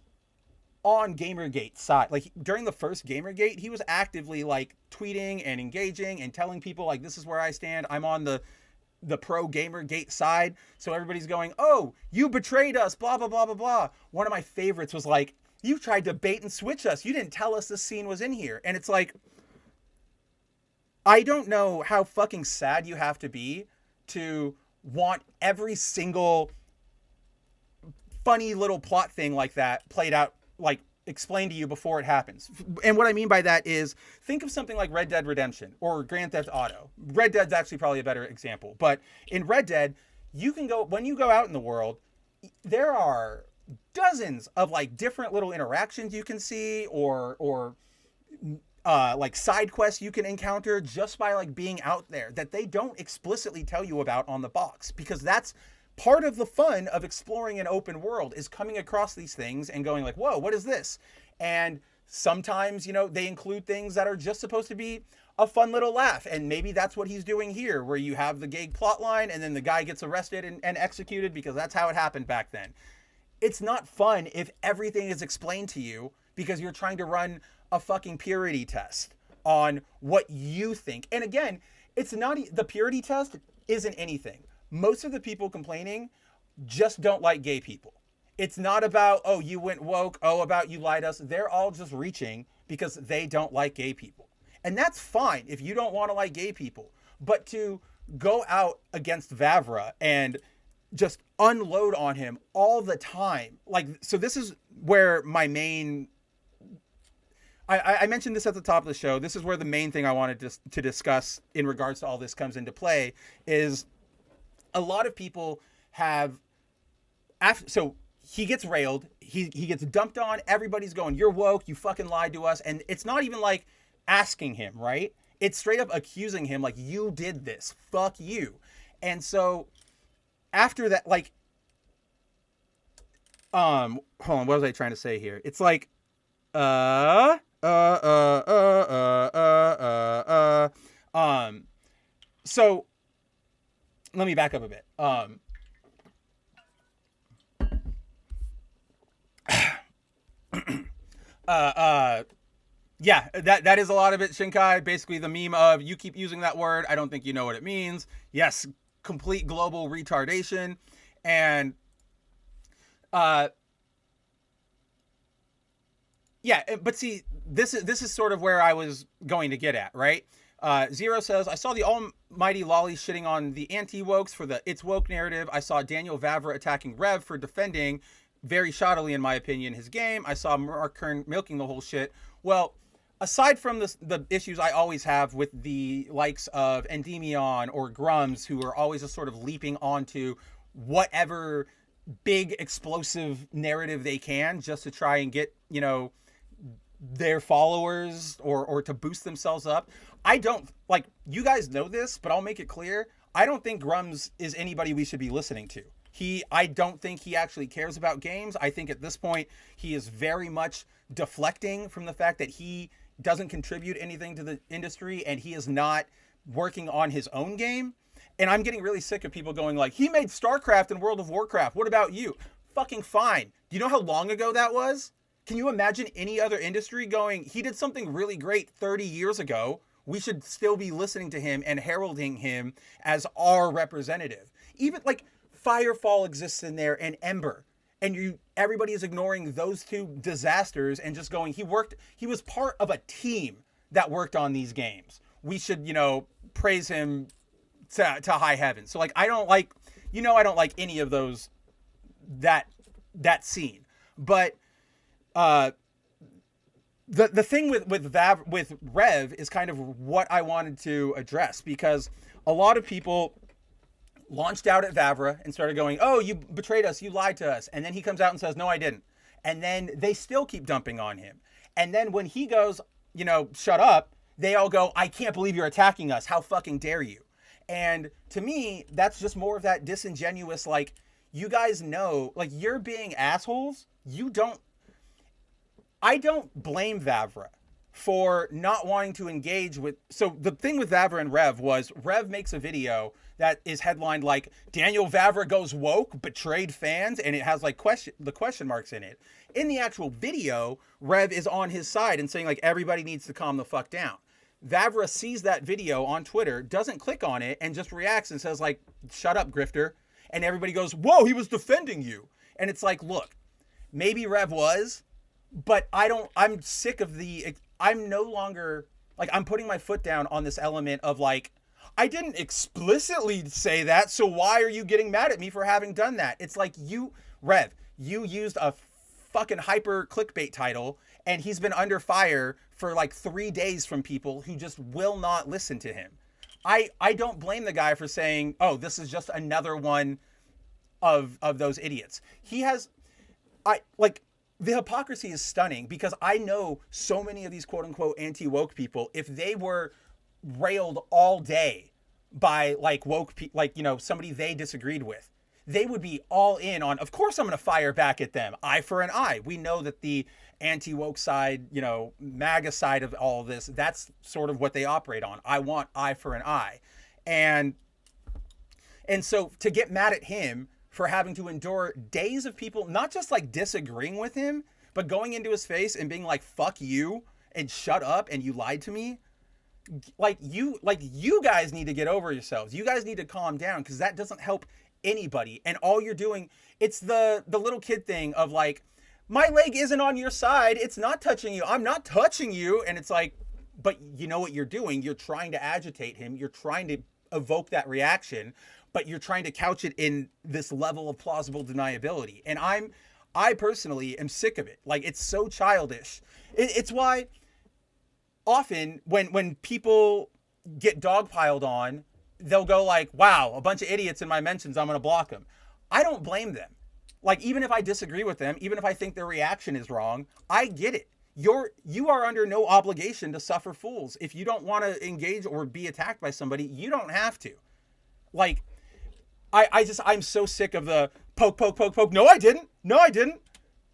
on Gamergate's side. Like, during the first Gamergate, he was actively, like, tweeting and engaging and telling people, like, this is where I stand. I'm on the pro Gamergate side. So everybody's going, oh, you betrayed us, blah, blah, blah, blah, blah. One of my favorites was like, you tried to bait and switch us. You didn't tell us this scene was in here. And it's like, I don't know how fucking sad you have to be to want every single funny little plot thing like that played out, like, explained to you before it happens. And what I mean by that is, think of something like Red Dead Redemption or Grand Theft Auto. Red Dead's actually probably a better example. But in Red Dead, when you go out in the world, there are dozens of, like, different little interactions you can see or like side quests you can encounter just by, like, being out there that they don't explicitly tell you about on the box, because that's part of the fun of exploring an open world, is coming across these things and going like, whoa, what is this? And sometimes, they include things that are just supposed to be a fun little laugh. And maybe that's what he's doing here, where you have the gay plot line and then the guy gets arrested and executed because that's how it happened back then. It's not fun if everything is explained to you because you're trying to run a fucking purity test on what you think. And again, it's not, the purity test isn't anything. Most of the people complaining just don't like gay people. It's not about, oh, you went woke, about you lied to us. They're all just reaching because they don't like gay people. And that's fine if you don't want to like gay people. But to go out against Vavra and just unload on him all the time. Like, so this is where my main... I mentioned this at the top of the show. This is where the main thing I wanted to discuss in regards to all this comes into play, is a lot of people have... So he gets railed. He gets dumped on. Everybody's going, you're woke. You fucking lied to us. And it's not even like asking him, right? It's straight up accusing him, like, you did this. Fuck you. And so after that, like... hold on. What was I trying to say here? It's like... So let me back up a bit. Yeah, that is a lot of it, Shinkai. Basically the meme of, you keep using that word, I don't think you know what it means. Yes, complete global retardation. And yeah, but see, this is sort of where I was going to get at, right? Zero says, I saw the almighty Lolly shitting on the anti-wokes for the It's Woke narrative. I saw Daniel Vavra attacking Rev for defending, very shoddily in my opinion, his game. I saw Mark Kern milking the whole shit. Well, aside from the issues I always have with the likes of Endymion or Grums, who are always just sort of leaping onto whatever big explosive narrative they can just to try and get, their followers or to boost themselves up. I don't, like, you guys know this, but I'll make it clear. I don't think Grums is anybody we should be listening to. I don't think he actually cares about games. I think at this point, he is very much deflecting from the fact that he doesn't contribute anything to the industry and he is not working on his own game. And I'm getting really sick of people going like, he made StarCraft and World of Warcraft. What about you? Fucking fine. Do you know how long ago that was? Can you imagine any other industry going, he did something really great 30 years ago. We should still be listening to him and heralding him as our representative. Even like Firefall exists in there and Ember. and everybody is ignoring those two disasters and just going, he was part of a team that worked on these games. We should, praise him to high heaven. So like, I don't like any of those, that scene. But the thing with Rev is kind of what I wanted to address, because a lot of people launched out at Vavra and started going, oh, you betrayed us, you lied to us. And then he comes out and says, no, I didn't. And then they still keep dumping on him. And then when he goes, shut up, they all go, I can't believe you're attacking us. How fucking dare you? And to me, that's just more of that disingenuous, like, you guys know, like, you're being assholes. I don't blame Vavra for not wanting to engage with. So the thing with Vavra and Rev was, Rev makes a video that is headlined like, Daniel Vavra goes woke, betrayed fans, and it has like the question marks in it. In the actual video, Rev is on his side and saying like, everybody needs to calm the fuck down. Vavra sees that video on Twitter, doesn't click on it, and just reacts and says like, shut up, grifter. And everybody goes, whoa, he was defending you. And it's like, look, maybe Rev was, but I'm sick of I'm no longer, like, I'm putting my foot down on this element of like, I didn't explicitly say that, so why are you getting mad at me for having done that? It's like, Rev, you used a fucking hyper clickbait title, and he's been under fire for like 3 days from people who just will not listen to him. I don't blame the guy for saying, oh, this is just another one of those idiots. The hypocrisy is stunning, because I know so many of these quote unquote anti-woke people, if they were railed all day by like woke people, somebody they disagreed with, they would be all in on, of course I'm going to fire back at them. Eye for an eye. We know that the anti-woke side, MAGA side of all of this, that's sort of what they operate on. I want eye for an eye. And so to get mad at him for having to endure days of people not just like disagreeing with him, but going into his face and being like, fuck you and shut up and you lied to me. You guys need to get over yourselves. You guys need to calm down, because that doesn't help anybody. And all you're doing, it's the little kid thing of like, my leg isn't on your side. It's not touching you. I'm not touching you. And it's like, but you know what you're doing? You're trying to agitate him. You're trying to evoke that reaction, but you're trying to couch it in this level of plausible deniability. And I personally am sick of it. Like, it's so childish. It's why often when people get dogpiled on, they'll go like, wow, a bunch of idiots in my mentions, I'm going to block them. I don't blame them. Like, even if I disagree with them, even if I think their reaction is wrong, I get it. You are under no obligation to suffer fools. If you don't want to engage or be attacked by somebody, you don't have to. Like, I'm so sick of the poke, poke, poke, poke. No, I didn't. No, I didn't.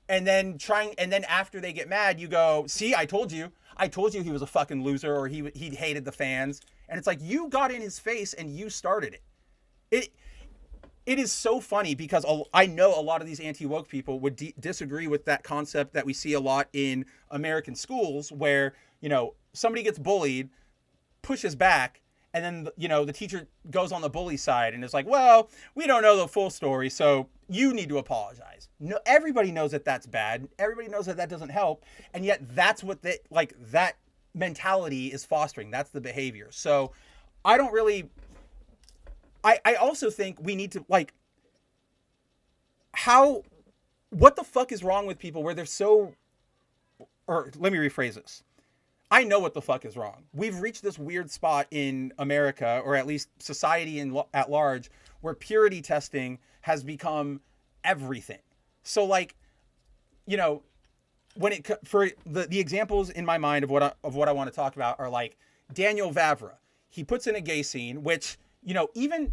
And then after they get mad, you go, see, I told you he was a fucking loser, or he hated the fans. And it's like, you got in his face and you started it. It is so funny, because I know a lot of these anti-woke people would disagree with that concept that we see a lot in American schools, where, somebody gets bullied, pushes back, and then, the teacher goes on the bully side and is like, well, we don't know the full story, so you need to apologize. No, everybody knows that that's bad. Everybody knows that doesn't help. And yet that's what that mentality is fostering. That's the behavior. So I don't really... I also think we need to, like, what the fuck is wrong with people where they're so, or let me rephrase this. I know what the fuck is wrong. We've reached this weird spot in America, or at least society at large, where purity testing has become everything. So like, for the examples in my mind of what I want to talk about are like Daniel Vavra. He puts in a gay scene, which, even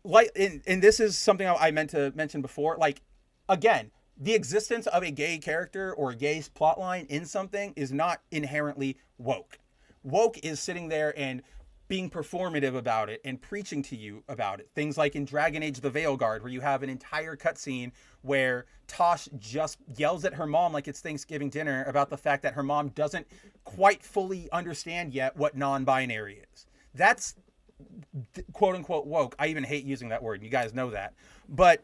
like, and this is something I meant to mention before, like, again, the existence of a gay character or a gay plotline in something is not inherently woke. Woke is sitting there and being performative about it and preaching to you about it. Things like in Dragon Age The Veilguard, where you have an entire cutscene where Tosh just yells at her mom like it's Thanksgiving dinner about the fact that her mom doesn't quite fully understand yet what non-binary is. That's quote unquote woke. I even hate using that word. You guys know that. But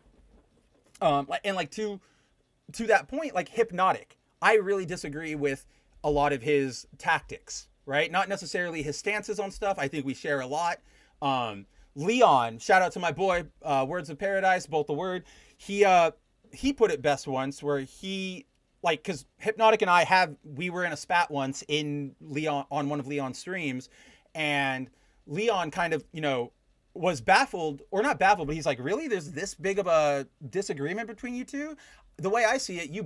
And like to that point, like Hypnotic, I really disagree with a lot of his tactics, right? Not necessarily his stances on stuff. I think we share a lot. Leon, shout out to my boy, Words of Paradise, both the word. He put it best once where he like because Hypnotic and we were in a spat once in Leon on one of Leon's streams, and Leon kind of was baffled, or not baffled, but he's like, really? There's this big of a disagreement between you two? The way I see it, you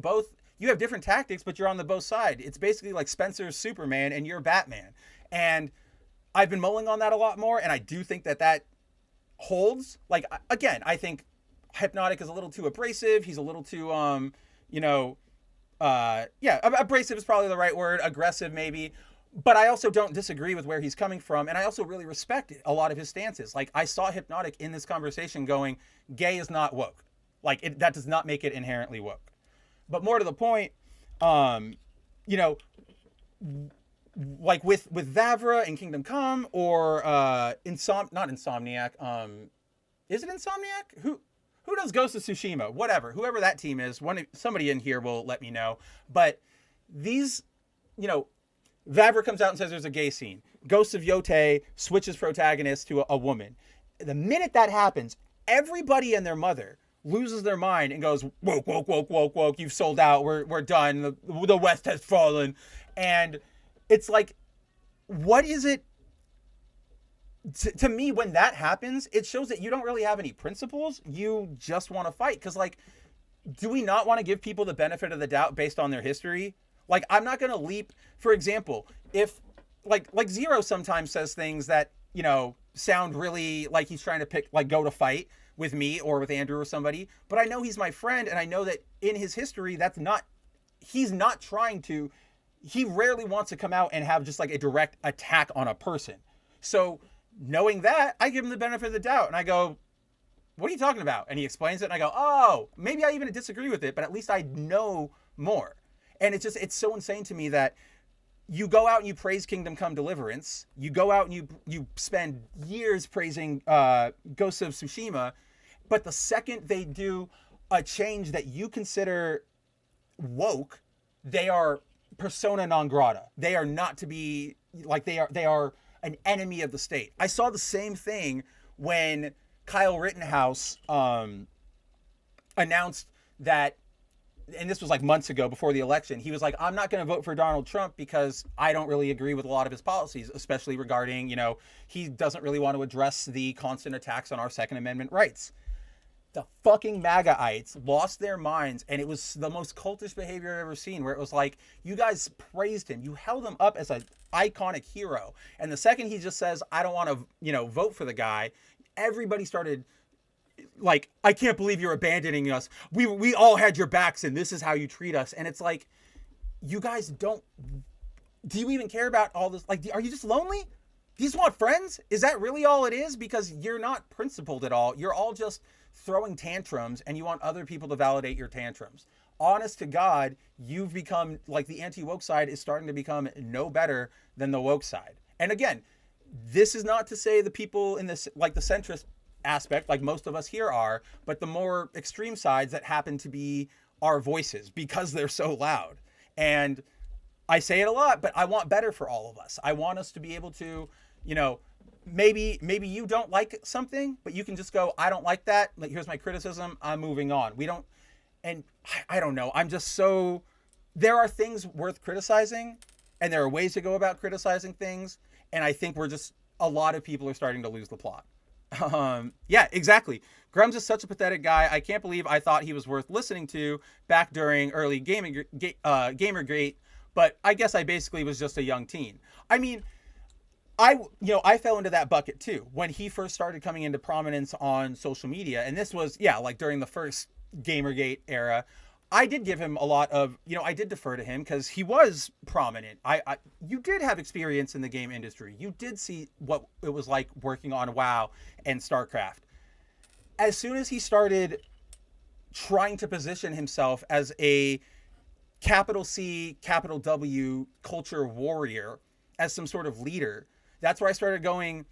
have different tactics, but you're on the both side. It's basically like Spencer's Superman and you're Batman. And I've been mulling on that a lot more, and I do think that holds. Like, again, I think Hypnotic is a little too abrasive. He's a little too, abrasive is probably the right word. Aggressive, maybe. But I also don't disagree with where he's coming from, and I also really respect a lot of his stances. Like, I saw Hypnotic in this conversation going, gay is not woke. Like, that does not make it inherently woke. But more to the point, like with Vavra in Kingdom Come, or not Insomniac. Is it Insomniac? Who does Ghost of Tsushima? Whatever, whoever that team is, somebody in here will let me know. But these, Vavra comes out and says there's a gay scene. Ghost of Yote switches protagonist to a woman. The minute that happens, everybody and their mother loses their mind and goes, woke, woke, woke, woke, woke. You've sold out. We're done. The West has fallen. And it's like, what is it? To me, when that happens, it shows that you don't really have any principles. You just want to fight. Because, like, do we not want to give people the benefit of the doubt based on their history? Like, I'm not going to leap. For example, if, like Zero sometimes says things that, sound really like he's trying to go to fight with me or with Andrew or somebody. But I know he's my friend, and I know that in his history, he's not trying to, he rarely wants to come out and have just like a direct attack on a person. So knowing that, I give him the benefit of the doubt, and I go, what are you talking about? And he explains it, and I go, oh, maybe I even disagree with it, but at least I know more. And it's so insane to me that you go out and you praise Kingdom Come Deliverance. You go out and you spend years praising Ghost of Tsushima, but the second they do a change that you consider woke, they are persona non grata. They are not to be, like, they are an enemy of the state. I saw the same thing when Kyle Rittenhouse announced that, and this was like months ago before the election, he was like, I'm not going to vote for Donald Trump because I don't really agree with a lot of his policies, especially regarding, he doesn't really want to address the constant attacks on our Second Amendment rights. The fucking MAGAites lost their minds, and it was the most cultish behavior I've ever seen, where it was like, you guys praised him. You held him up as an iconic hero. And the second he just says, I don't want to, vote for the guy, everybody started like, I can't believe you're abandoning us. We all had your backs, and this is how you treat us. And it's like, you guys do you even care about all this? Like, are you just lonely? Do you just want friends? Is that really all it is? Because you're not principled at all. You're all just throwing tantrums, and you want other people to validate your tantrums. Honest to God, you've become, like, the anti-woke side is starting to become no better than the woke side. And again, this is not to say the people in this, like the centrist aspect, like most of us here are, but the more extreme sides that happen to be our voices because they're so loud. And I say it a lot, but I want better for all of us. I want us to be able to, maybe you don't like something, but you can just go, I don't like that. Like, here's my criticism. I'm moving on. I don't know. I'm just so, there are things worth criticizing, and there are ways to go about criticizing things. And I think a lot of people are starting to lose the plot. Yeah, exactly. Grum's is such a pathetic guy. I can't believe I thought he was worth listening to back during early Gamergate, but I guess I basically was just a young teen. I mean, I fell into that bucket too when he first started coming into prominence on social media, and this was, like during the first Gamergate era. I did give him a lot of, I did defer to him because he was prominent. You did have experience in the game industry. You did see what it was like working on WoW and StarCraft. As soon as he started trying to position himself as a capital C, capital W culture warrior, as some sort of leader, that's where I started going,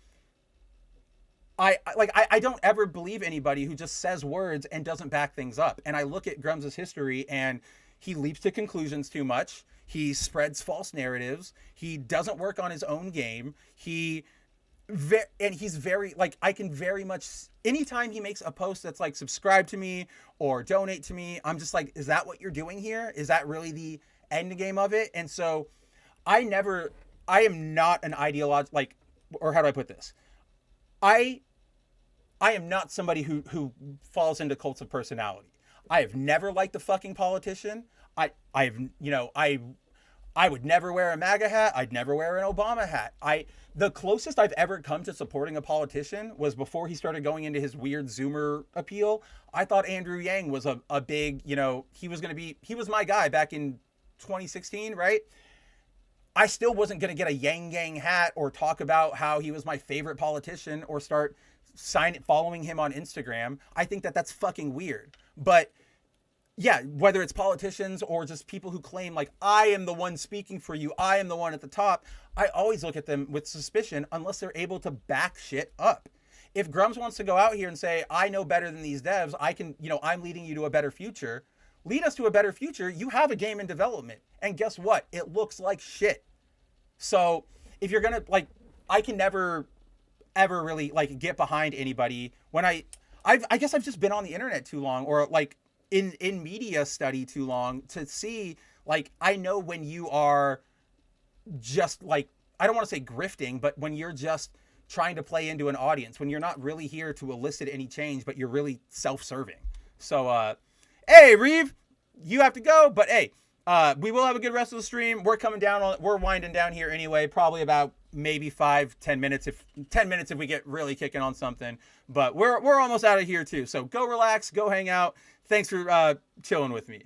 I don't ever believe anybody who just says words and doesn't back things up. And I look at Grum's history, and he leaps to conclusions too much. He spreads false narratives. He doesn't work on his own game. And he's very, like, I can very much, anytime he makes a post that's like, subscribe to me or donate to me, I'm just like, is that what you're doing here? Is that really the end game of it? And so I am not an ideologue, like, or how do I put this? I am not somebody who falls into cults of personality. I have never liked a fucking politician. I would never wear a MAGA hat. I'd never wear an Obama hat. The closest I've ever come to supporting a politician was before he started going into his weird Zoomer appeal. I thought Andrew Yang was a big, he was my guy back in 2016, right? I still wasn't going to get a Yang Gang hat or talk about how he was my favorite politician or start following him on Instagram. I think that that's fucking weird. But yeah, whether it's politicians or just people who claim like, I am the one speaking for you, I am the one at the top, I always look at them with suspicion unless they're able to back shit up. If Grums wants to go out here and say, I know better than these devs, I'm leading you to a better future, lead us to a better future. You have a game in development. And guess what? It looks like shit. So if you're going to, I can never, ever really, get behind anybody when I guess I've just been on the internet too long, or, in media study too long to see, I know when you are just, I don't want to say grifting, but when you're just trying to play into an audience, when you're not really here to elicit any change, but you're really self-serving. So, hey, Reeve, you have to go, but hey, we will have a good rest of the stream. We're winding down here anyway, probably about maybe 5-10 minutes, if we get really kicking on something, but we're almost out of here too. So go relax, go hang out. Thanks for chilling with me.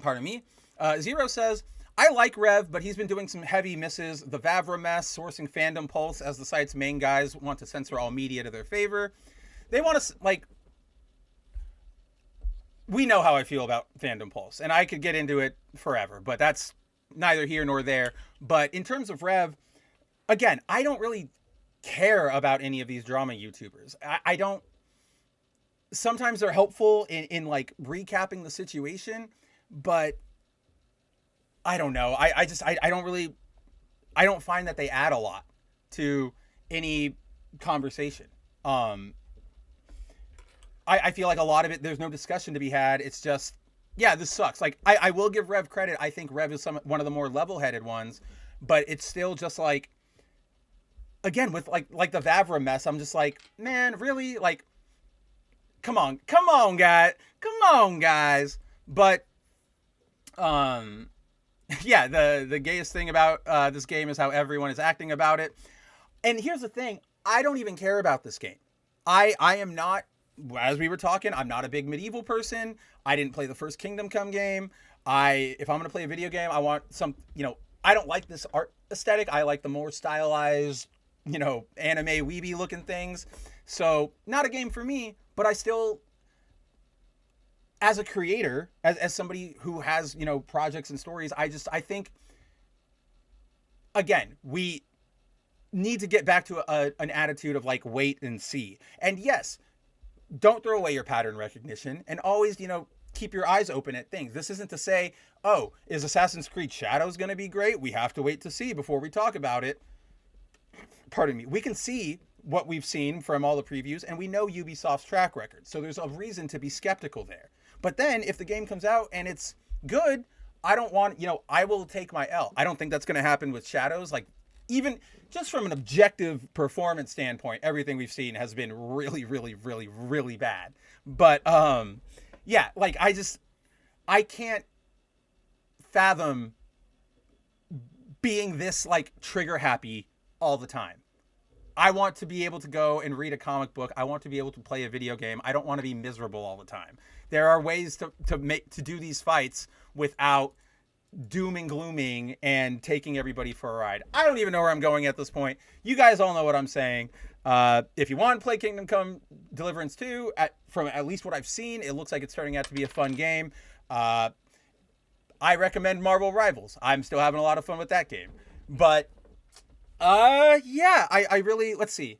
Pardon me. Zero says, I like Rev, but he's been doing some heavy misses. The Vavra mess, sourcing Fandom Pulse as the site's main guys want to censor all media to their favor. They want to, we know how I feel about Fandom Pulse, and I could get into it forever, but that's neither here nor there. But in terms of Rev, again, I don't really care about any of these drama YouTubers. I don't. Sometimes they're helpful in recapping the situation, but I don't know. I don't find that they add a lot to any conversation. I feel like a lot of it, there's no discussion to be had. It's just, yeah, this sucks. I will give Rev credit. I think Rev is one of the more level-headed ones, but it's still just again, with the Vavra mess, I'm just man, really? Come on, guys. But, yeah, the gayest thing about this game is how everyone is acting about it. And here's the thing, I don't even care about this game. I am not, as we were talking, I'm not a big medieval person. I didn't play the first Kingdom Come game. If I'm going to play a video game, I want some, I don't like this art aesthetic. I like the more stylized, anime weeby looking things. So not a game for me, but I still, as a creator, as somebody who has, projects and stories, I think, again, we need to get back to an attitude of wait and see. And yes, don't throw away your pattern recognition, and always, keep your eyes open at things. This isn't to say, oh, is Assassin's Creed Shadows going to be great? We have to wait to see before we talk about it. Pardon me. We can see what we've seen from all the previews, and we know Ubisoft's track record. So there's a reason to be skeptical there. But then if the game comes out and it's good, I don't want, I will take my L. I don't think that's going to happen with Shadows. Even just from an objective performance standpoint, everything we've seen has been really, really, really, really bad. But, yeah, I can't fathom being this, trigger happy all the time. I want to be able to go and read a comic book. I want to be able to play a video game. I don't want to be miserable all the time. There are ways to do these fights without doom and glooming and taking everybody for a ride. I don't even know where I'm going at this point. You guys all know what I'm saying. If you want to play Kingdom Come Deliverance 2, from at least what I've seen, it looks like it's turning out to be a fun game. I recommend Marvel Rivals. I'm still having a lot of fun with that game. But yeah, I really, let's see.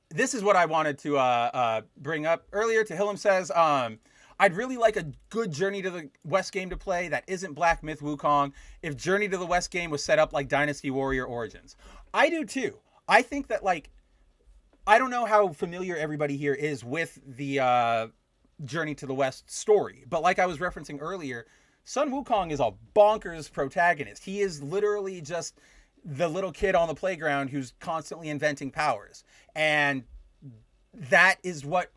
This is what I wanted to bring up earlier. Hillam says, I'd really like a good Journey to the West game to play that isn't Black Myth Wukong if Journey to the West game was set up like Dynasty Warrior Origins. I do too. I think that, like, I don't know how familiar everybody here is with the Journey to the West story, but like I was referencing earlier, Sun Wukong is a bonkers protagonist. He is literally just the little kid on the playground who's constantly inventing powers. And that is what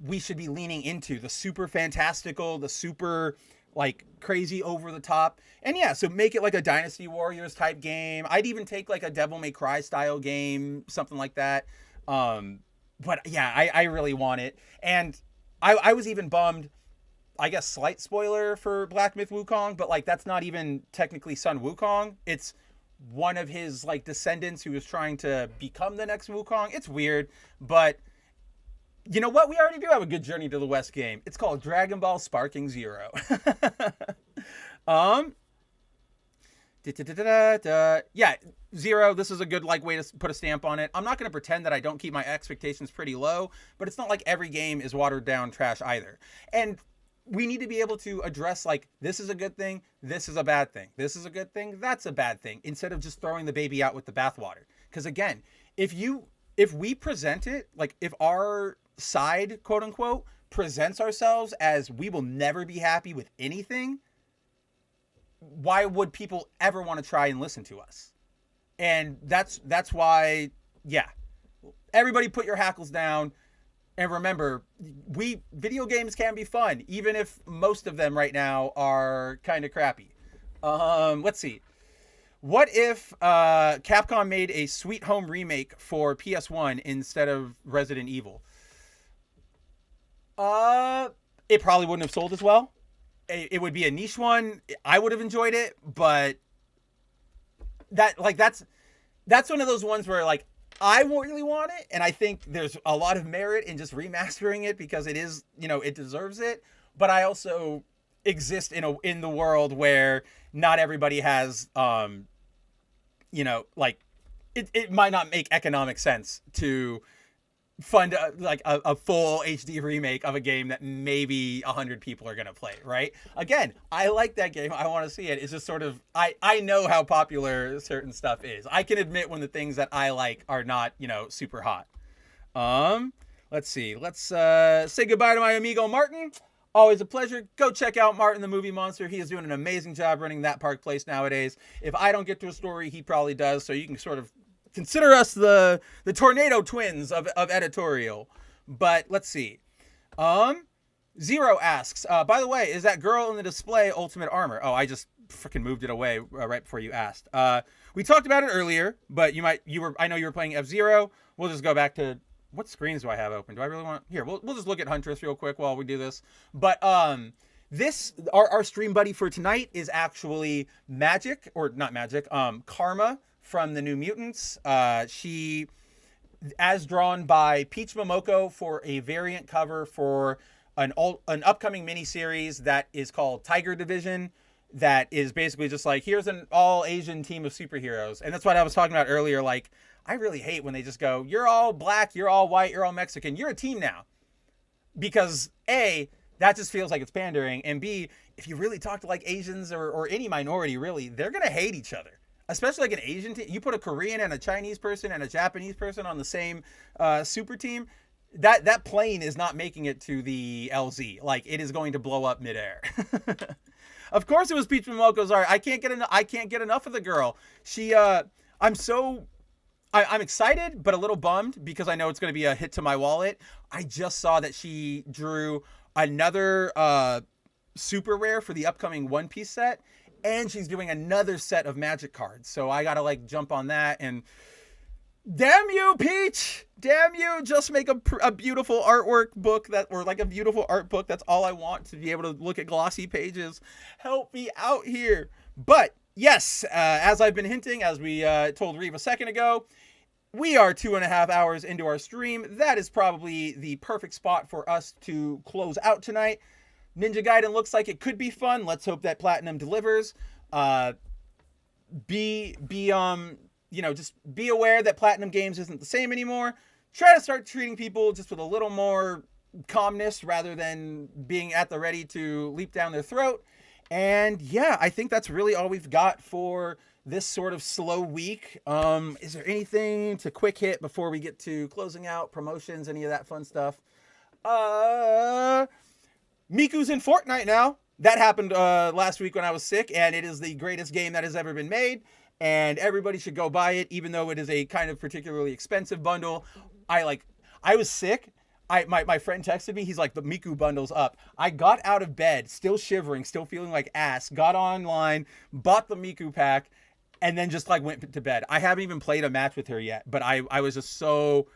we should be leaning into. The super fantastical, the super, like, crazy over the top. And yeah, so make it like a Dynasty Warriors type game. I'd even take like a Devil May Cry style game, something like that. But yeah, I really want it. And I was even bummed, I guess, slight spoiler for Black Myth Wukong, but like that's not even technically Sun Wukong. It's one of his like descendants who is trying to become the next Wukong. It's weird, but you know what? We already do have a good Journey to the West game. It's called Dragon Ball Sparking Zero. Yeah, Zero, this is a good like way to put a stamp on it. I'm not going to pretend that I don't keep my expectations pretty low, but it's not like every game is watered down trash either. And we need to be able to address, like, this is a good thing, this is a bad thing, this is a good thing, that's a bad thing, instead of just throwing the baby out with the bathwater. Because again, if we present it, like, if our side, quote unquote, presents ourselves as we will never be happy with anything, why would people ever want to try and listen to us? And that's why, yeah, everybody put your hackles down. And remember, video games can be fun, even if most of them right now are kind of crappy. Let's see. What if Capcom made a Sweet Home remake for PS1 instead of Resident Evil? It probably wouldn't have sold as well. It would be a niche one. I would have enjoyed it, but that's one of those ones where, like, I really want it, and I think there's a lot of merit in just remastering it because it is, it deserves it. But I also exist in the world where not everybody has, like, it might not make economic sense to fund a full HD remake of a game that maybe 100 people are going to play, right? Again, I like that game. I want to see it. It's just sort of, I know how popular certain stuff is. I can admit when the things that I like are not, super hot. Let's see. Let's say goodbye to my amigo Martin. Always a pleasure. Go check out Martin the Movie Monster. He is doing an amazing job running that park place nowadays. If I don't get to a story, he probably does. So you can sort of consider us the tornado twins of editorial. But let's see. Zero asks, by the way, is that girl in the display Ultimate Armor? Oh, I just freaking moved it away right before you asked. We talked about it earlier, but I know you were playing F-Zero. We'll just go back to, what screens do I have open? Do I really want, here, we'll just look at Huntress real quick while we do this. But our stream buddy for tonight is actually Karma from the New Mutants. She, as drawn by Peach Momoko, for a variant cover for an upcoming miniseries that is called Tiger Division, that is basically just like, here's an all Asian team of superheroes. And that's what I was talking about earlier. Like, I really hate when they just go, you're all black, you're all white, you're all Mexican, you're a team now. Because A, that just feels like it's pandering, and B, if you really talk to like Asians or any minority, really, they're gonna hate each other. Especially like an Asian team. You put a Korean and a Chinese person and a Japanese person on the same super team, that plane is not making it to the LZ. Like, it is going to blow up midair. Of course it was Peach Momoko's art. I can't get enough of the girl. She I'm excited but a little bummed because I know it's going to be a hit to my wallet. I just saw that she drew another super rare for the upcoming One Piece set, and she's doing another set of Magic cards. So I got to like jump on that, and damn you, Peach! Damn you! Just make a beautiful artwork book or like a beautiful art book. That's all I want, to be able to look at glossy pages. Help me out here. But yes, as I've been hinting, as we told Reeve a second ago, we are 2.5 hours into our stream. That is probably the perfect spot for us to close out tonight. Ninja Gaiden looks like it could be fun. Let's hope that Platinum delivers. just be aware that Platinum Games isn't the same anymore. Try to start treating people just with a little more calmness rather than being at the ready to leap down their throat. And yeah, I think that's really all we've got for this sort of slow week. Is there anything to quick hit before we get to closing out, promotions, any of that fun stuff? Miku's in Fortnite now. That happened last week when I was sick, and it is the greatest game that has ever been made, and everybody should go buy it, even though it is a kind of particularly expensive bundle. I was sick. My friend texted me. He's like, the Miku bundle's up. I got out of bed, still shivering, still feeling like ass, got online, bought the Miku pack, and then just like went to bed. I haven't even played a match with her yet, but I was just so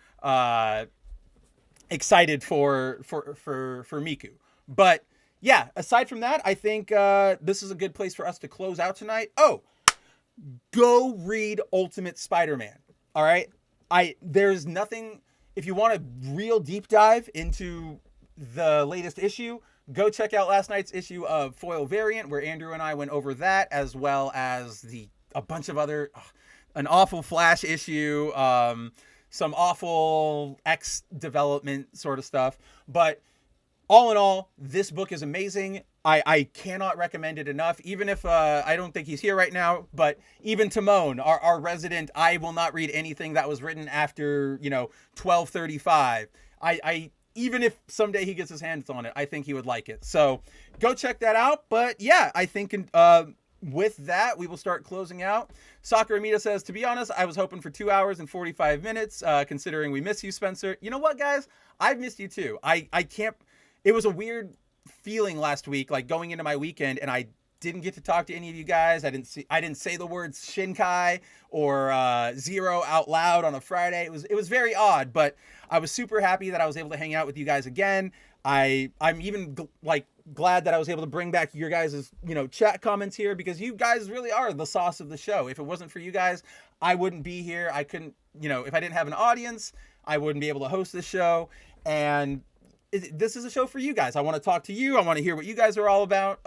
excited for Miku. But yeah, aside from that, I think this is a good place for us to close out tonight. Oh, go read Ultimate Spider-Man. All right. There's nothing, if you want a real deep dive into the latest issue, go check out last night's issue of Foil Variant, where Andrew and I went over that, as well as a bunch of other, an awful Flash issue, some awful X development sort of stuff. But all in all, this book is amazing. I cannot recommend it enough, even if I don't think he's here right now, but even Timon, our resident, I will not read anything that was written after, 1235. Even if someday he gets his hands on it, I think he would like it. So go check that out. But yeah, I think with that, we will start closing out. Soccer Amita says, to be honest, I was hoping for 2 hours and 45 minutes, considering we miss you, Spencer. You know what, guys? I've missed you too. I can't. It was a weird feeling last week, like going into my weekend, and I didn't get to talk to any of you guys. I didn't say the words Shinkai or Zero out loud on a Friday. It was very odd, but I was super happy that I was able to hang out with you guys again. I'm even glad that I was able to bring back your guys' chat comments here, because you guys really are the sauce of the show. If it wasn't for you guys, I wouldn't be here. I couldn't, if I didn't have an audience, I wouldn't be able to host this show. And this is a show for you guys. I want to talk to you. I want to hear what you guys are all about.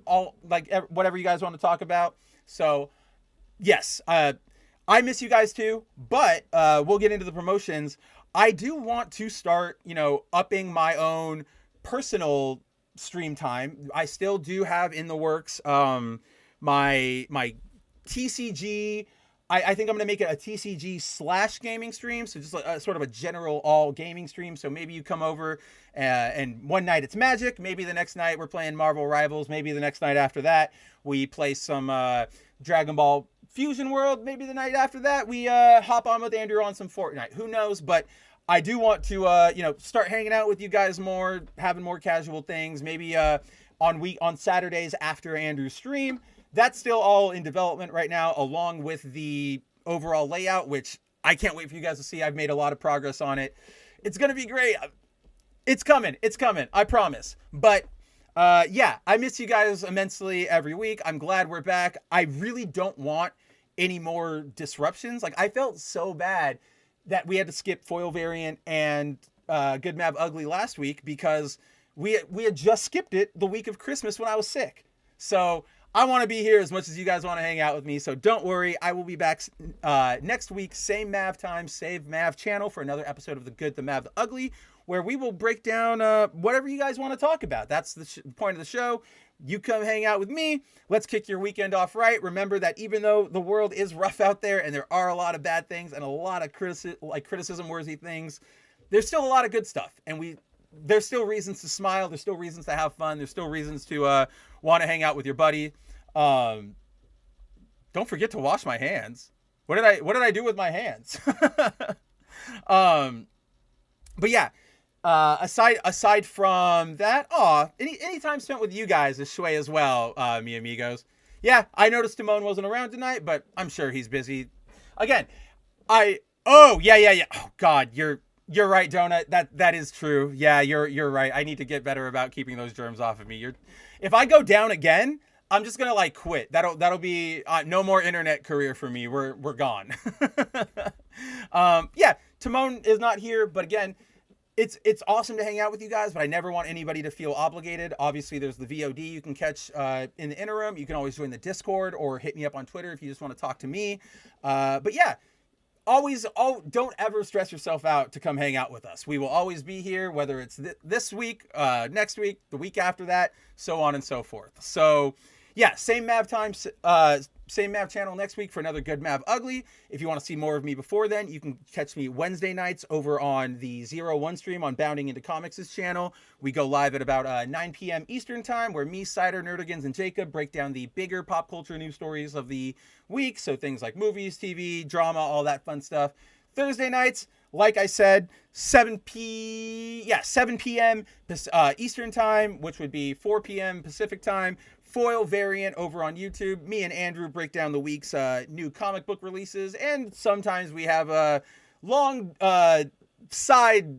Whatever you guys want to talk about. So yes, I miss you guys too, but we'll get into the promotions. I do want to start, upping my own personal stream time. I still do have in the works my TCG. I think I'm going to make it a TCG/gaming stream. So just sort of a general all gaming stream. So maybe you come over and one night it's Magic. Maybe the next night we're playing Marvel Rivals. Maybe the next night after that we play some Dragon Ball Fusion World. Maybe the night after that we hop on with Andrew on some Fortnite. Who knows? But I do want to start hanging out with you guys more, having more casual things. Maybe on Saturdays after Andrew's stream. That's still all in development right now, along with the overall layout, which I can't wait for you guys to see. I've made a lot of progress on it. It's going to be great. It's coming. I promise. But yeah, I miss you guys immensely every week. I'm glad we're back. I really don't want any more disruptions. I felt so bad that we had to skip Foil Variant and Good Mav Ugly last week, because we had just skipped it the week of Christmas when I was sick. So I want to be here as much as you guys want to hang out with me. So don't worry. I will be back next week. Same Mav time, same Mav channel, for another episode of The Good, The Mav, The Ugly, where we will break down whatever you guys want to talk about. That's the point of the show. You come hang out with me. Let's kick your weekend off right. Remember that even though the world is rough out there and there are a lot of bad things and a lot of criticism-worthy things, there's still a lot of good stuff. And there's still reasons to smile. There's still reasons to have fun. There's still reasons to want to hang out with your buddy. Don't forget to wash my hands. What did I do with my hands? But yeah, aside from that, any time spent with you guys is shway as well, mi amigos. Yeah, I noticed Timon wasn't around tonight, but I'm sure he's busy. Again, yeah. Oh God, you're right, Donut. That is true. Yeah, you're right. I need to get better about keeping those germs off of me. If I go down again, I'm just gonna quit. That'll be no more internet career for me. We're gone. Yeah, Timon is not here, but again, it's awesome to hang out with you guys, but I never want anybody to feel obligated. Obviously, there's the VOD you can catch in the interim. You can always join the Discord or hit me up on Twitter if you just want to talk to me. But yeah, don't ever stress yourself out to come hang out with us. We will always be here, whether it's this week, next week, the week after that, so on and so forth. So yeah, same Mav time, same Mav channel next week for another good Mav Ugly. If you want to see more of me before then, you can catch me Wednesday nights over on the 01 stream on Bounding Into Comics' channel. We go live at about 9 p.m. Eastern time, where me, Cider, Nerdigans, and Jacob break down the bigger pop culture news stories of the week. So things like movies, TV, drama, all that fun stuff. Thursday nights, like I said, 7 p.m. Eastern time, which would be 4 p.m. Pacific time. Foil variant over on YouTube. Me and Andrew break down the week's new comic book releases, and sometimes we have a long side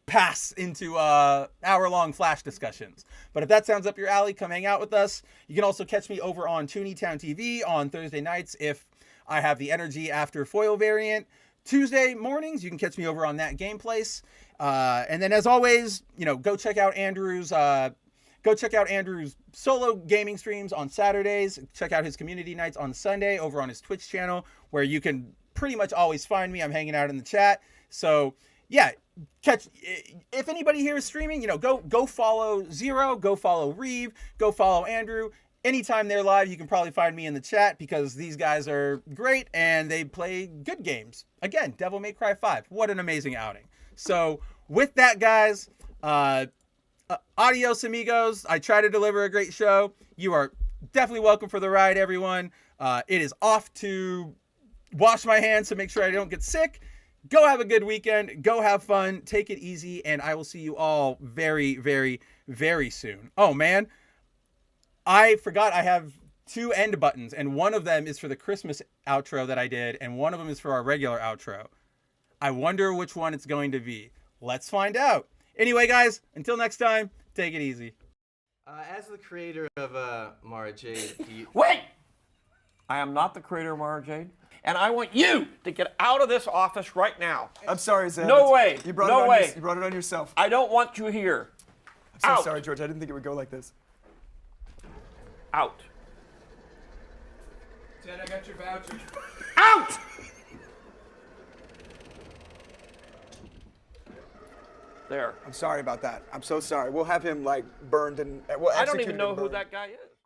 pass into hour-long Flash discussions. But if that sounds up your alley, come hang out with us. You can also catch me over on Tooneytown TV on Thursday nights if I have the energy after Foil variant. Tuesday mornings, you can catch me over on That Game Place. And then, as always, go check out Andrew's solo gaming streams on Saturdays. Check out his community nights on Sunday over on his Twitch channel, where you can pretty much always find me. I'm hanging out in the chat. So yeah, if anybody here is streaming, go follow Zero, go follow Reeve, go follow Andrew. Anytime they're live, you can probably find me in the chat, because these guys are great and they play good games. Again, Devil May Cry 5. What an amazing outing. So with that, guys, adios, amigos. I try to deliver a great show. You are definitely welcome for the ride, everyone. It is off to wash my hands to make sure I don't get sick. Go have a good weekend. Go have fun. Take it easy. And I will see you all very, very, very soon. Oh, man. I forgot I have 2 end buttons, and one of them is for the Christmas outro that I did, and one of them is for our regular outro. I wonder which one it's going to be. Let's find out. Anyway, guys, until next time, take it easy. As the creator of Mara Jade, Wait! I am not the creator of Mara Jade, and I want you to get out of this office right now. I'm sorry, Zeb. No way. You brought No it on way. You brought it on yourself. I don't want you here. I'm so Out. sorry, George. I didn't think it would go like this. Out. Ted, I got your voucher. Out! There. I'm sorry about that. I'm so sorry. We'll have him burned and we'll I don't execute even him know and who burned. that guy is.